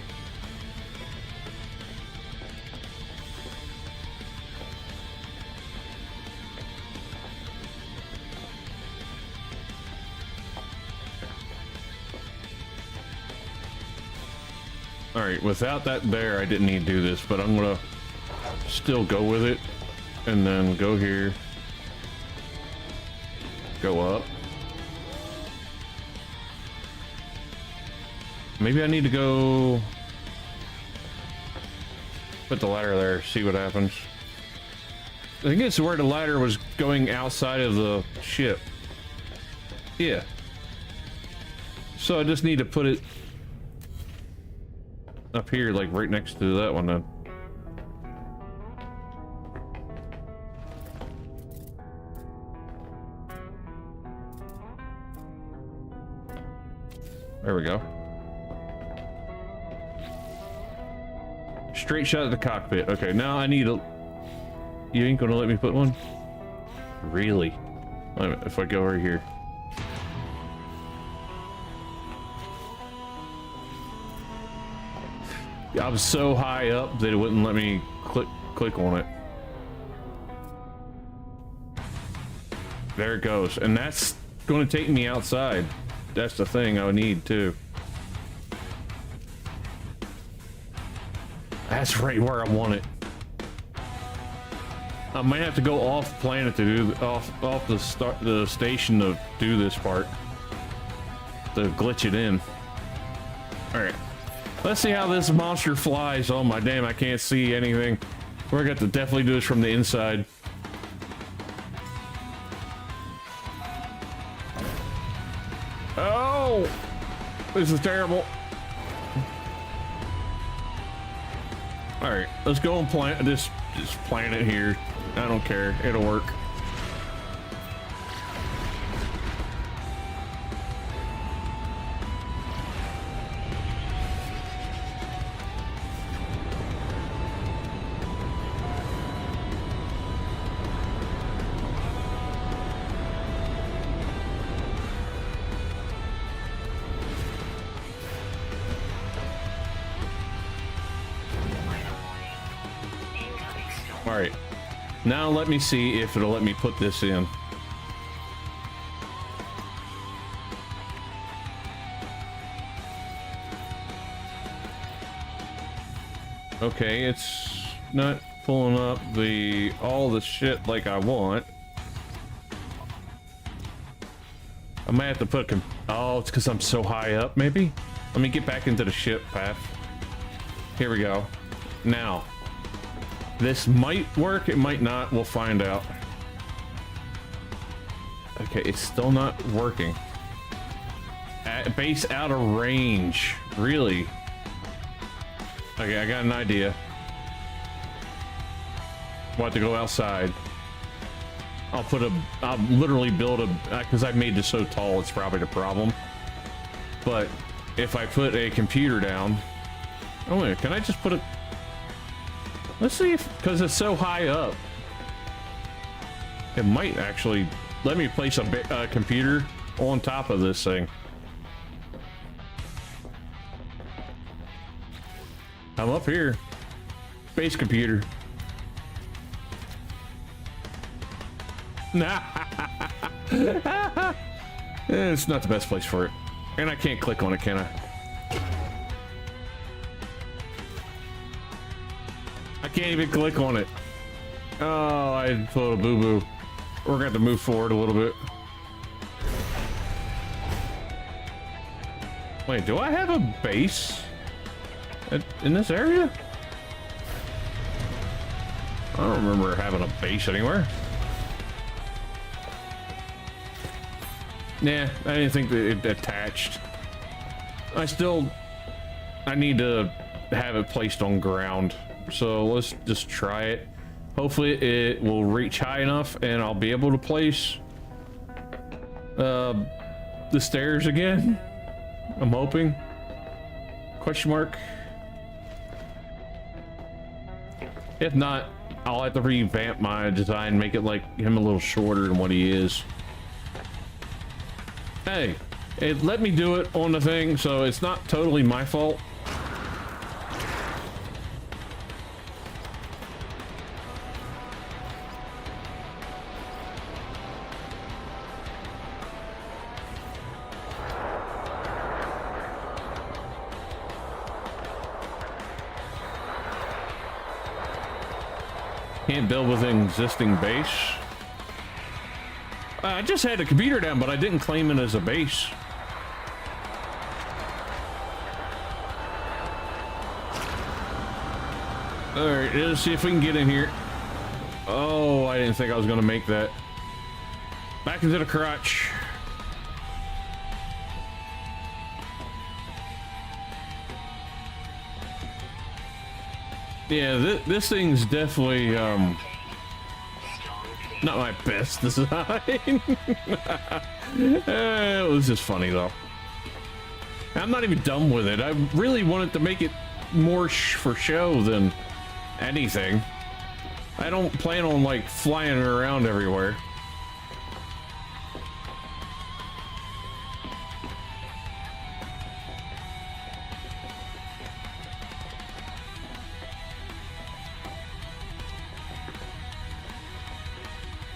Alright, without that there, I didn't need to do this, but I'm gonna still go with it. And then go here. Go up. Maybe I need to go... Put the ladder there, see what happens. I think it's where the ladder was going outside of the ship. Yeah. So I just need to put it up here, like right next to that one then. There we go. Straight shot at the cockpit. Okay, now I need a... You ain't gonna let me put one? Really? Wait a minute, if I go over here. I was so high up that it wouldn't let me click on it. There it goes. And that's going to take me outside. That's the thing I would need too. That's right where I want it. I might have to go off planet to do off the station to do this part. To glitch it in. All right. Let's see how this monster flies. Oh my damn, I can't see anything. We're gonna have to definitely do this from the inside. Oh! This is terrible. Alright, let's go and plant this planet here. I don't care, it'll work. Alright, now let me see if it'll let me put this in. Okay, it's not pulling up the all the shit like I want. I might have to put a oh, it's because I'm so high up, maybe? Let me get back into the ship path. Here we go. Now, this might work, it might not, we'll find out. Okay, it's still not working. Base out of range, really? Okay, I got an idea. Want to go outside. I'll literally build a, because I've made this so tall, it's probably the problem. But if I put a computer down, oh wait, can I just put a, let's see if, because it's so high up, it might actually let me place a computer on top of this thing. I'm up here. Base computer. Nah. It's not the best place for it. And I can't click on it, can I? I can't even click on it. Oh, I pulled a boo-boo. We're gonna have to move forward a little bit. Wait, do I have a base in this area? I don't remember having a base anywhere. Nah, I didn't think that it attached. I need to have it placed on ground. So let's just try it. Hopefully it will reach high enough and I'll be able to place the stairs again. I'm hoping. Question mark. If not, I'll have to revamp my design, make it like him a little shorter than what he is. Hey, it let me do it on the thing, so it's not totally my fault. Can't build with an existing base. I just had a computer down, but I didn't claim it as a base. Alright, let's see if we can get in here. Oh, I didn't think I was gonna make that. Back into the crotch. Yeah, this thing's definitely, not my best design. It was just funny though. I'm not even done with it. I really wanted to make it more for show than anything. I don't plan on like flying it around everywhere.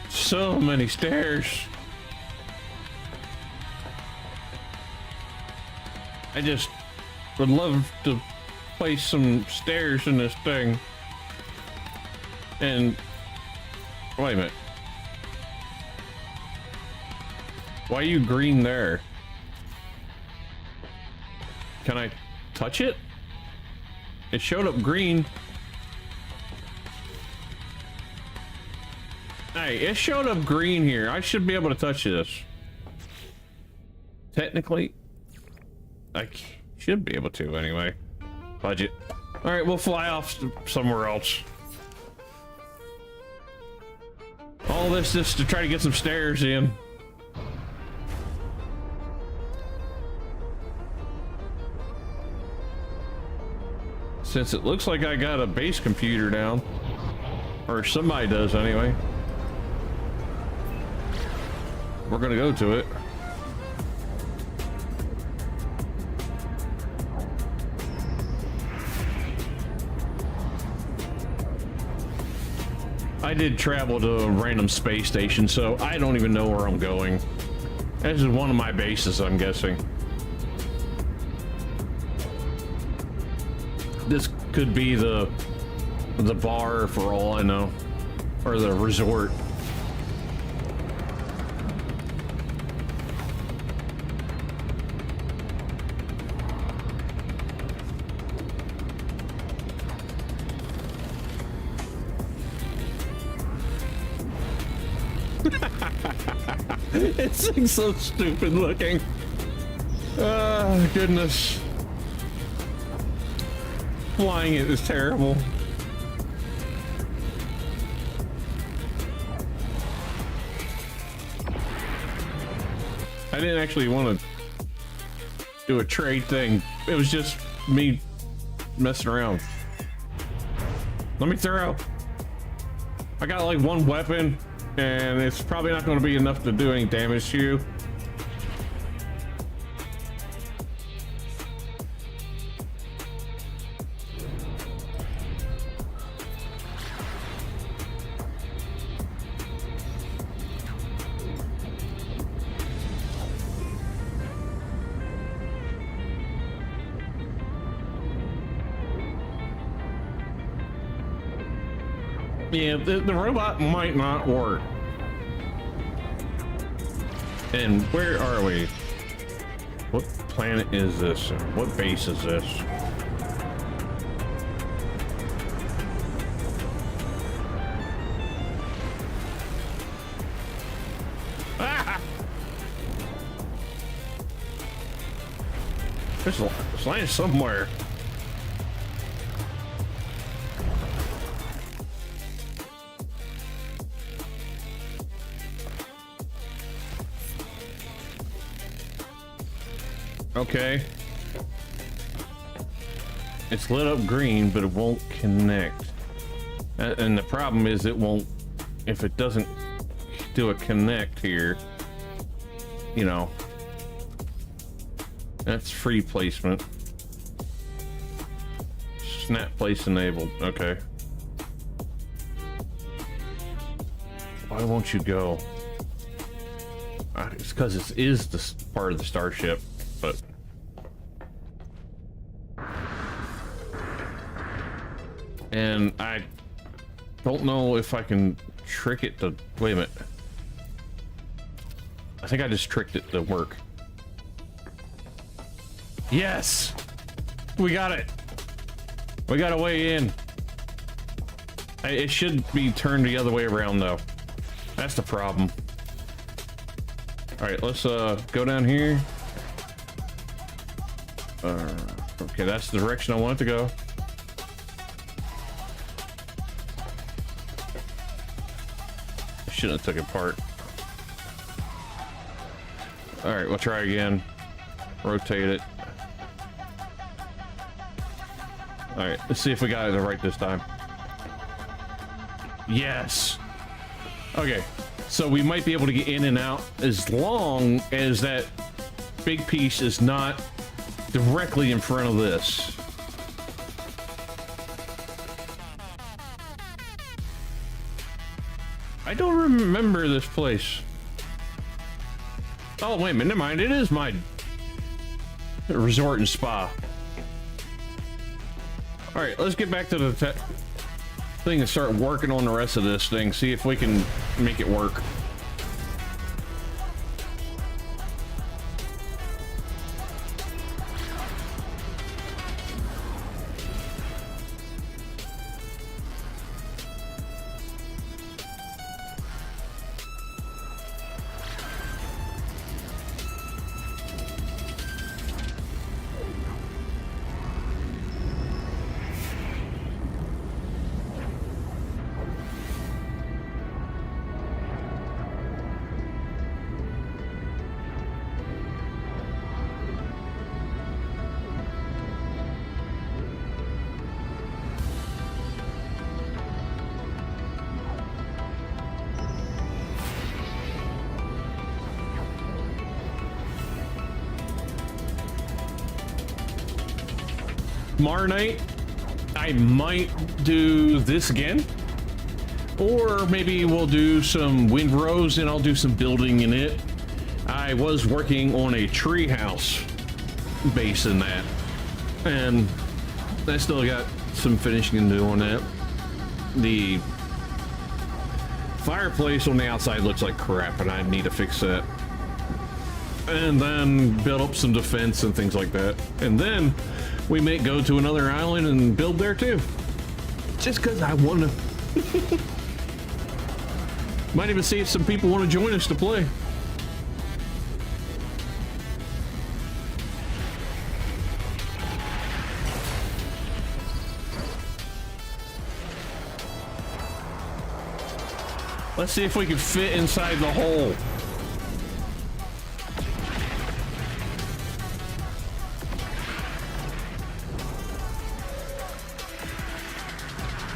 So many stairs. I just would love to place some stairs in this thing. And wait a minute. Why are you green there? Can I touch it? It showed up green. Hey, it showed up green here. I should be able to touch this. Technically, I should be able to anyway. Budget. All right, we'll fly off somewhere else. All this just to try to get some stairs in. Since it looks like I got a base computer down, or somebody does anyway. We're gonna go to it. I did travel to a random space station, so I don't even know where I'm going. This is one of my bases, I'm guessing. This could be the the bar for all I know, or the resort. It's like so stupid looking. Oh, goodness. Flying it is terrible. I didn't actually want to do a trade thing. It was just me messing around. Let me throw. I got like one weapon, and it's probably not going to be enough to do any damage to you. Yeah, the robot might not work. And where are we? What planet is this? What base is this? Ah! There's land somewhere. Okay. It's lit up green, but it won't connect. And the problem is it won't, if it doesn't do a connect here, you know, that's free placement. Snap place enabled. Okay. Why won't you go? It's because it is the part of the starship, but and I don't know if I can trick it to, wait a minute. I think I just tricked it to work. Yes! We got it! We got a way in. It should be turned the other way around though. That's the problem. Alright, let's go down here. Okay, that's the direction I want it to go. Shouldn't have took it apart. All right, we'll try again. Rotate it. All right, let's see if we got it right this time. Yes. Okay, so we might be able to get in and out as long as that big piece is not directly in front of this. I don't remember this place. Oh, wait a minute, never mind. It is my resort and spa. All right, let's get back to the thing and start working on the rest of this thing. See if we can make it work. Tomorrow night, I might do this again, or maybe we'll do some windrows and I'll do some building in it. I was working on a treehouse base in that, and I still got some finishing to do on that. the fireplace on the outside looks like crap, and I need to fix that. And then build up some defense and things like that. And then we may go to another island and build there too. Just because I want to. Might even see if some people want to join us to play. Let's see if we can fit inside the hole.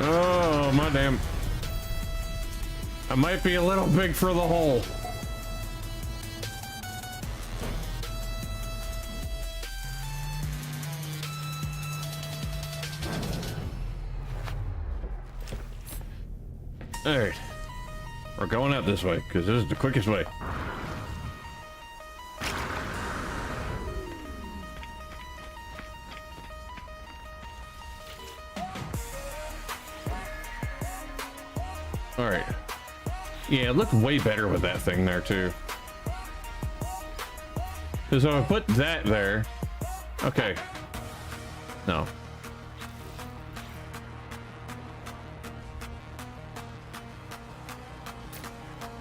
Oh, my damn. I might be a little big for the hole. All right. We're going out this way because this is the quickest way. All right. Yeah, it looked way better with that thing there too. Because if I put that there, okay. No.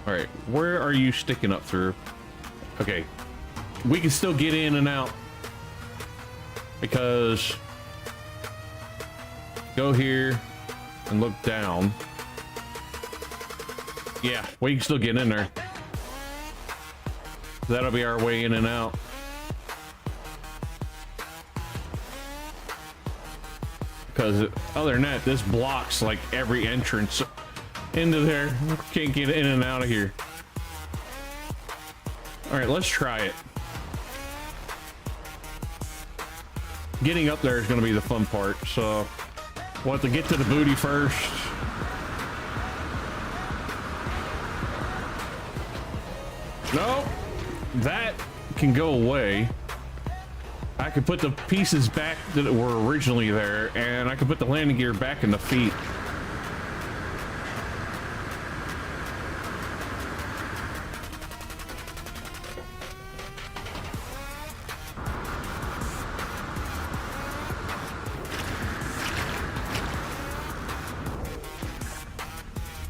All right, where are you sticking up through? Okay, we can still get in and out because go here and look down. Yeah, we can still get in there. That'll be our way in and out. Because other than that, this blocks like every entrance into there. Can't get in and out of here. All right, let's try it. Getting up there is going to be the fun part, so we'll have to get to the booty first. No, that can go away. I can put the pieces back that were originally there, and I can put the landing gear back in the feet.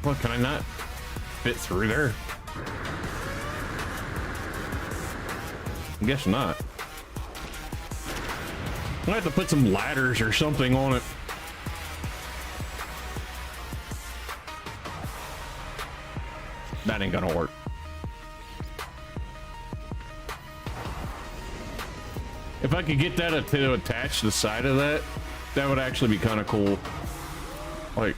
What, can I not fit through there? I guess not. I have to put some ladders or something on it. That ain't gonna work. If I could get that to attach the side of that, that would actually be kind of cool. Like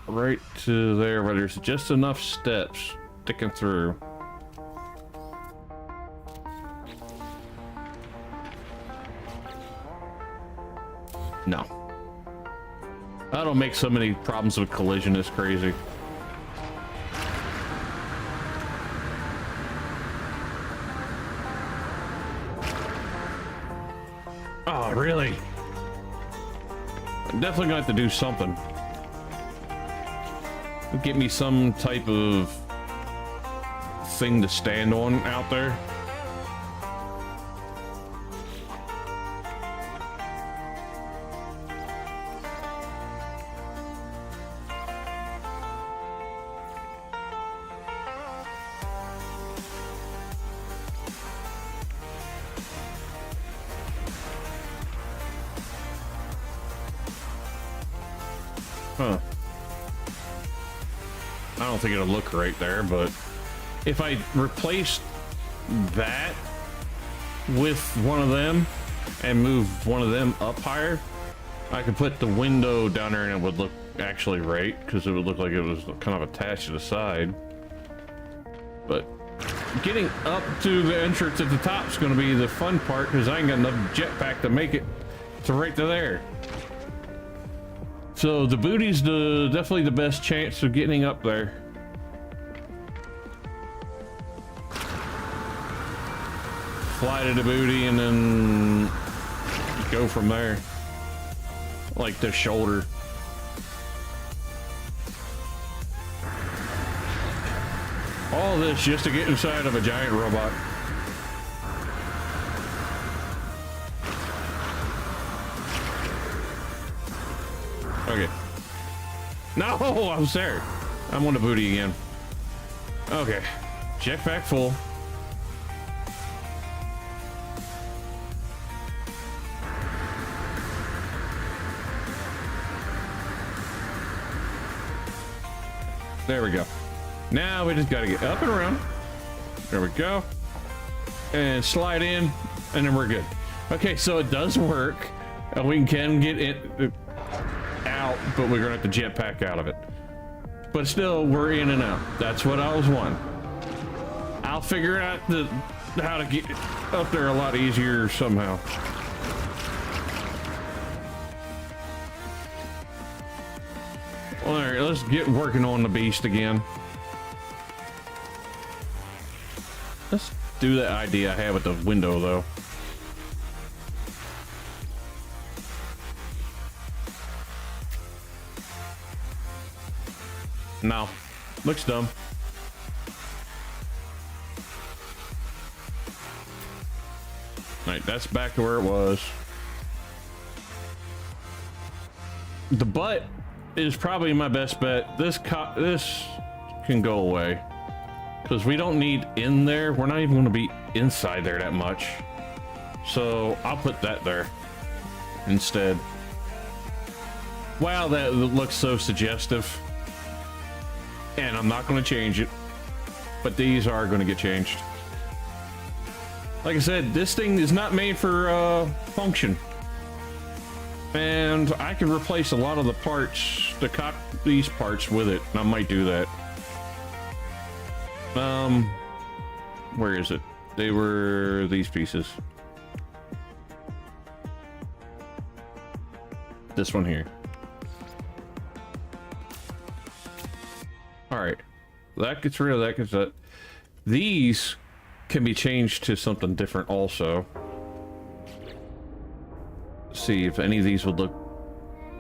right to there where there's just enough steps sticking through. No. That'll make so many problems with collision is crazy. Oh, really? I'm definitely gonna have to do something. Get me some type of thing to stand on out there. Huh. I don't think it'll look right there, but if I replaced that with one of them and move one of them up higher, I could put the window down there and it would look actually right, because it would look like it was kind of attached to the side. But getting up to the entrance at the top is going to be the fun part, because I ain't got enough jetpack to make it to right to there. So the booty's definitely the best chance of getting up there. Fly to the booty and then go from there. Like the shoulder. All this just to get inside of a giant robot. Okay. No, I'm sorry. I'm on the booty again. Okay. Jetpack full. There we go. Now we just gotta get up and around. There we go. And slide in, and then we're good. Okay, so it does work. We can get it out, but we're gonna have to jetpack out of it. But still, we're in and out. That's what I was wanting. I'll figure out how to get up there a lot easier somehow. All right, let's get working on the beast again. Let's do that idea I have with the window, though. No, looks dumb. All right, that's back to where it was. The butt is probably my best bet. This can go away because we don't need in there. We're not even going to be inside there that much. So I'll put that there instead. Wow, that looks so suggestive. And I'm not going to change it, but these are going to get changed. Like I said, this thing is not made for function. And I can replace a lot of the parts, these parts with it. And I might do that. Where is it? They were these pieces. This one here. All right, that gets rid of that because that. These can be changed to something different also. See if any of these would look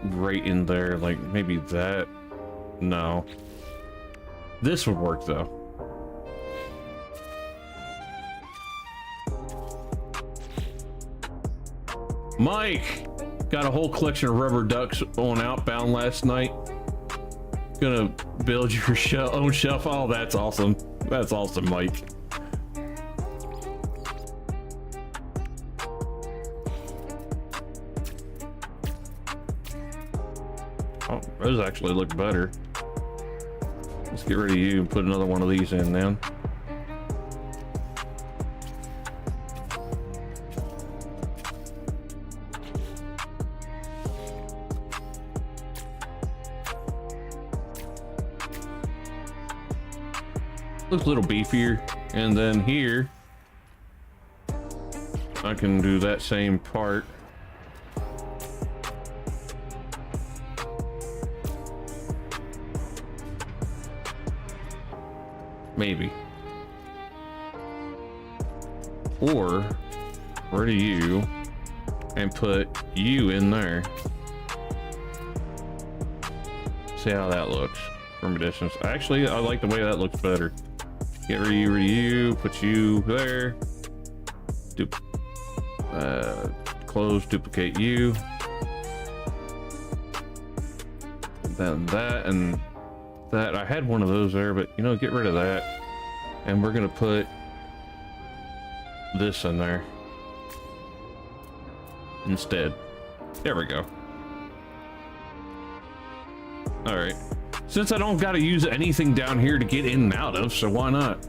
right in there, like maybe that. No, this would work though. Mike got a whole collection of rubber ducks on Outbound last night. Gonna build your own shelf. Oh, that's awesome. That's awesome, Mike. Oh, those actually look better. Let's get rid of you and put another one of these in then. Looks a little beefier. And then here I can do that same part. Maybe. Or rid of you and put you in there. See how that looks from a distance. Actually, I like the way that looks better. Get rid of you, put you there. Close, duplicate you. Then that and that. I had one of those there, but you know, get rid of that. And we're gonna put this in there instead. There we go. All right. Since I don't got to use anything down here to get in and out of, so why not?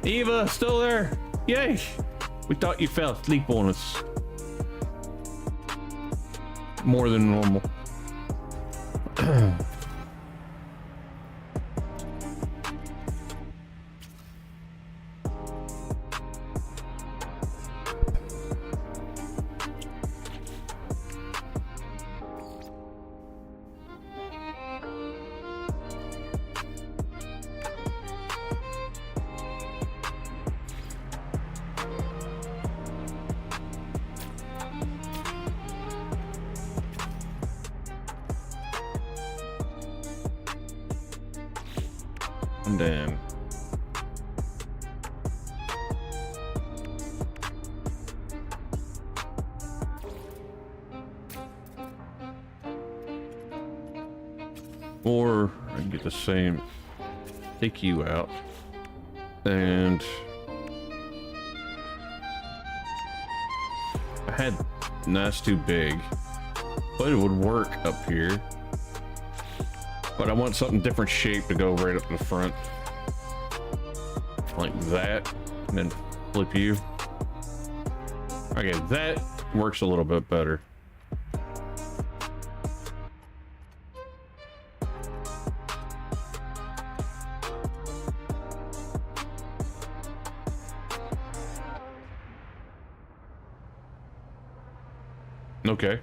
Eva, still there? Yay! We thought you fell asleep on us. More than normal. And then Or I can get the same, take you out, and that's too big, but it would work up here. But I want something different shape to go right up the front. Like that, and then flip you. Okay, that works a little bit better. Okay.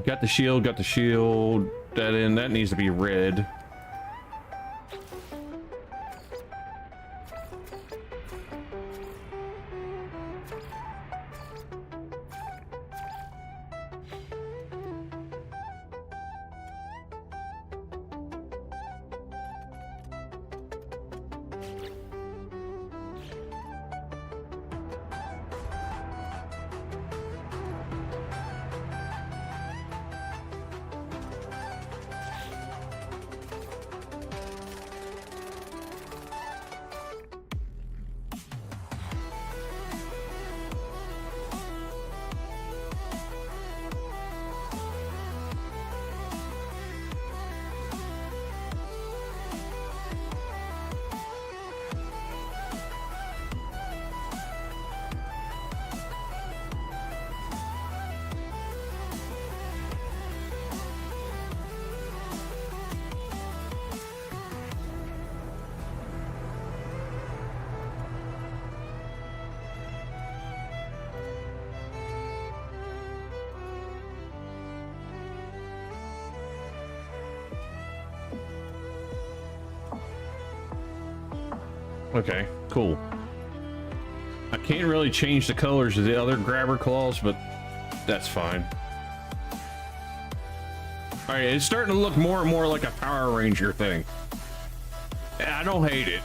Got the shield, that in, that needs to be red. Okay, cool. I can't really change the colors of the other grabber claws, but that's fine. Alright, it's starting to look more and more like a Power Ranger thing. I don't hate it.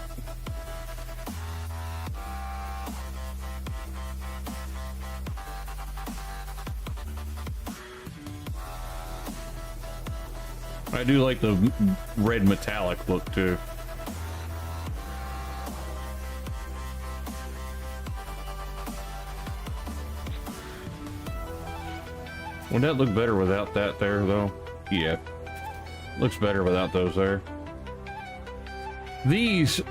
I do like the red metallic look too. Would that look better without that there, though? Yeah. Looks better without those there. These,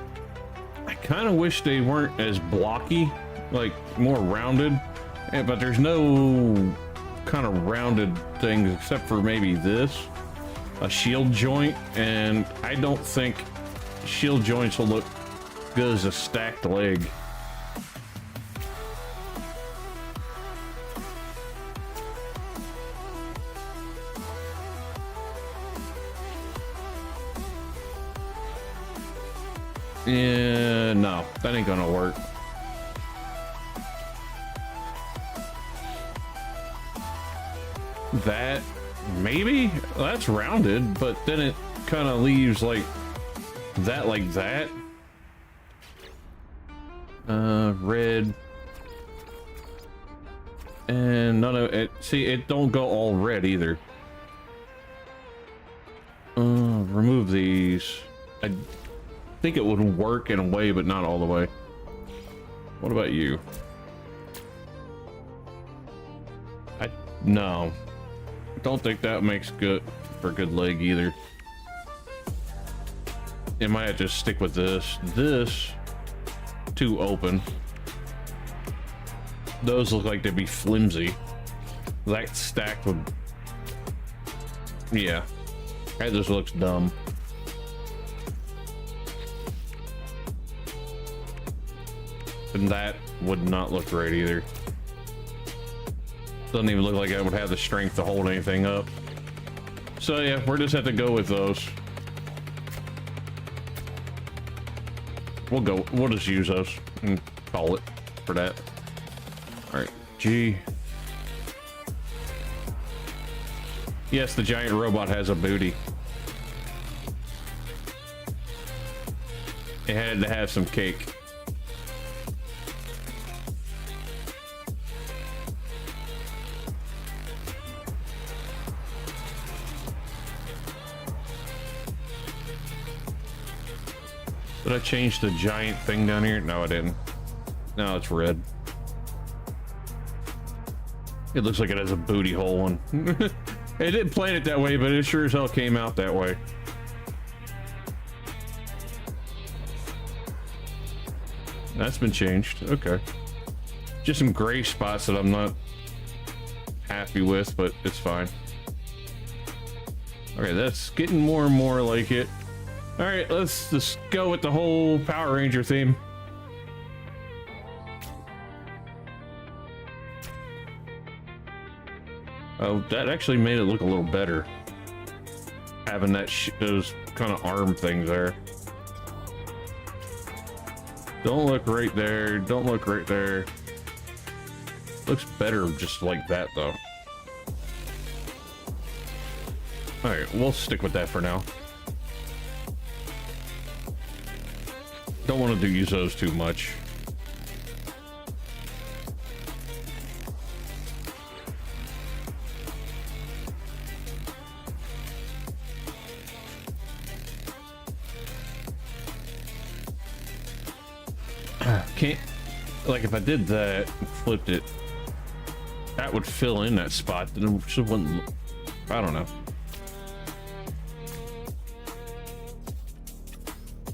I kind of wish they weren't as blocky, like more rounded. But there's no kind of rounded things except for maybe this. A shield joint, and I don't think shield joints will look good as a stacked leg. Yeah, no, that ain't gonna work. That, maybe? Well, that's rounded, but then it kind of leaves like that. Red. And none of it, see, it don't go all red either. Remove these. I think it would work in a way, but not all the way. What about you? No. Don't think that makes good for a good leg either. It might have to stick with this. This, too open. Those look like they'd be flimsy. That stacked would... Yeah. That just looks dumb. And that would not look right either. Doesn't even look like it would have the strength to hold anything up. So yeah, we're just have to go with those. We'll just use those and call it for that. All right, G. Yes, the giant robot has a booty. It had to have some cake. Did I change the giant thing down here? No, I didn't. No, it's red. It looks like it has a booty hole one. It didn't plan it that way, but it sure as hell came out that way. That's been changed. Okay. Just some gray spots that I'm not happy with, but it's fine. Okay, that's getting more and more like it. All right, let's just go with the whole Power Ranger theme. Oh, that actually made it look a little better. Having that those kind of arm things there. Don't look right there. Don't look right there. Looks better just like that, though. Alright, we'll stick with that for now. Don't want to use those too much. Can't, like, if I did that and flipped it, that would fill in that spot, then it just wouldn't, I don't know.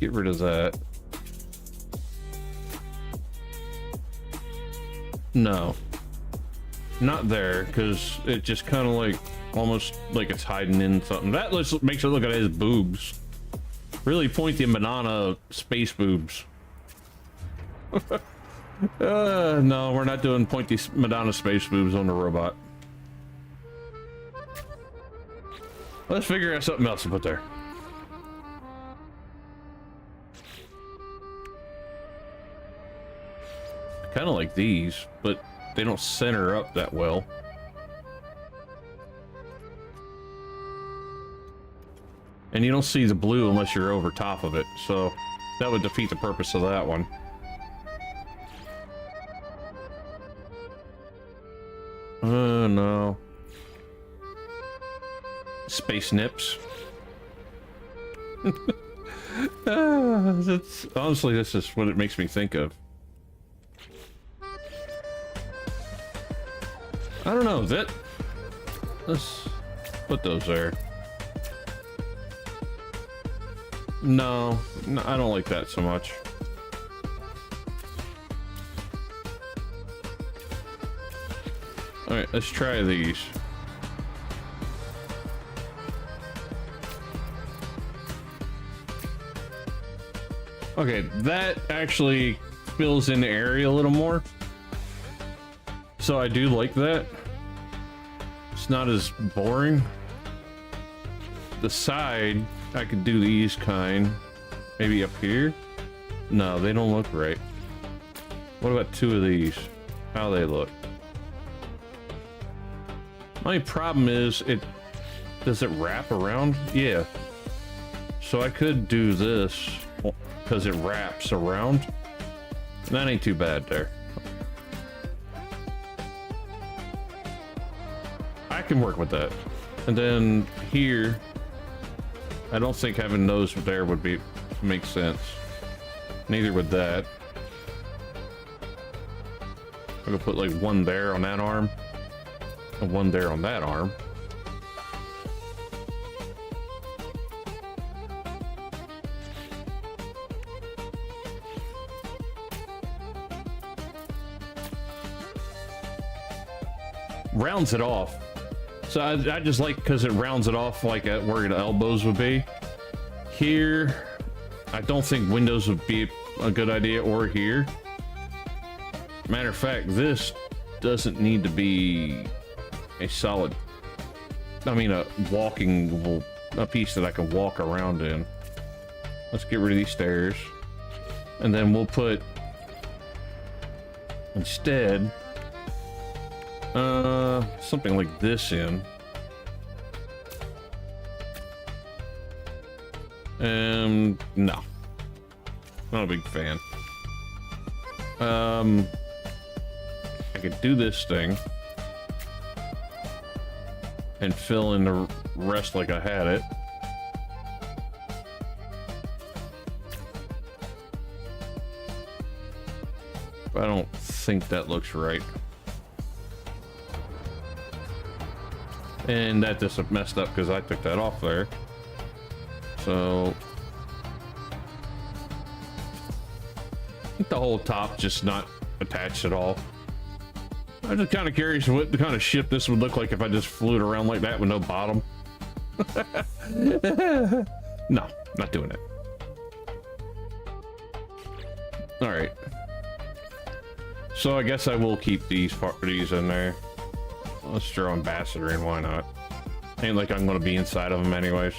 Get rid of that. No, not there, because it just kind of like, almost like it's hiding in something. That makes it look like his boobs. Really pointy banana space boobs. No, we're not doing pointy Madonna space boobs on the robot. Let's figure out something else to put there. Kind of like these, but they don't center up that well. And you don't see the blue unless you're over top of it, so that would defeat the purpose of that one. No. Space nips. Honestly, this is what it makes me think of. I don't know, let's put those there. No, I don't like that so much. All right, let's try these. Okay, that actually fills in the area a little more. So I do like that. It's not as boring. The side, I could do these kind. Maybe up here? No, they don't look right. What about two of these? How they look? My problem is, does it wrap around? Yeah. So I could do this because it wraps around. That ain't too bad there. I can work with that. And then here, I don't think having those there would make sense. Neither would that. I'm gonna put like one there on that arm. And one there on that arm. Rounds it off. So I just like, because it rounds it off like at where the elbows would be. Here, I don't think windows would be a good idea, or here. Matter of fact, this doesn't need to be a solid, I mean a piece that I can walk around in. Let's get rid of these stairs. And then we'll put, instead, something like this in. No. Not a big fan. I could do this thing and fill in the rest like I had it. I don't think that looks right. And that just messed up because I took that off there. So I think the whole top just not attached at all. I'm just kind of curious what the kind of ship this would look like if I just flew it around like that with no bottom. No, not doing it. All right. So I guess I will keep these in there. Let's throw ambassador in, why not? Ain't like I'm gonna be inside of them anyways.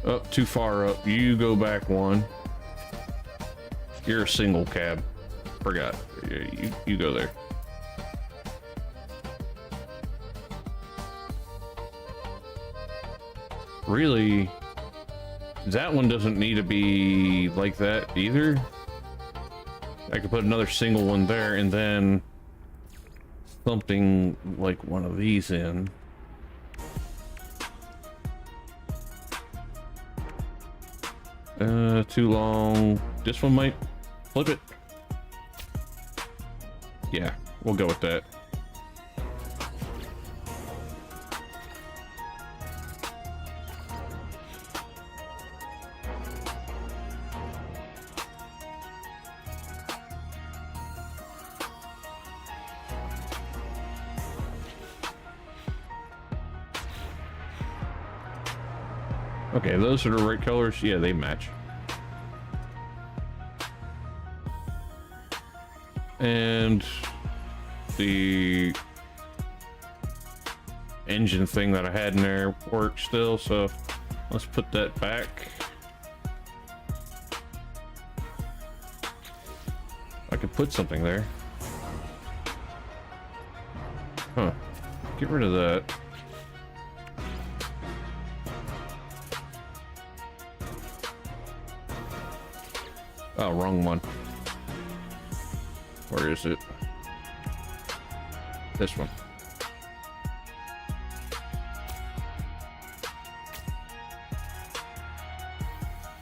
Oh, too far up. You go back one. You're a single cab. Forgot. You go there. Really, that one doesn't need to be like that either. I could put another single one there and then something like one of these in. Too long. This one might flip it. Yeah, we'll go with that. Okay, those are the right colors. Yeah, they match. And the engine thing that I had in there works still, so let's put that back. I could put something there. Huh. Get rid of that. Oh, wrong one. Where is it? This one.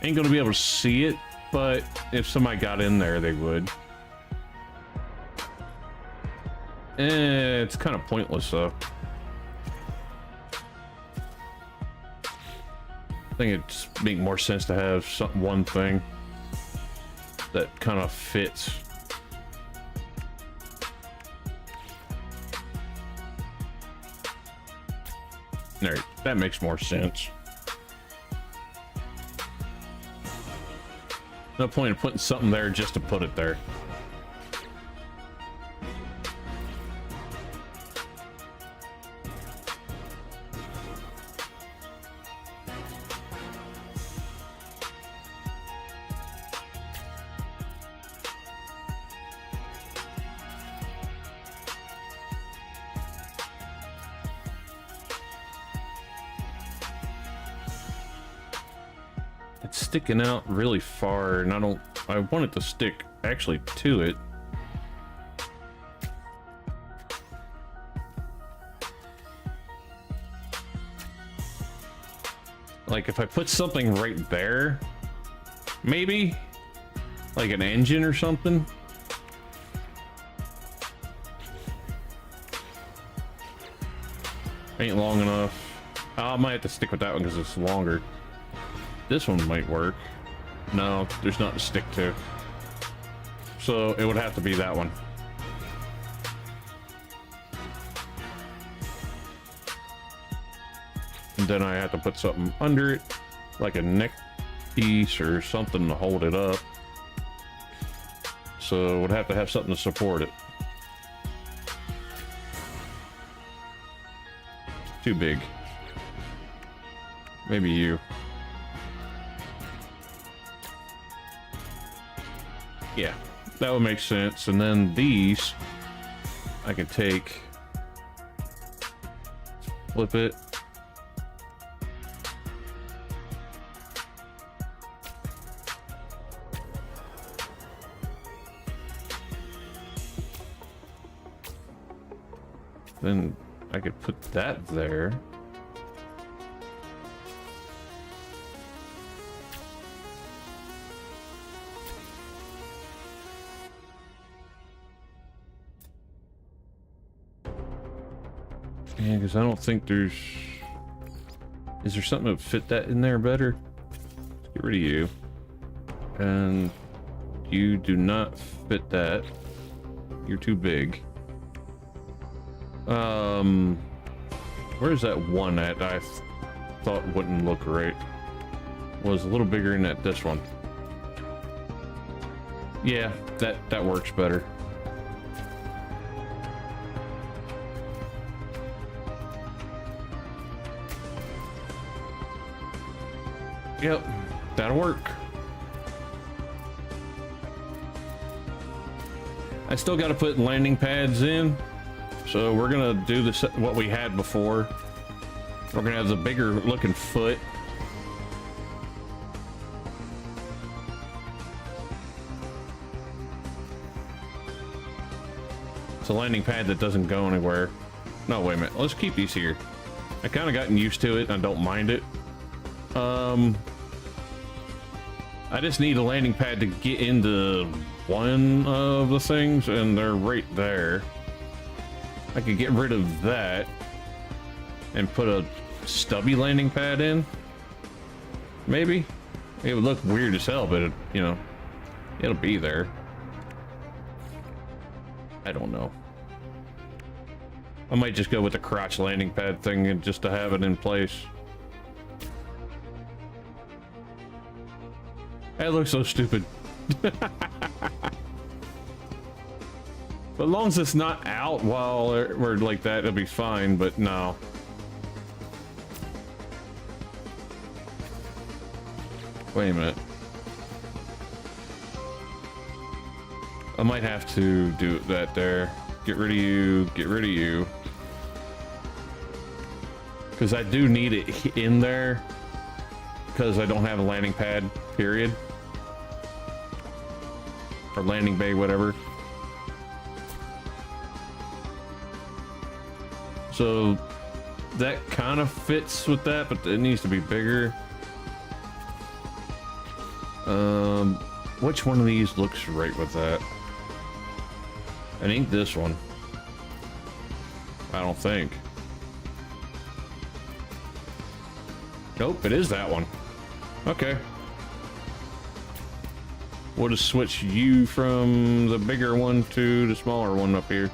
Ain't gonna be able to see it, but if somebody got in there, they would. It's kind of pointless, though. I think it'd make more sense to have one thing that kind of fits. All right, that makes more sense. No point in putting something there just to put it there. It's sticking out really far, and I want it to stick actually to it. Like if I put something right there, maybe like an engine or something. Ain't long enough. I might have to stick with that one because it's longer. This one might work. No, there's nothing to stick to. So it would have to be that one. And then I have to put something under it, like a neck piece or something to hold it up. So it would have to have something to support it. Too big. Maybe you. Yeah, that would make sense. And then these, I could take, flip it. Then I could put that there. Yeah, because I don't think there's... Is there something that fit that in there better? Let's get rid of you. And you do not fit that. You're too big. Where's that one at I thought wouldn't look right? Was a little bigger than this one. Yeah, that works better. Yep, that'll work. I still got to put landing pads in, so we're gonna do this what we had before. We're gonna have the bigger looking foot. It's a landing pad that doesn't go anywhere. No, wait a minute. Let's keep these here. I kind of gotten used to it. I don't mind it. I just need a landing pad to get into one of the things, and they're right there. I could get rid of that and put a stubby landing pad in. Maybe. It would look weird as hell, but it, you know, it'll be there. I don't know. I might just go with the crotch landing pad thing and just to have it in place. That looks so stupid. But as long as it's not out while we're like that, it'll be fine, but no. Wait a minute. I might have to do that there. Get rid of you, get rid of you. Because I do need it in there. Because I don't have a landing pad, period. Or landing bay, whatever. So that kind of fits with that, but it needs to be bigger. Which one of these looks right with that? I think this one. I don't think. Nope, it is that one. Okay. We'll just switch you from the bigger one to the smaller one up here.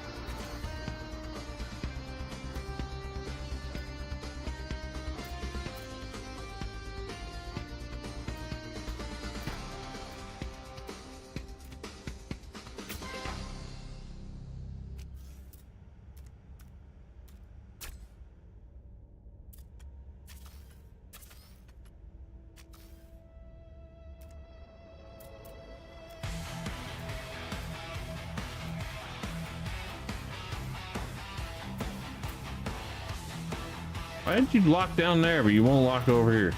Why did you lock down there, but you won't lock over here?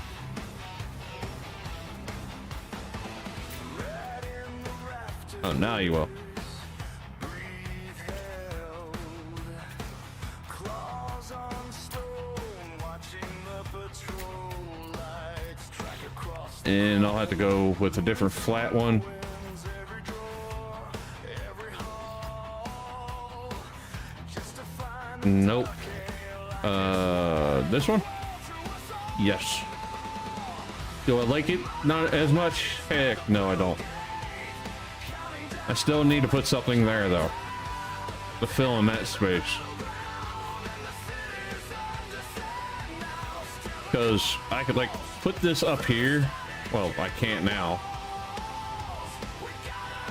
Oh, now you will. And I'll have to go with a different flat one. Nope. This one? Yes. Do I like it? Not as much? Heck, no, I don't. I still need to put something there, though, to fill in that space. Because I could, like, put this up here. Well, I can't now.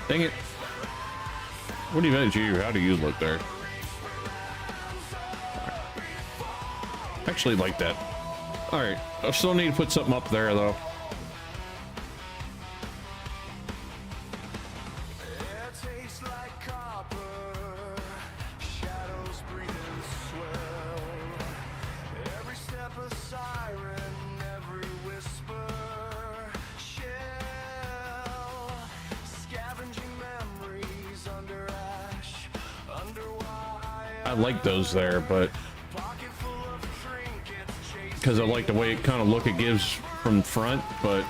Dang it. What about you? How do you look there? Actually like that. Alright, I still need to put something up there though. I like those there, but because I like the way it kind of look it gives from front, but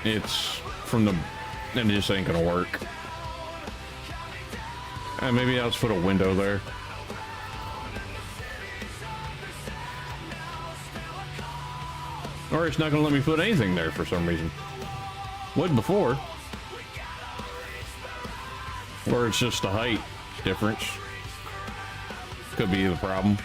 it's from the, and it just ain't gonna work. Maybe I'll just put a window there. Or it's not gonna let me put anything there for some reason. Would before. Or it's just the height difference. Could be the problem.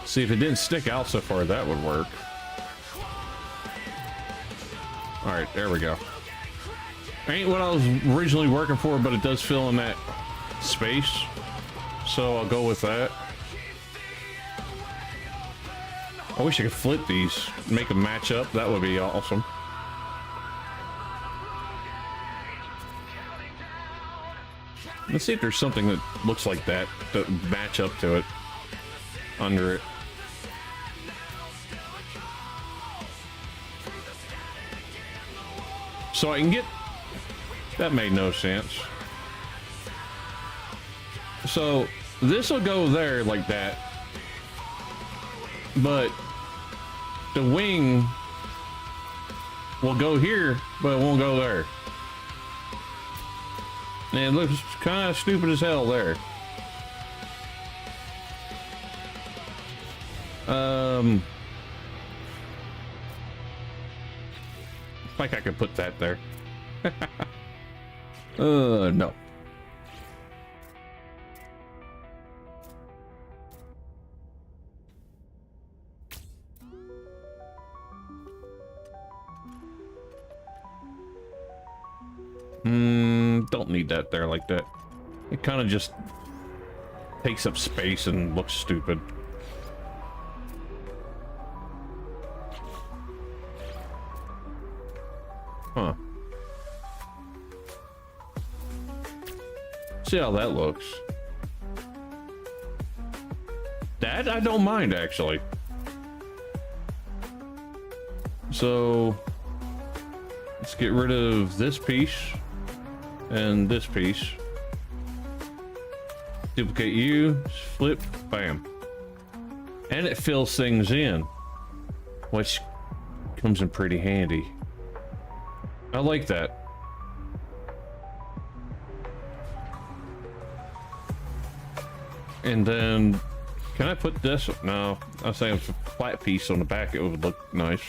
See, if it didn't stick out so far, that would work. All right, there we go. Ain't what I was originally working for, but it does fill in that space. So I'll go with that. I wish I could flip these, make them match up. That would be awesome. Let's see if there's something that looks like that to match up to it under it. So I can get... That made no sense. So this will go there like that, but the wing will go here, but it won't go there. And it looks kind of stupid as hell there. Like I could put that there. No. Don't need that there like that. It kind of just takes up space and looks stupid. Huh. See how that looks. That I don't mind, actually. So let's get rid of this piece and this piece. Duplicate you, flip, bam. And it fills things in, which comes in pretty handy. I like that. And then, can I put this? No, I was saying a flat piece on the back, it would look nice.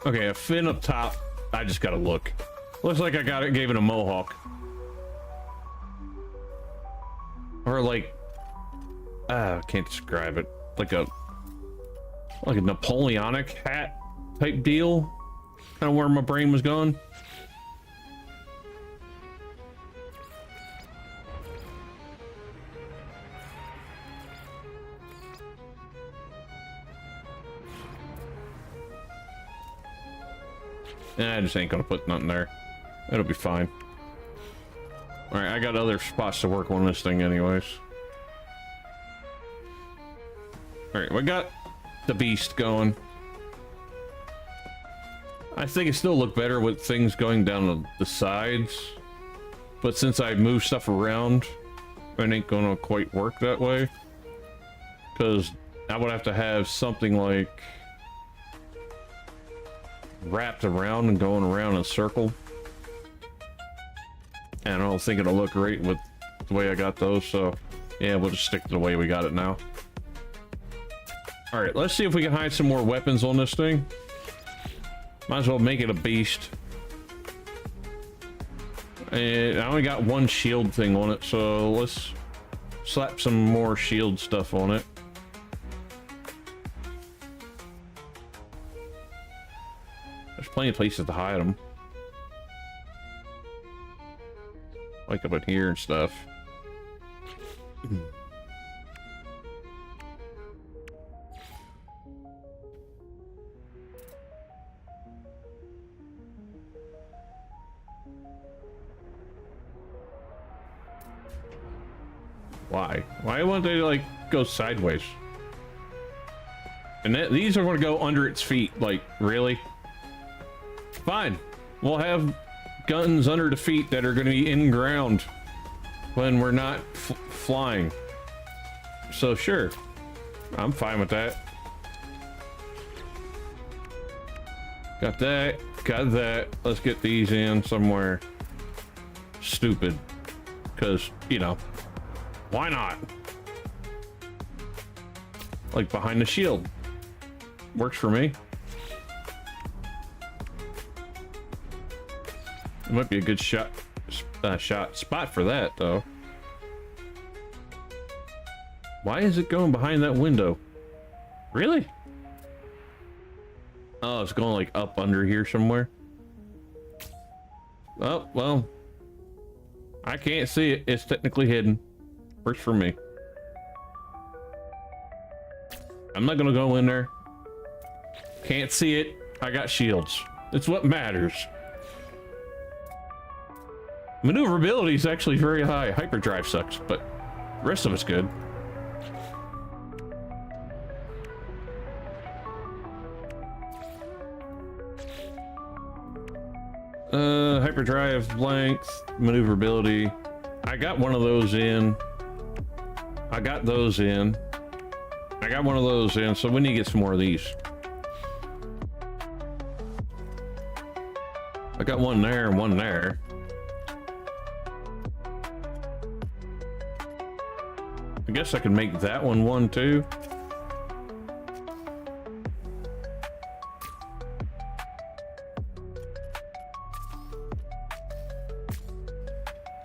Okay, a fin up top. I just gotta look. Looks like I got it, gave it a mohawk. Or like, I can't describe it. Like a Napoleonic hat type deal. Kind of where my brain was going. I just ain't gonna put nothing there. It'll be fine. Alright, I got other spots to work on this thing anyways. Alright, we got the beast going. I think it still look better with things going down the sides. But since I move stuff around, it ain't gonna quite work that way. Because I would have to have something like wrapped around and going around in a circle. And I don't think it'll look great with the way I got those, so yeah, we'll just stick to the way we got it now. Alright, let's see if we can hide some more weapons on this thing. Might as well make it a beast. And I only got one shield thing on it, so let's slap some more shield stuff on it. There's plenty of places to hide them. Like up in here and stuff. Why? Why won't they like go sideways? And these are going to go under its feet. Like, really? Fine. We'll have guns under the feet that are going to be in ground when we're not flying. So sure, I'm fine with that. Got that, got that. Let's get these in somewhere stupid, because, you know, why not? Like behind the shield. Works for me. It might be a good shot spot for that, though. Why is it going behind that window? Really? Oh, it's going like up under here somewhere. Oh, well. I can't see it. It's technically hidden. Works for me. I'm not gonna go in there. Can't see it. I got shields. It's what matters. Maneuverability is actually very high. Hyperdrive sucks, but the rest of it's good. Hyperdrive length, maneuverability. I got one of those in. I got those in. I got one of those in, so we need to get some more of these. I got one there and one there. I guess I could make that one too.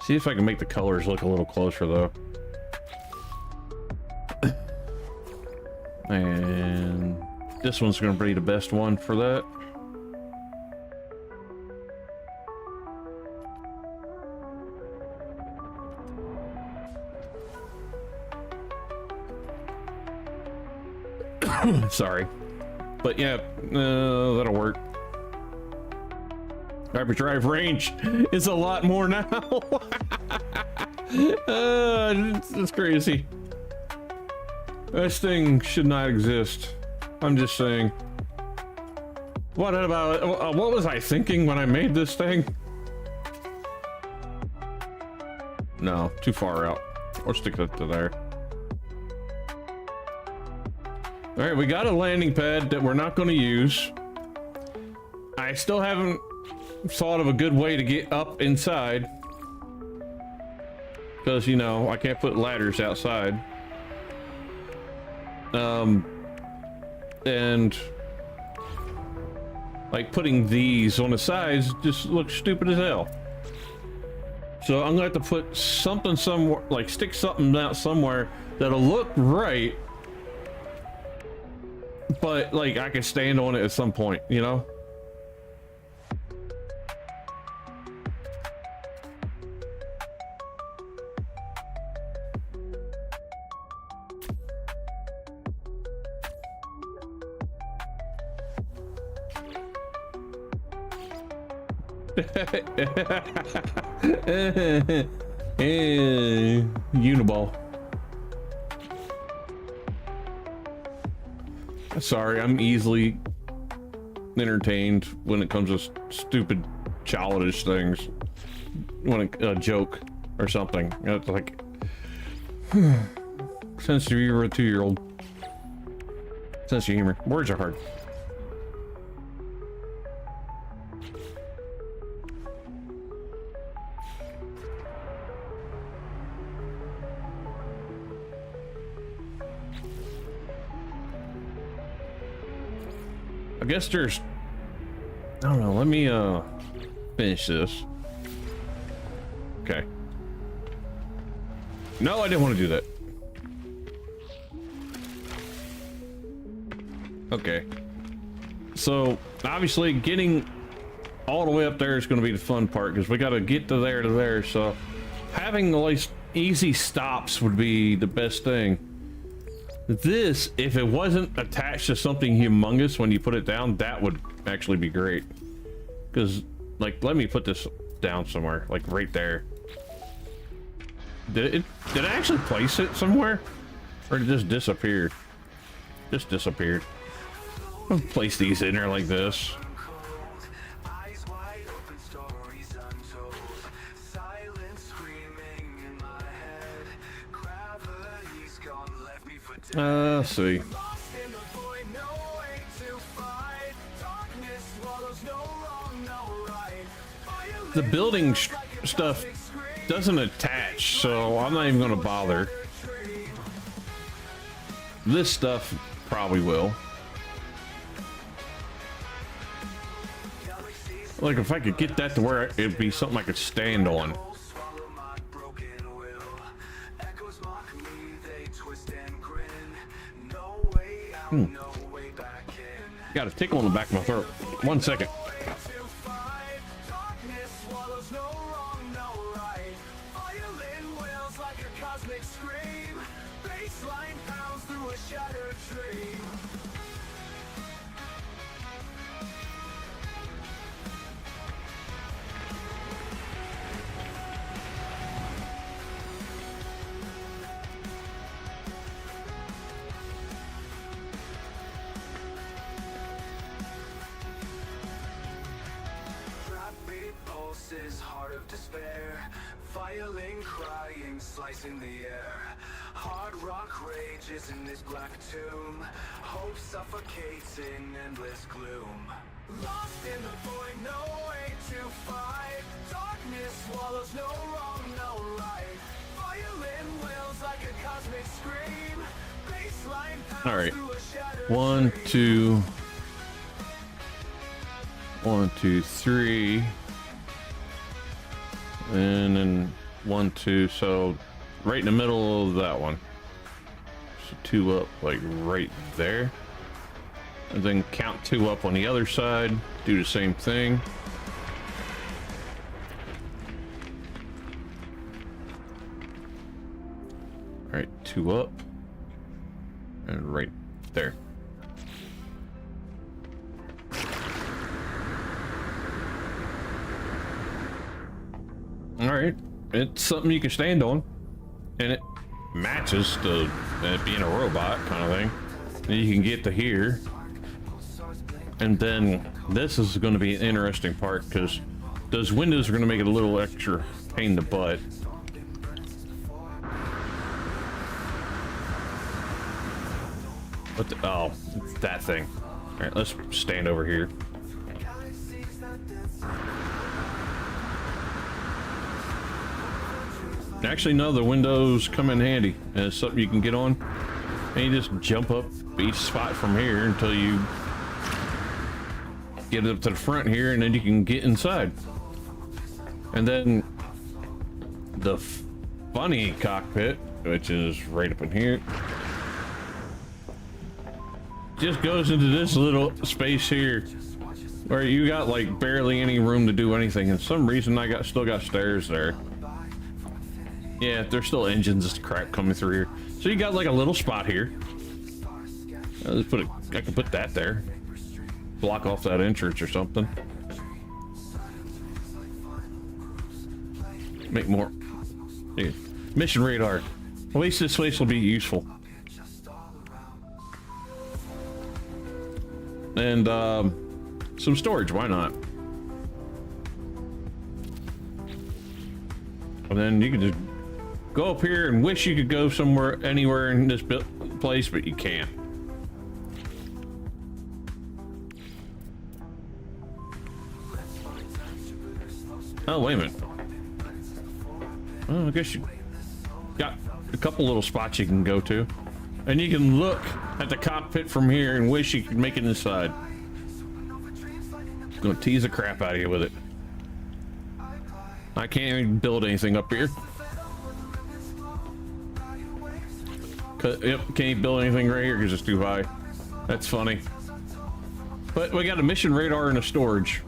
See if I can make the colors look a little closer though. And this one's going to be the best one for that. Sorry. But yeah, that'll work. Hyperdrive range is a lot more now. It's crazy. This thing should not exist. I'm just saying. What about what was I thinking when I made this thing? No, too far out. Or stick it to there. All right, we got a landing pad that we're not going to use. I still haven't thought of a good way to get up inside. Because, you know, I can't put ladders outside. And like putting these on the sides just looks stupid as hell. So I'm gonna have to put something somewhere, like stick something out somewhere that'll look right, but like I can stand on it at some point, you know? Uniball. Sorry, I'm easily entertained when it comes to stupid, childish things. When a joke or something. It's like sense of humor of a 2-year-old. Sense of humor. Words are hard. I guess there's, I don't know, let me finish this. Okay. No, I didn't want to do that. Okay. So obviously getting all the way up there is going to be the fun part, because we got to get to there. So having at least easy stops would be the best thing. This, if it wasn't attached to something humongous when you put it down, that would actually be great. Because, like, let me put this down somewhere, like right there. Did I actually place it somewhere? Or did it just disappear? Just disappeared. I'll place these in there like this. Let's see. Lost in the void, no way to fight. Darkness swallows, no wrong, no right. Violin The building feels like a stuff cosmic scream. doesn't attach, so I'm not even gonna bother. This stuff probably will. Like if I could get that to where it'd be something I could stand on. Swallow my broken will. Echoes mock me, they twist and grin. No way out, no way back in. Got a tickle in the back of my throat. 1 second. To fight, darkness swallows, no wrong, no right. Violin wails like a cosmic scream. Baseline pounds through a shattered dream. Rapid pulses, heart of despair. Violin crying, slicing the air. Hard rock rages in this black tomb. Hope suffocates in endless gloom. Lost in the void, no way to fight. Darkness swallows, no wrong, no right. Violin wails like a cosmic scream. Baseline pounds All right. through a shattered 1, dream. 2, 1, 2, 3, and then 1, 2. So right in the middle of that one. So 2 up, like right there, and then count 2 up on the other side. Do the same thing. All right, 2 up, and right there. All right, it's something you can stand on, and it matches the being a robot kind of thing. And you can get to here, and then this is going to be an interesting part because those windows are going to make it a little extra pain in the butt. What the, oh, it's that thing. All right, let's stand over here. Actually, no, the windows come in handy. And it's something you can get on. And you just jump up each spot from here until you get it up to the front here, and then you can get inside. And then the funny cockpit, which is right up in here, just goes into this little space here where you got like barely any room to do anything. And some reason I still got stairs there. Yeah, there's still engines and crap coming through here. So you got like a little spot here. Let's put it, I can put that there. Block off that entrance or something. Make more. Yeah. Mission radar. At least this place will be useful. And some storage, why not? And then you can just go up here and wish you could go somewhere, anywhere in this place, but you can't. Oh, wait a minute. Oh, I guess you got a couple little spots you can go to. And you can look at the cockpit from here and wish you could make it inside. Gonna tease the crap out of you with it. I can't even build anything up here. Yep, can't build anything right here because it's too high. That's funny. But we got a mission radar and a storage.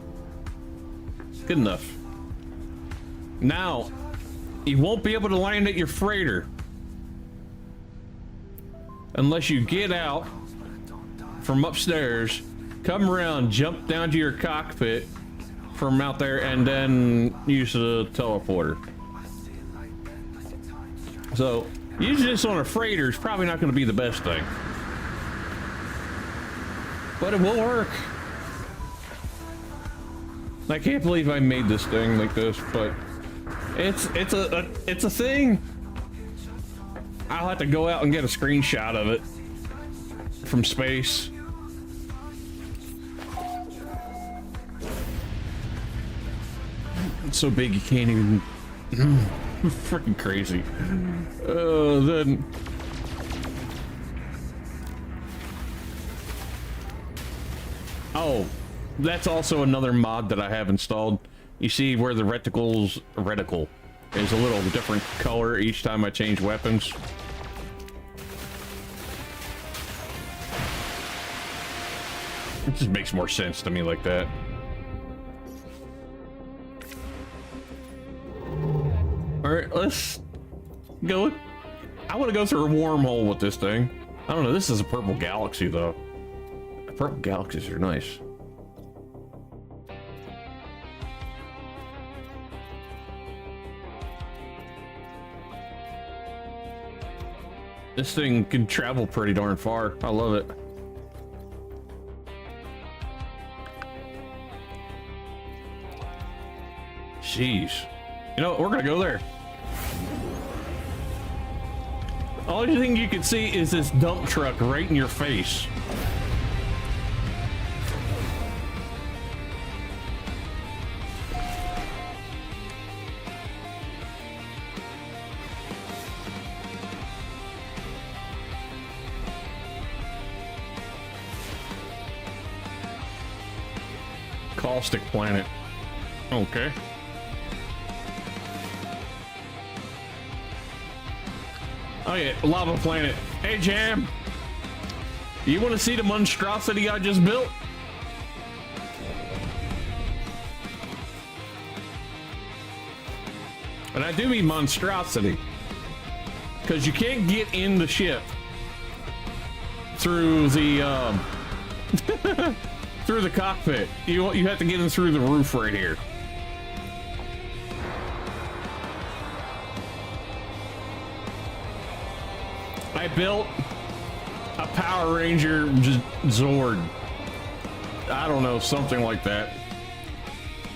Good enough. Now, you won't be able to land at your freighter unless you get out from upstairs, come around, jump down to your cockpit from out there, and then use the teleporter. So, using this on a freighter is probably not going to be the best thing, but it will work. I can't believe I made this thing like this, but it's a thing. I'll have to go out and get a screenshot of it from space. It's so big you can't even. Freaking crazy. Then. Oh, that's also another mod that I have installed. You see where the reticle is a little different color each time I change weapons. It just makes more sense to me like that. Alright, let's go. I want to go through a wormhole with this thing. I don't know, this is a purple galaxy though. Purple galaxies are nice. This thing can travel pretty darn far. I love it. Jeez. You know what? We're gonna go there. Only thing you can see is this dump truck right in your face. Caustic planet. Okay. Oh yeah, lava planet. Hey Jam, you want to see the monstrosity I just built? And I do mean monstrosity, because you can't get in the ship through the through the cockpit. You have to get in through the roof right here. I built a Power Ranger Zord. I don't know, something like that.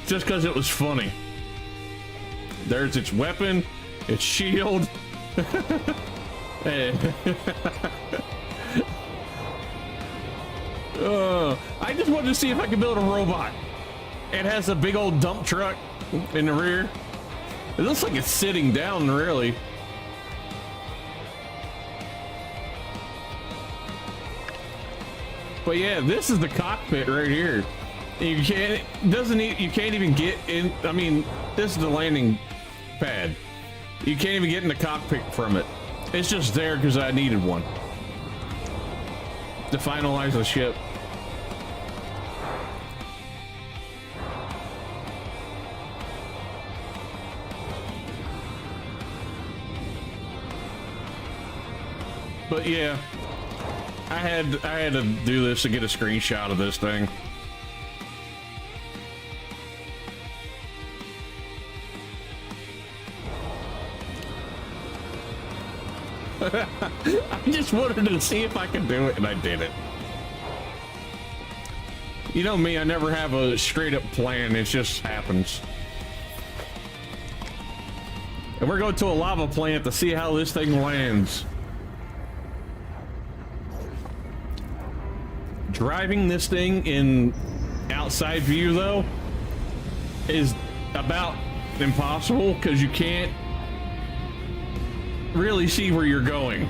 Just because it was funny. There's its weapon, its shield. I just wanted to see if I could build a robot. It has a big old dump truck in the rear. It looks like it's sitting down, really. But yeah, this is the cockpit right here. You can't even get in. I mean, this is the landing pad. You can't even get in the cockpit from it. It's just there because I needed one to finalize the ship. But yeah, I had to do this to get a screenshot of this thing. I just wanted to see if I could do it, and I did it. You know me, I never have a straight up plan, it just happens. And we're going to a lava plant to see how this thing lands. Driving this thing in outside view though is about impossible because you can't really see where you're going.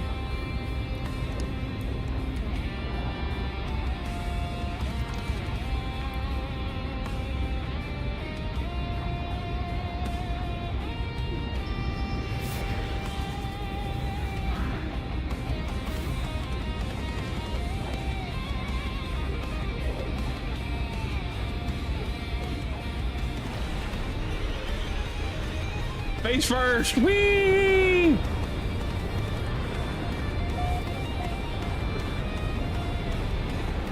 Face first, whee!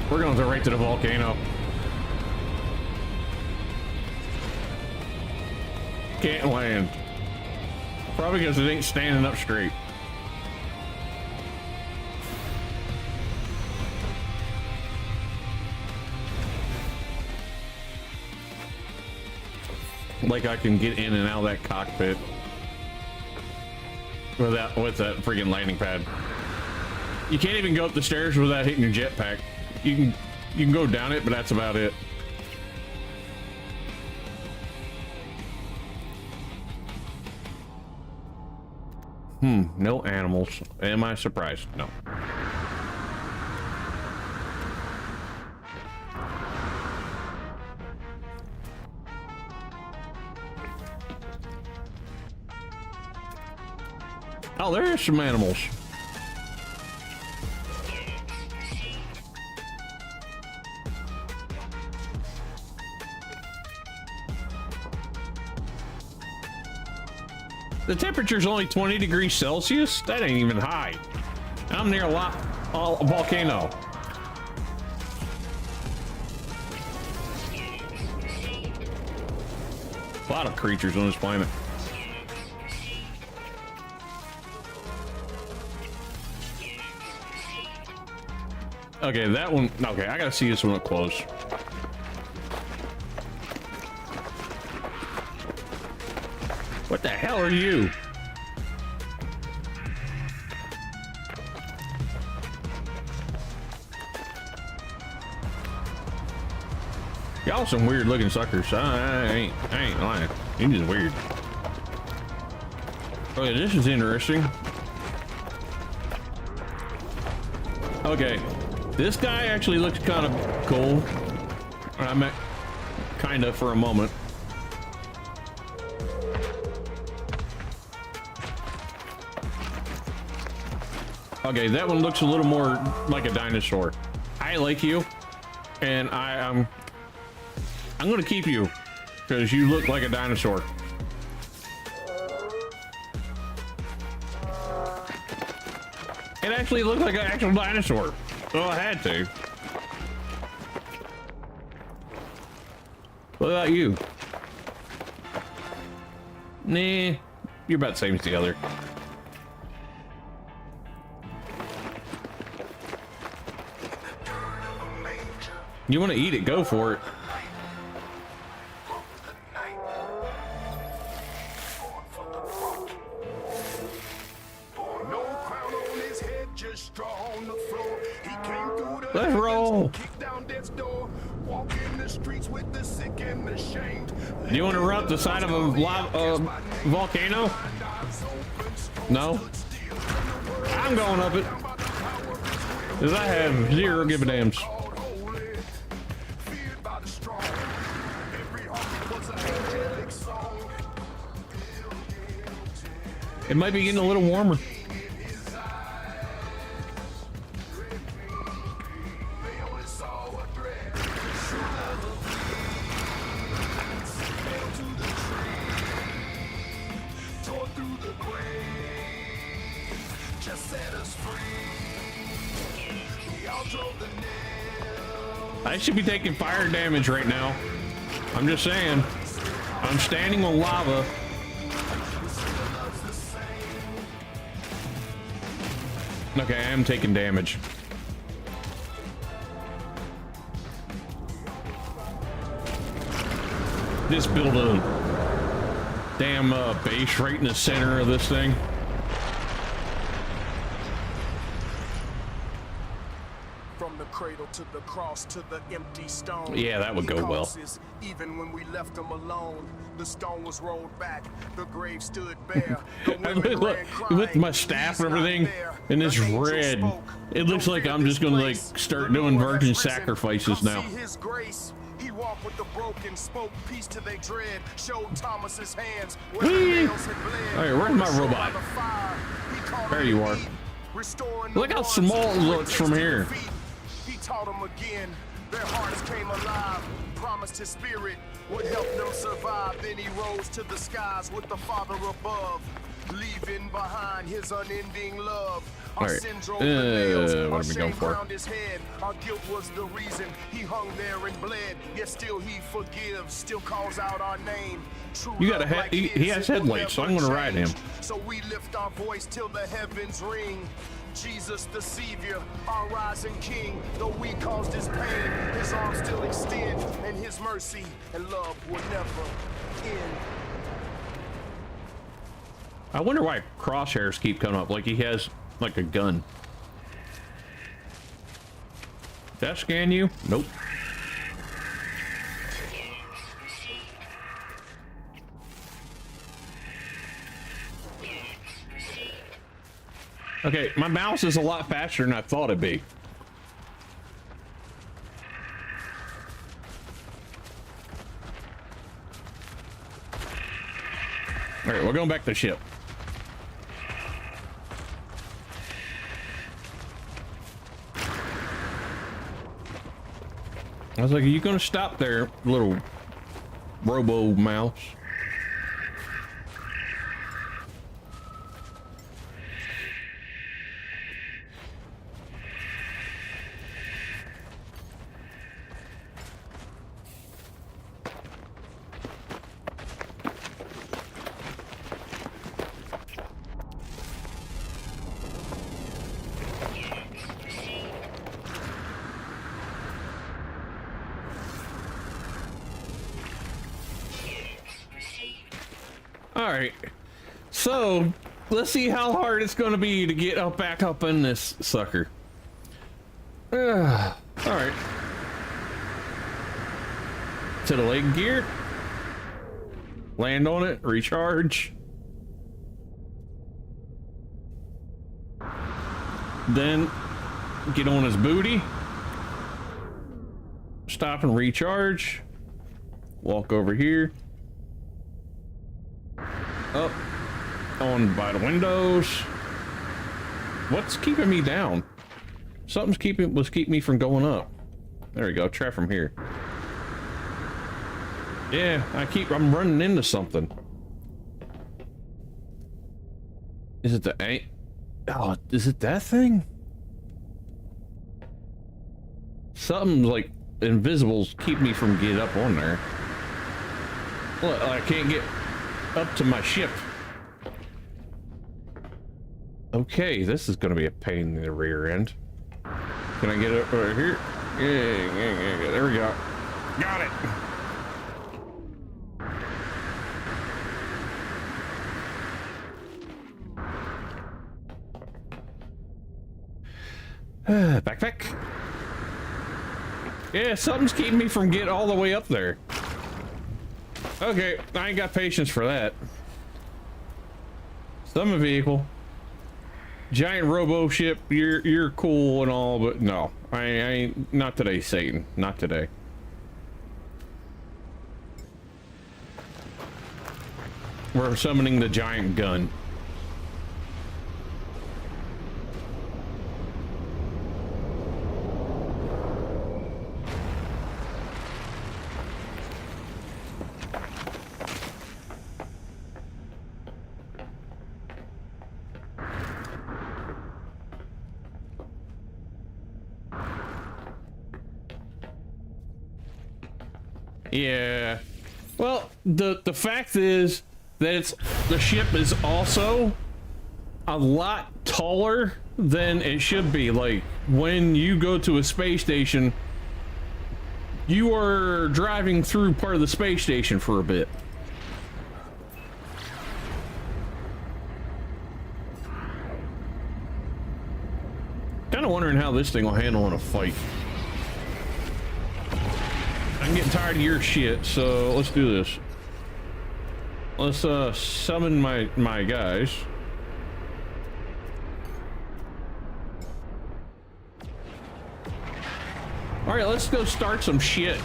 We're going to go right to the volcano. Can't land. Probably because it ain't standing up straight. Like I can get in and out of that cockpit with that freaking landing pad. You can't even go up the stairs without hitting your jetpack. You can go down it, but that's about it. No animals. Am I surprised? No. Oh, there are some animals. The temperature's only 20 degrees Celsius? That ain't even high. I'm near a volcano. A lot of creatures on this planet. Okay, that one. Okay, I gotta see this one up close. What the hell are you? Y'all some weird looking suckers. I ain't lying. You're just weird. Okay, this is interesting. Okay, this guy actually looks kind of cool. I meant kind of for a moment. Okay, that one looks a little more like a dinosaur. I like you, and I'm gonna keep you because you look like a dinosaur. It actually looked like an actual dinosaur, so I had to. What about you? Nah, you're about the same as the other. You want to eat it? Go for it. Let's roll. Do you want to run up the side of a volcano? No? I'm going up it. Because I have zero give a dams. It might be getting a little warmer. I should be taking fire damage right now. I'm just saying. I'm standing on lava. Okay, I am taking damage. Just build a damn base right in the center of this thing. From the cradle to the cross to the empty stone. Yeah, that would go well. Even when we left them alone, the stone was rolled back, the grave stood bare. Look, with my staff and everything, and it's red. It looks like I'm just gonna like start doing virgin sacrifices now. He walked with the broken, spoke peace to their dread, showed Thomas's hands. Whee! Alright, where's my robot? There you are. Look how small it looks from here. He taught them again. Their hearts came alive. Promised his spirit would help them survive. Then he rose to the skies with the Father above, leaving behind his unending love. All right. What are we going for? His head. Our guilt was the reason he hung there and bled. Yet still he forgives, still calls out our name. True you got a like he has headlights, so I'm gonna ride him. So we lift our voice till the heavens ring. Jesus the Savior, our rising King. Though we caused his pain, his arms still extend, and his mercy and love will never end. I wonder why crosshairs keep coming up like he has like a gun. Did that scan you? Nope. Okay, my mouse is a lot faster than I thought it'd be. All right, we're going back to the ship. I was like, are you gonna stop there, little robo mouse? All right, so let's see how hard it's gonna be to get up back up in this sucker. All right, to the leg gear, land on it, recharge, then get on his booty, stop and recharge, walk over here. Up on by the windows. What's keeping me down? Something's keeping me from going up. There we go. Try from here. Yeah, I'm running into something. Is it the oh, is it that thing? Something like invisibles keep me from getting up on there. Look, I can't get up to my ship. Okay, this is gonna be a pain in the rear end. Can I get it over here? Yeah, there we go. Got it. Backpack. Yeah, something's keeping me from getting all the way up there. Okay, I ain't got patience for that. Summon vehicle. Giant robo ship, you're cool and all, but no. I ain't, not today, Satan. Not today. We're summoning the giant gun. Yeah. Well, the fact is that the ship is also a lot taller than it should be. Like, when you go to a space station, you are driving through part of the space station for a bit. Kind of wondering how this thing will handle in a fight. I'm getting tired of your shit, so let's do this. Let's summon my guys. All right, let's go start some shit.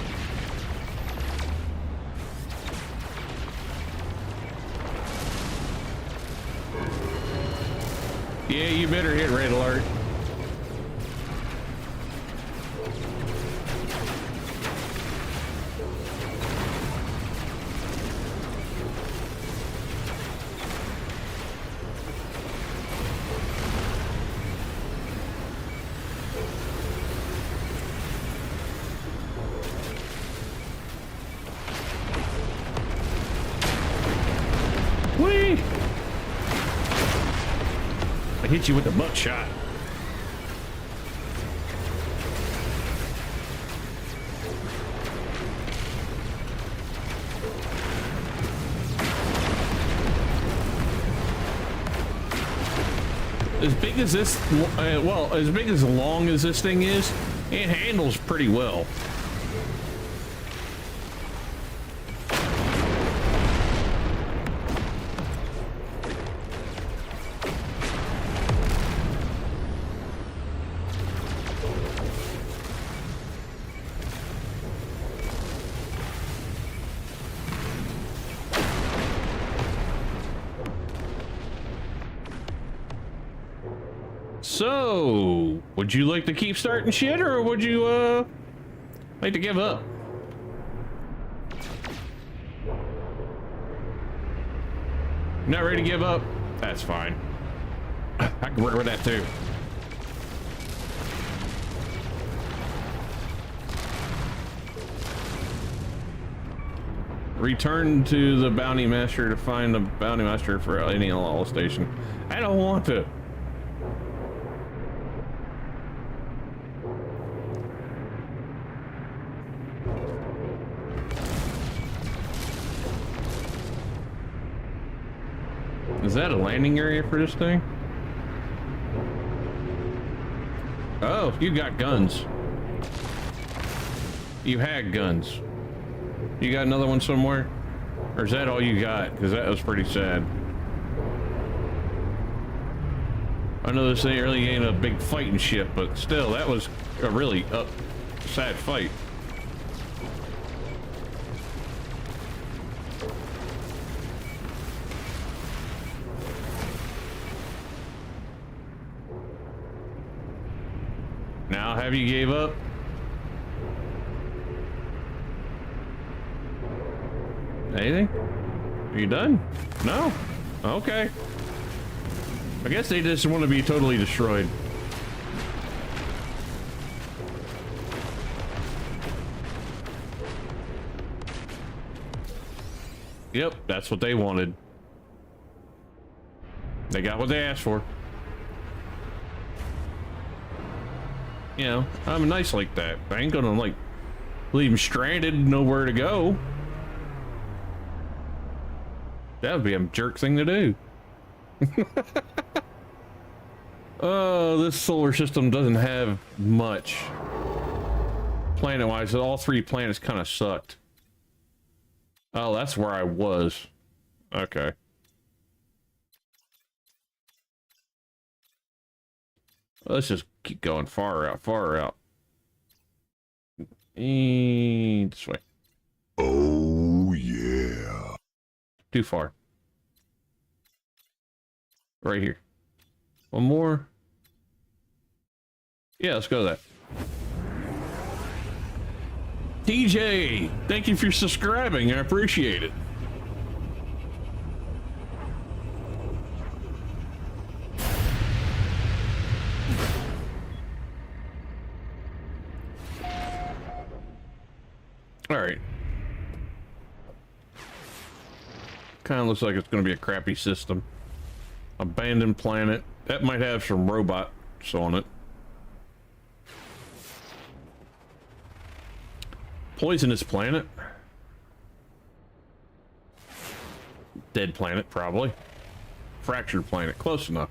Yeah, you better hit red alert. Hit you with the buckshot. As big as this, well, as big as long as this thing is, It handles pretty well. So, would you like to keep starting shit, or would you, like to give up? Not ready to give up? That's fine. I can work with that too. Return to the bounty master to find the bounty master for any law station. I don't want to. Is that a landing area for this thing? Oh, you got guns. You had guns. You got another one somewhere? Or is that all you got? Because that was pretty sad. I know this ain't really ain't a big fighting ship, but still, that was a really sad fight. Now, have you gave up? Anything? Are you done? No? Okay. I guess they just want to be totally destroyed. Yep, that's what they wanted. They got what they asked for. You know, I'm nice like that. I ain't gonna, like, leave them stranded, nowhere to go. That would be a jerk thing to do. Oh, this solar system doesn't have much. Planet-wise, all three planets kind of sucked. Oh, that's where I was. Okay. Let's just keep going far out, far out. This way. Oh, yeah. Too far. Right here. One more. Yeah, let's go that. DJ, thank you for subscribing. I appreciate it. All right. Kind of looks like it's going to be a crappy system. Abandoned planet. That might have some robots on it. Poisonous planet. Dead planet, probably. Fractured planet. Close enough.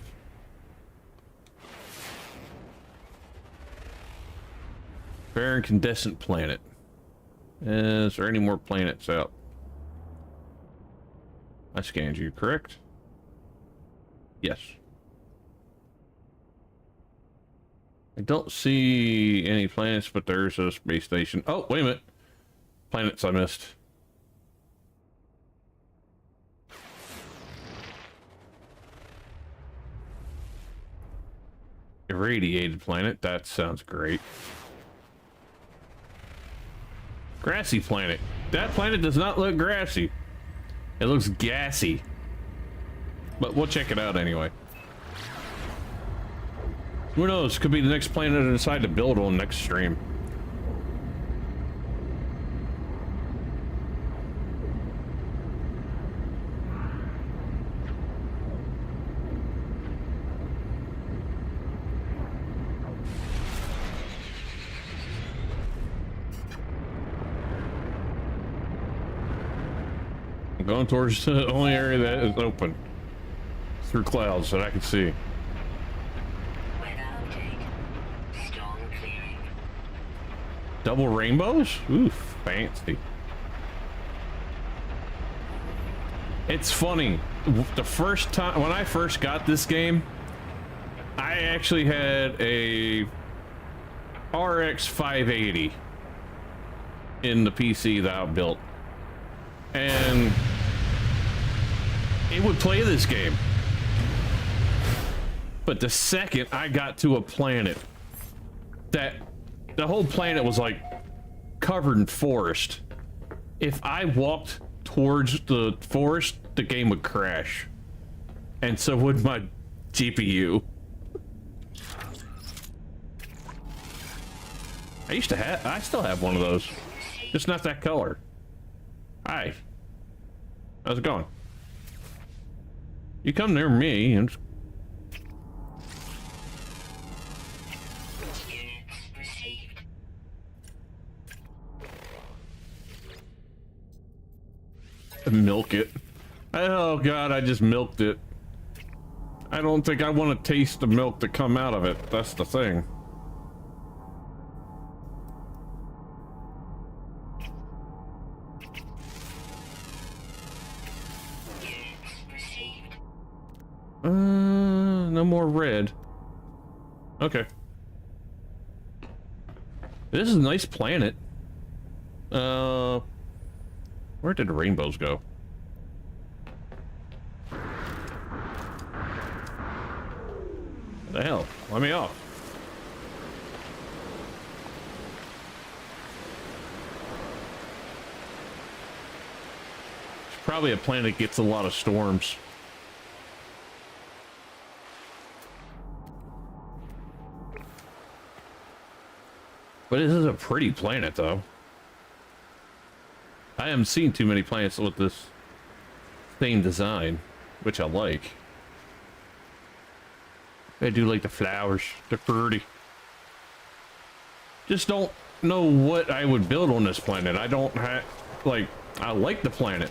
Barren incandescent planet. Is there any more planets out? I scanned you, correct? Yes. I don't see any planets, but there's a space station. Oh, wait a minute. Planets I missed. Irradiated planet. That sounds great. Grassy planet. That planet does not look grassy. It looks gassy. But we'll check it out anyway. Who knows? Could be the next planet I decide to build on next stream. I'm going towards the only area that is open. Through clouds that I can see. Weather update. Storm clearing. Double rainbows? Ooh, fancy. It's funny. The first time, when I first got this game, I actually had a RX 580 in the PC that I built. And it would play this game. But the second I got to a planet that the whole planet was like covered in forest, if I walked towards the forest, the game would crash. And so would my GPU. I still have one of those. Just not that color. Hi. How's it going? You come near me and milk it. Oh god, I just milked it. I don't think I want to taste the milk to come out of it. That's the thing. No more red. Okay. This is a nice planet. Where did the rainbows go? What the hell? Let me off. It's probably a planet that gets a lot of storms. But this is a pretty planet, though. I haven't seen too many planets with this same design, which I like. I do like the flowers. They're pretty. Just don't know what I would build on this planet. I don't have, like, I like the planet,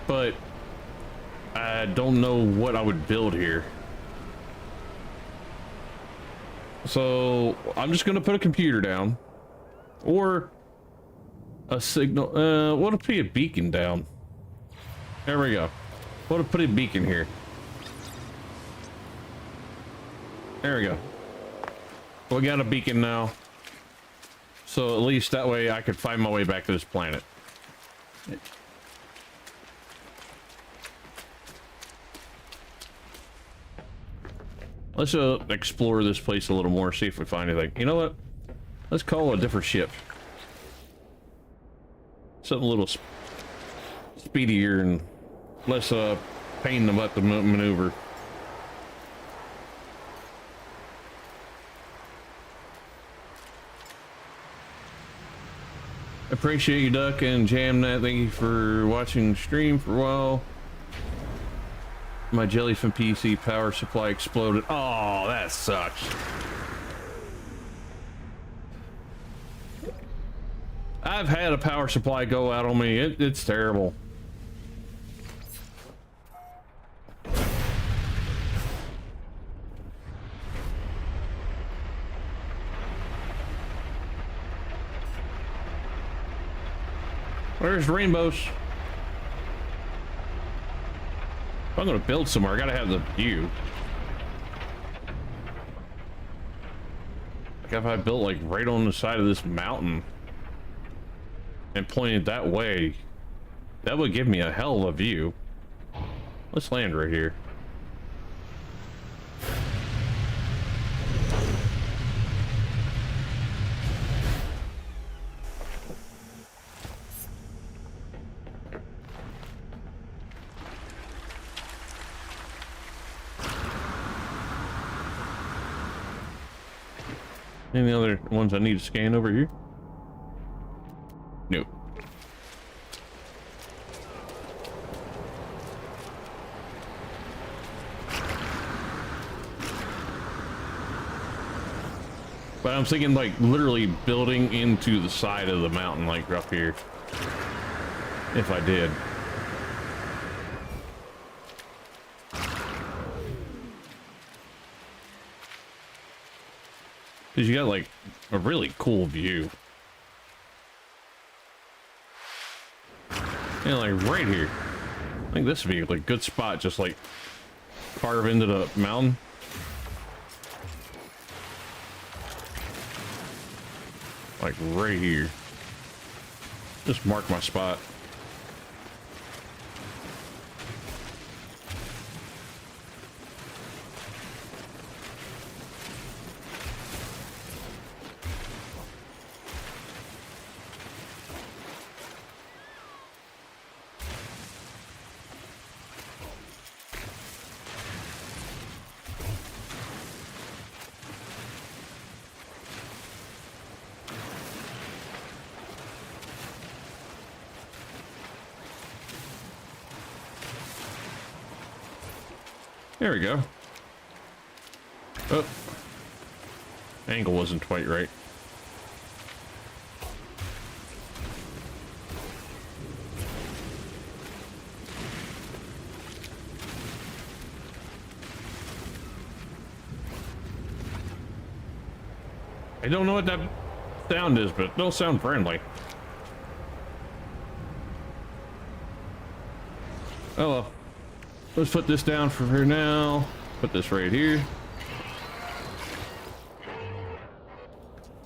but I don't know what I would build here. So I'm just gonna put a computer down, or a signal. What if we put a beacon down? There we go. What if put a beacon here? There we go. We got a beacon now, so at least that way I could find my way back to this planet. Let's explore this place a little more, see if we find anything. You know what? Let's call a different ship. Something a little speedier and less pain in the butt to maneuver. Appreciate you, Duck and Jam That. Thank you for watching the stream for a while. My jellyfin PC power supply exploded. Oh, that sucks. I've had a power supply go out on me. It's terrible. Where's rainbows? If I'm gonna build somewhere, I gotta have the view. Like if I built like right on the side of this mountain and pointed that way, that would give me a hell of a view. Let's land right here. Any other ones I need to scan over here? Nope. But I'm thinking like literally building into the side of the mountain, like up here. If I did. Because you got like a really cool view. And like right here. I think this would be like a good spot, just like carve into the mountain. Like right here. Just mark my spot. There we go. Oh. Angle wasn't quite right. I don't know what that sound is, but it'll sound friendly. Oh well. Let's put this down for here now. Put this right here.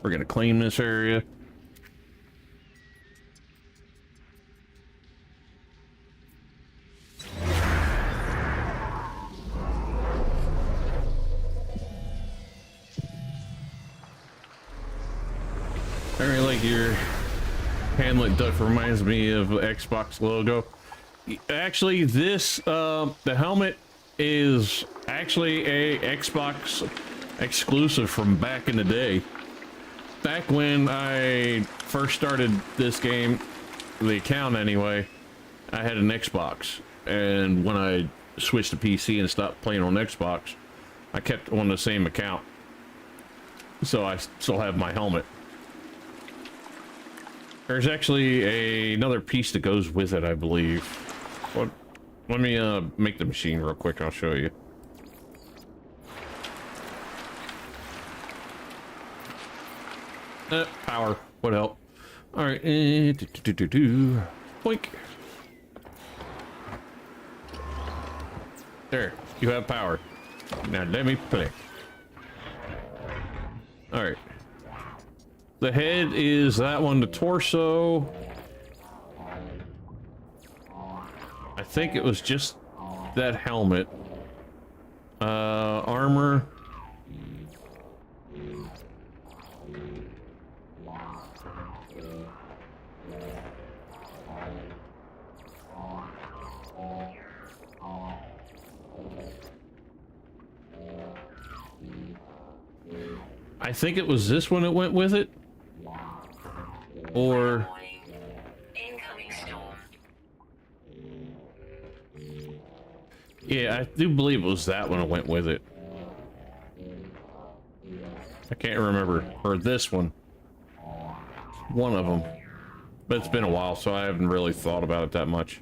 We're gonna clean this area. I really like your Hamlet duck. Reminds me of the Xbox logo. Actually, this the helmet is actually a Xbox exclusive from back in the day. Back when I first started this game, the account anyway, I had an Xbox, and when I switched to PC and stopped playing on Xbox, I kept on the same account, so I still have my helmet. There's actually another piece that goes with it, I believe. What? Let me make the machine real quick. I'll show you. Power would help. All right. Boink. There. You have power. Now let me play. All right. The head is that one. The torso. I think it was just that helmet. Armor. I think it was this one that went with it. Or... Incoming storm. yeah, I do believe it was that one that went with it. I can't remember. Or this one. One of them. But it's been a while, so I haven't really thought about it that much.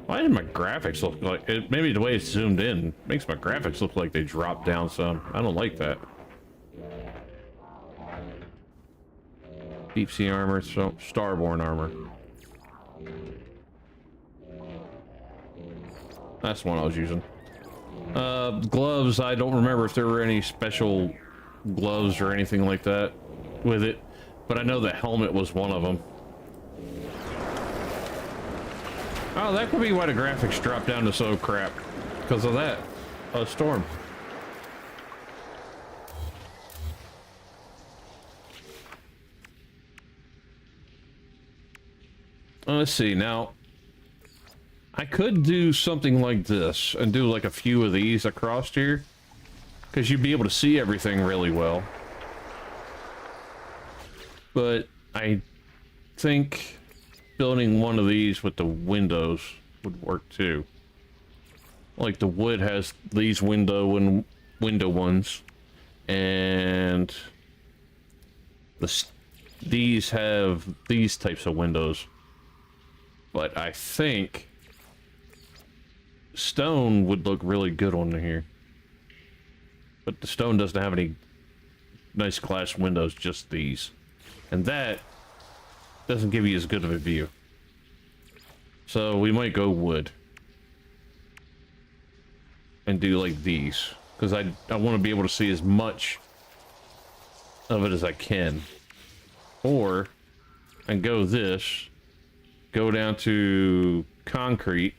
Why did my graphics look like... it, maybe the way it's zoomed in makes my graphics look like they dropped down some. I don't like that. Deep sea armor, so starborn armor. That's the one I was using. Gloves, I don't remember if there were any special gloves or anything like that with it, but I know the helmet was one of them. Oh, that could be why the graphics dropped down to so crap. Because of that. A storm. Let's see, now, I could do something like this and do like a few of these across here, because you'd be able to see everything really well. But I think building one of these with the windows would work too. Like the wood has these window ones, and these have these types of windows. But I think stone would look really good on here. But the stone doesn't have any nice glass windows, just these. And that doesn't give you as good of a view. So we might go wood. And do like these. Because I want to be able to see as much of it as I can. Or, and go this. Go down to concrete.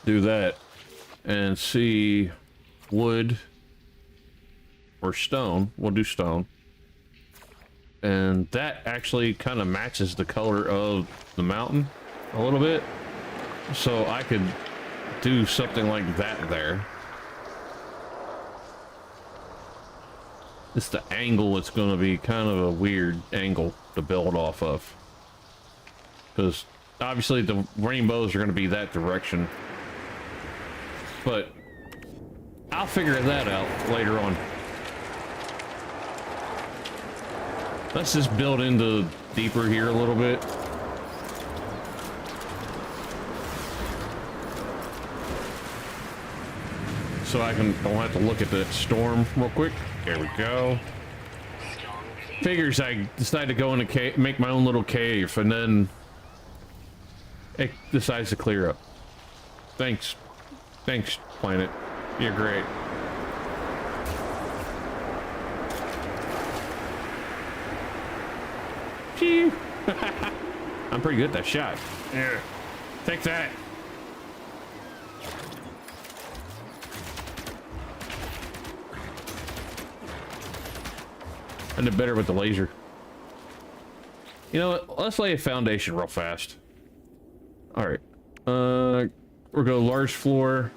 Do that. And see wood or stone. We'll do stone. And that actually kind of matches the color of the mountain a little bit. So I could do something like that there. It's the angle. It's going to be kind of a weird angle to build off of. Because obviously the rainbows are going to be that direction. But I'll figure that out later on. Let's just build into deeper here a little bit. So I don't have to look at the storm real quick. There we go. Figures I decide to go in a cave, make my own little cave, and then it decides to clear up. Thanks. Thanks, planet. You're great. Phew. I'm pretty good at that shot. Yeah. Take that. I did better with the laser. You know what? Let's lay a foundation real fast. All right. We'll go large floor,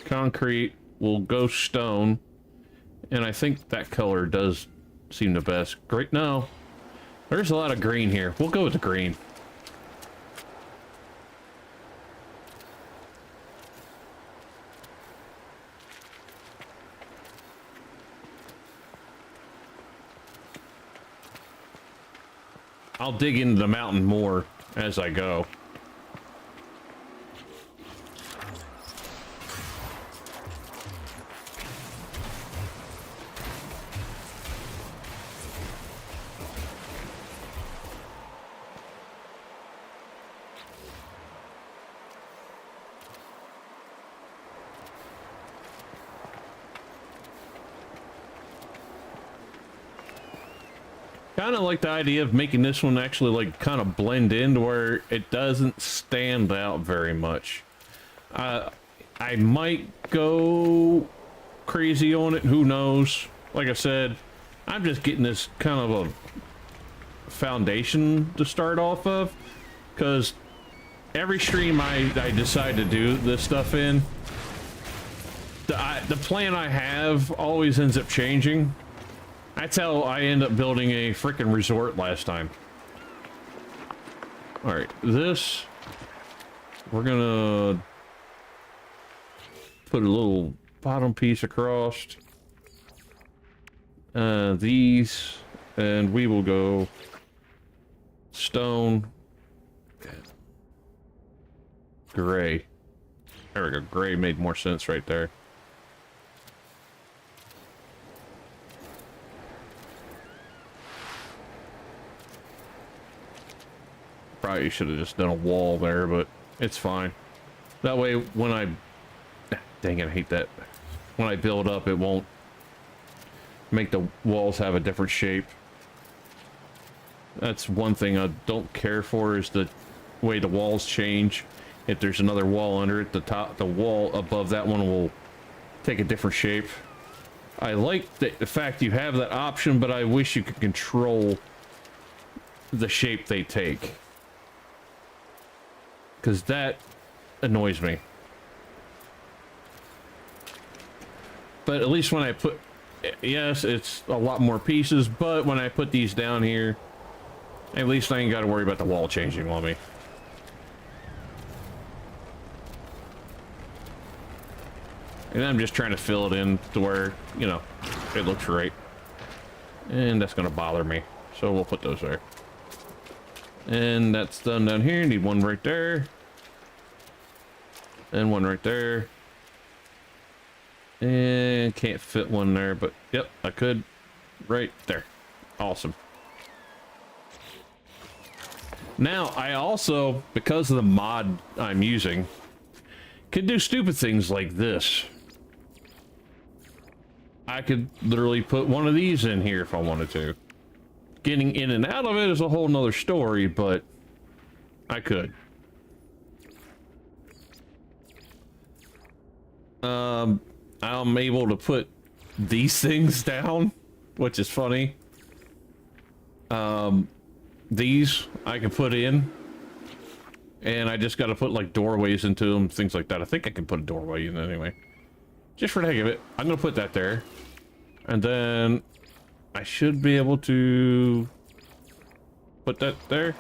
concrete. We'll go stone, and I think that color does seem the best. Great. No, there's a lot of green here. We'll go with the green. I'll dig into the mountain more as I go. Kind of like the idea of making this one actually like kind of blend in to where it doesn't stand out very much. I might go crazy on it, who knows. Like I said, I'm just getting this kind of a foundation to start off of, because every stream I decide to do this stuff in, the plan I have always ends up changing. That's how I end up building a freaking resort last time. All right, this, we're gonna put a little bottom piece across. These, and we will go stone, gray. There we go. Gray made more sense right there. Probably should have just done a wall there, but it's fine. That way, when I... Dang it, I hate that. When I build up, it won't make the walls have a different shape. That's one thing I don't care for, is the way the walls change. If there's another wall under it, the wall above that one will take a different shape. I like the fact you have that option, but I wish you could control the shape they take, because that annoys me. But at least when I put, yes, it's a lot more pieces, but when I put these down here, at least I ain't got to worry about the wall changing on me. And I'm just trying to fill it in to where, you know, it looks right. And that's going to bother me, so we'll put those there. And that's done down here. Need one right there. And one right there. And can't fit one there, but yep, I could. Right there. Awesome. Now, I also, because of the mod I'm using, can do stupid things like this. I could literally put one of these in here if I wanted to. Getting in and out of it is a whole nother story, but I could. I'm able to put these things down, which is funny. These I can put in, and I just got to put like doorways into them, things like that. I think I can put a doorway in anyway, just for the heck of it. I'm gonna put that there, and then I should be able to put that there,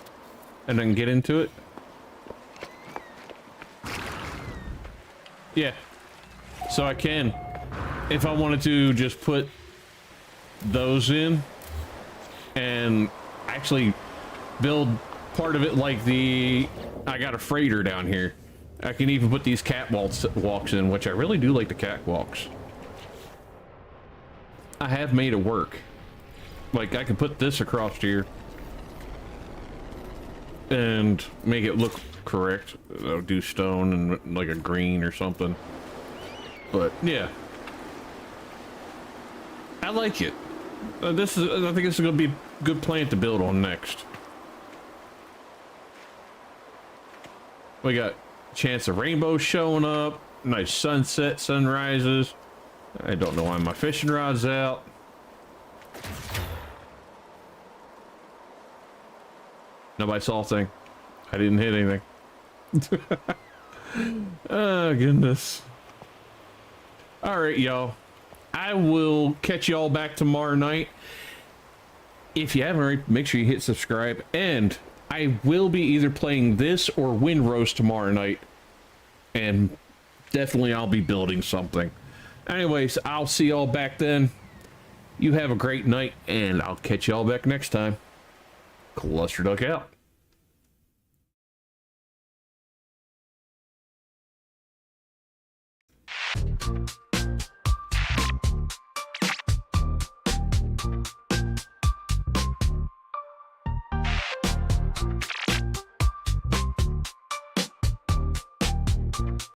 and then get into it. Yeah, so I can, if I wanted to, just put those in and actually build part of it like I got a freighter down here. I can even put these catwalks in, which I really do like the catwalks. I have made it work. Like, I can put this across here and make it look correct. I'll do stone and like a green or something. But yeah, I like it. I think this is going to be a good plant to build on next. We got chance of rainbows showing up, nice sunset, sunrises. I don't know why my fishing rod's out. Nobody saw a thing. I didn't hit anything. Oh, goodness. All right, y'all. I will catch y'all back tomorrow night. If you haven't already, make sure you hit subscribe. And I will be either playing this or Wind Roast tomorrow night. And definitely I'll be building something. Anyways, I'll see y'all back then. You have a great night, and I'll catch y'all back next time. Cluster Duck out.